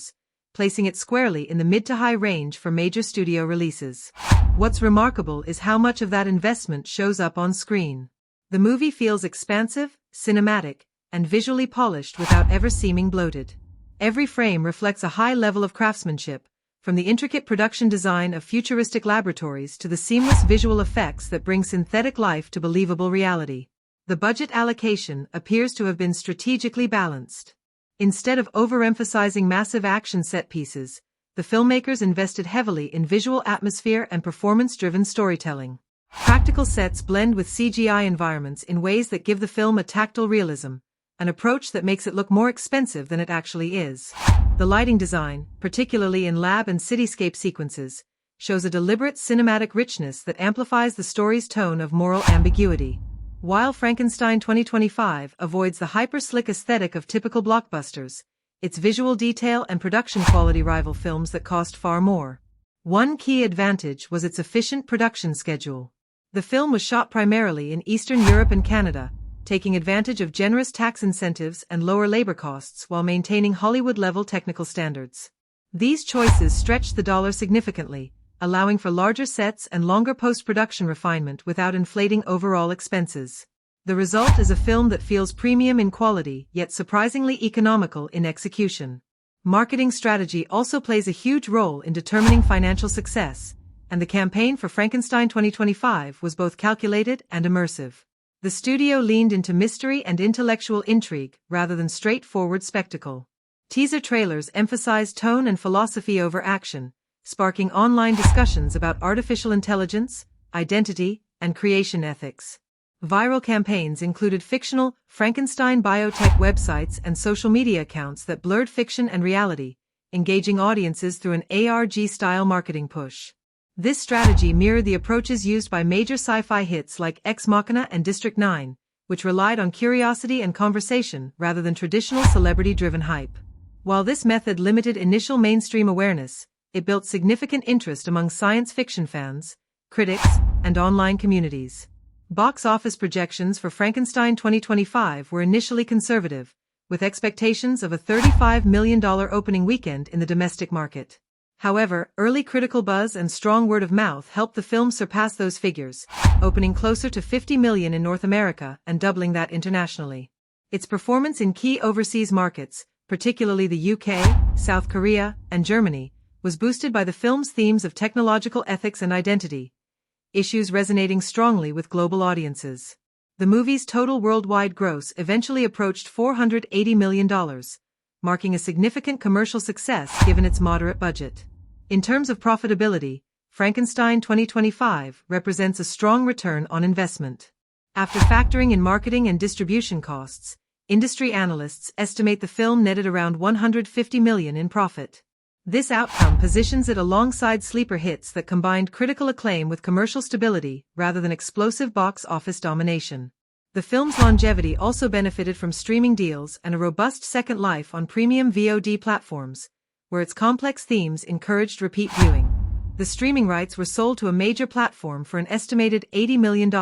placing it squarely in the mid to high range for major studio releases. What's remarkable is how much of that investment shows up on screen. The movie feels expansive, cinematic, and visually polished without ever seeming bloated. Every frame reflects a high level of craftsmanship, from the intricate production design of futuristic laboratories to the seamless visual effects that bring synthetic life to believable reality. The budget allocation appears to have been strategically balanced. Instead of overemphasizing massive action set pieces, the filmmakers invested heavily in visual atmosphere and performance-driven storytelling. Practical sets blend with CGI environments in ways that give the film a tactile realism, an approach that makes it look more expensive than it actually is. The lighting design, particularly in lab and cityscape sequences, shows a deliberate cinematic richness that amplifies the story's tone of moral ambiguity. While Frankenstein 2025 avoids the hyper-slick aesthetic of typical blockbusters, its visual detail and production quality rival films that cost far more. One key advantage was its efficient production schedule. The film was shot primarily in Eastern Europe and Canada, taking advantage of generous tax incentives and lower labor costs while maintaining Hollywood-level technical standards. These choices stretched the dollar significantly, allowing for larger sets and longer post-production refinement without inflating overall expenses. The result is a film that feels premium in quality yet surprisingly economical in execution. Marketing strategy also plays a huge role in determining financial success, and the campaign for Frankenstein 2025 was both calculated and immersive. The studio leaned into mystery and intellectual intrigue rather than straightforward spectacle. Teaser trailers emphasized tone and philosophy over action, sparking online discussions about artificial intelligence, identity, and creation ethics. Viral campaigns included fictional Frankenstein biotech websites and social media accounts that blurred fiction and reality, engaging audiences through an ARG-style marketing push. This strategy mirrored the approaches used by major sci-fi hits like Ex Machina and District 9, which relied on curiosity and conversation rather than traditional celebrity-driven hype. While this method limited initial mainstream awareness, it built significant interest among science fiction fans, critics, and online communities. Box office projections for Frankenstein 2025 were initially conservative, with expectations of a $35 million opening weekend in the domestic market. However, early critical buzz and strong word of mouth helped the film surpass those figures, opening closer to $50 million in North America and doubling that internationally. Its performance in key overseas markets, particularly the UK, South Korea, and Germany, was boosted by the film's themes of technological ethics and identity, issues resonating strongly with global audiences. The movie's total worldwide gross eventually approached $480 million, marking a significant commercial success given its moderate budget. In terms of profitability, Frankenstein 2025 represents a strong return on investment. After factoring in marketing and distribution costs, industry analysts estimate the film netted around $150 million in profit. This outcome positions it alongside sleeper hits that combined critical acclaim with commercial stability rather than explosive box office domination. The film's longevity also benefited from streaming deals and a robust second life on premium VOD platforms, where its complex themes encouraged repeat viewing. The streaming rights were sold to a major platform for an estimated $80 million,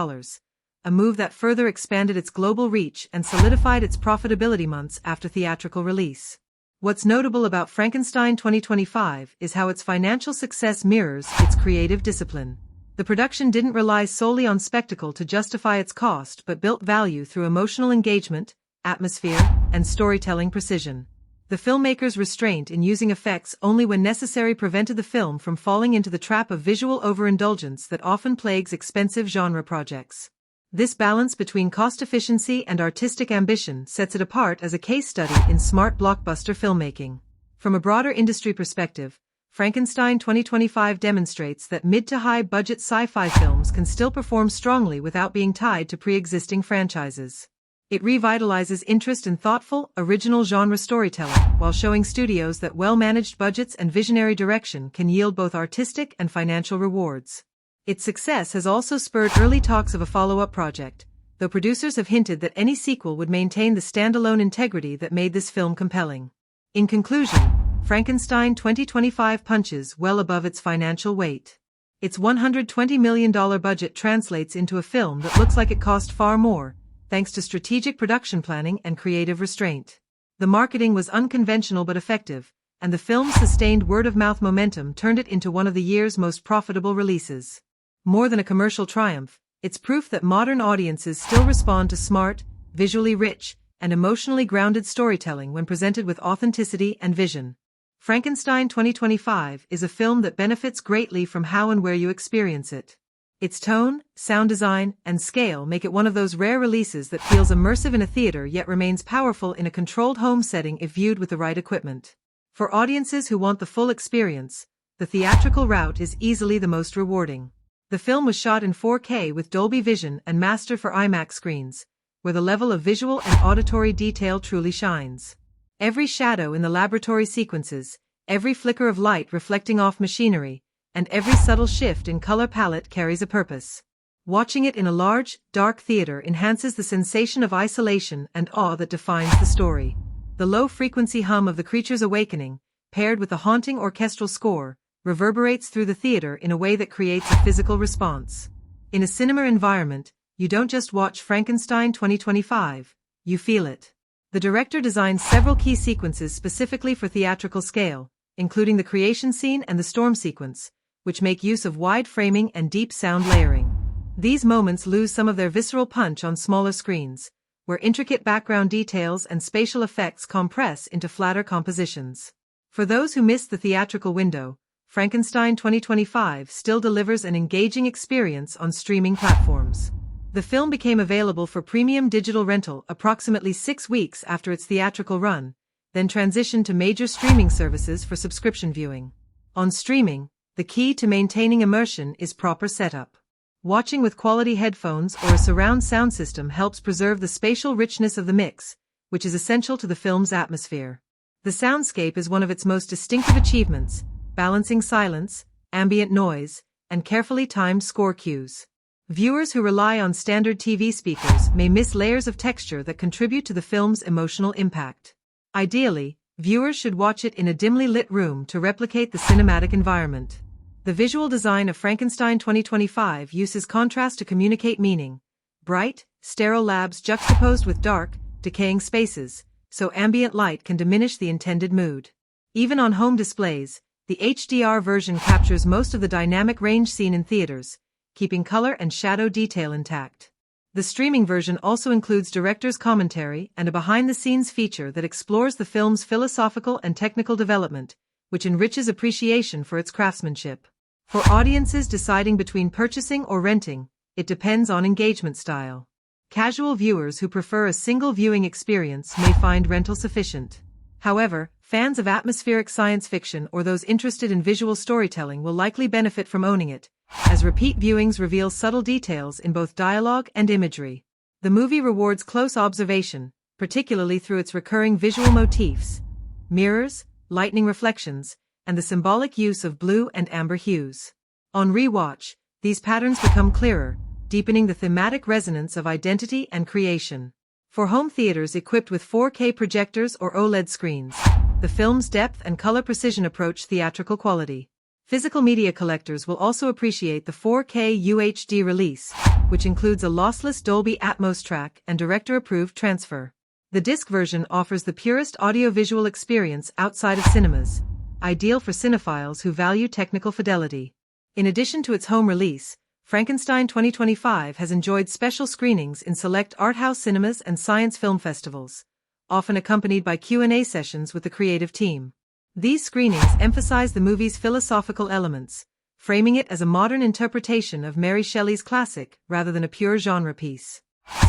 a move that further expanded its global reach and solidified its profitability months after theatrical release. What's notable about Frankenstein 2025 is how its financial success mirrors its creative discipline. The production didn't rely solely on spectacle to justify its cost but built value through emotional engagement, atmosphere, and storytelling precision. The filmmaker's restraint in using effects only when necessary prevented the film from falling into the trap of visual overindulgence that often plagues expensive genre projects. This balance between cost efficiency and artistic ambition sets it apart as a case study in smart blockbuster filmmaking. From a broader industry perspective, Frankenstein 2025 demonstrates that mid to high budget sci-fi films can still perform strongly without being tied to pre-existing franchises. It revitalizes interest in thoughtful, original genre storytelling, while showing studios that well-managed budgets and visionary direction can yield both artistic and financial rewards. Its success has also spurred early talks of a follow-up project, though producers have hinted that any sequel would maintain the standalone integrity that made this film compelling. In conclusion, Frankenstein 2025 punches well above its financial weight. Its $120 million budget translates into a film that looks like it cost far more, thanks to strategic production planning and creative restraint. The marketing was unconventional but effective, and the film's sustained word-of-mouth momentum turned it into one of the year's most profitable releases. More than a commercial triumph, it's proof that modern audiences still respond to smart, visually rich, and emotionally grounded storytelling when presented with authenticity and vision. Frankenstein 2025 is a film that benefits greatly from how and where you experience it. Its tone, sound design, and scale make it one of those rare releases that feels immersive in a theater yet remains powerful in a controlled home setting if viewed with the right equipment. For audiences who want the full experience, the theatrical route is easily the most rewarding. The film was shot in 4K with Dolby Vision and mastered for IMAX screens, where the level of visual and auditory detail truly shines. Every shadow in the laboratory sequences, every flicker of light reflecting off machinery, and every subtle shift in color palette carries a purpose. Watching it in a large, dark theater enhances the sensation of isolation and awe that defines the story. The low-frequency hum of the creature's awakening, paired with the haunting orchestral score, reverberates through the theater in a way that creates a physical response. In a cinema environment, you don't just watch Frankenstein 2025, you feel it. The director designed several key sequences specifically for theatrical scale, including the creation scene and the storm sequence, which make use of wide framing and deep sound layering. These moments lose some of their visceral punch on smaller screens, where intricate background details and spatial effects compress into flatter compositions. For those who missed the theatrical window, Frankenstein 2025 still delivers an engaging experience on streaming platforms. The film became available for premium digital rental approximately 6 weeks after its theatrical run, then transitioned to major streaming services for subscription viewing. On streaming, the key to maintaining immersion is proper setup. Watching with quality headphones or a surround sound system helps preserve the spatial richness of the mix, which is essential to the film's atmosphere. The soundscape is one of its most distinctive achievements, balancing silence, ambient noise, and carefully timed score cues. Viewers who rely on standard TV speakers may miss layers of texture that contribute to the film's emotional impact. Ideally, viewers should watch it in a dimly lit room to replicate the cinematic environment. The visual design of Frankenstein 2025 uses contrast to communicate meaning. Bright, sterile labs juxtaposed with dark, decaying spaces, so ambient light can diminish the intended mood. Even on home displays, the HDR version captures most of the dynamic range seen in theaters, keeping color and shadow detail intact. The streaming version also includes director's commentary and a behind-the-scenes feature that explores the film's philosophical and technical development, which enriches appreciation for its craftsmanship. For audiences deciding between purchasing or renting, it depends on engagement style. Casual viewers who prefer a single viewing experience may find rental sufficient. However, fans of atmospheric science fiction or those interested in visual storytelling will likely benefit from owning it, as repeat viewings reveal subtle details in both dialogue and imagery. The movie rewards close observation, particularly through its recurring visual motifs, mirrors, lightning reflections, and the symbolic use of blue and amber hues. On rewatch, these patterns become clearer, deepening the thematic resonance of identity and creation. For home theaters equipped with 4K projectors or OLED screens, the film's depth and color precision approach theatrical quality. Physical media collectors will also appreciate the 4K UHD release, which includes a lossless Dolby Atmos track and director-approved transfer. The disc version offers the purest audiovisual experience outside of cinemas, ideal for cinephiles who value technical fidelity. In addition to its home release, Frankenstein 2025 has enjoyed special screenings in select art house cinemas and science film festivals, often accompanied by Q&A sessions with the creative team. These screenings emphasize the movie's philosophical elements, framing it as a modern interpretation of Mary Shelley's classic rather than a pure genre piece.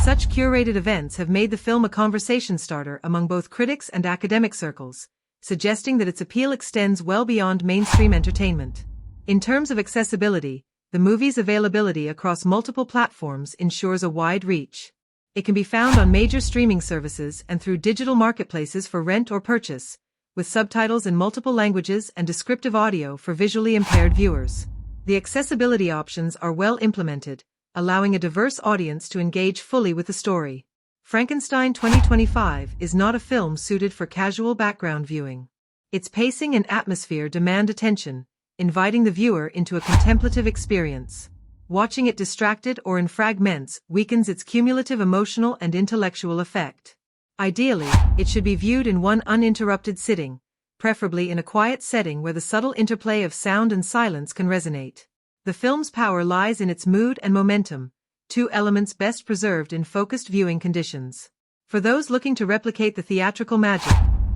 Such curated events have made the film a conversation starter among both critics and academic circles, suggesting that its appeal extends well beyond mainstream entertainment. In terms of accessibility, the movie's availability across multiple platforms ensures a wide reach. It can be found on major streaming services and through digital marketplaces for rent or purchase, with subtitles in multiple languages and descriptive audio for visually impaired viewers. The accessibility options are well implemented, allowing a diverse audience to engage fully with the story. Frankenstein 2025 is not a film suited for casual background viewing. Its pacing and atmosphere demand attention, inviting the viewer into a contemplative experience. Watching it distracted or in fragments weakens its cumulative emotional and intellectual effect. Ideally, it should be viewed in one uninterrupted sitting, preferably in a quiet setting where the subtle interplay of sound and silence can resonate. The film's power lies in its mood and momentum, two elements best preserved in focused viewing conditions. For those looking to replicate the theatrical magic,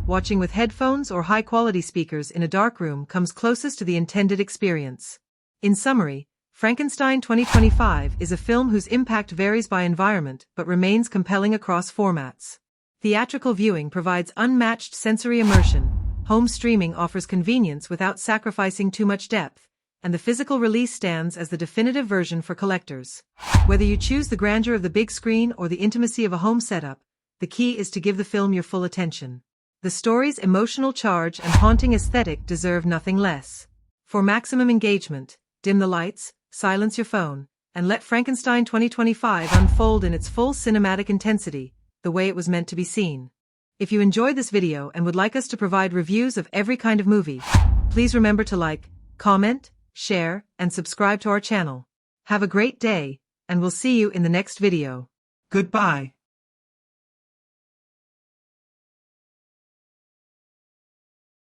watching with headphones or high-quality speakers in a dark room comes closest to the intended experience. In summary, Frankenstein 2025 is a film whose impact varies by environment but remains compelling across formats. Theatrical viewing provides unmatched sensory immersion, home streaming offers convenience without sacrificing too much depth, and the physical release stands as the definitive version for collectors. Whether you choose the grandeur of the big screen or the intimacy of a home setup, the key is to give the film your full attention. The story's emotional charge and haunting aesthetic deserve nothing less. For maximum engagement, dim the lights, silence your phone, and let Frankenstein 2025 unfold in its full cinematic intensity, the way it was meant to be seen. If you enjoyed this video and would like us to provide reviews of every kind of movie, please remember to like, comment, share, and subscribe to our channel. Have a great day, and we'll see you in the next video. Goodbye.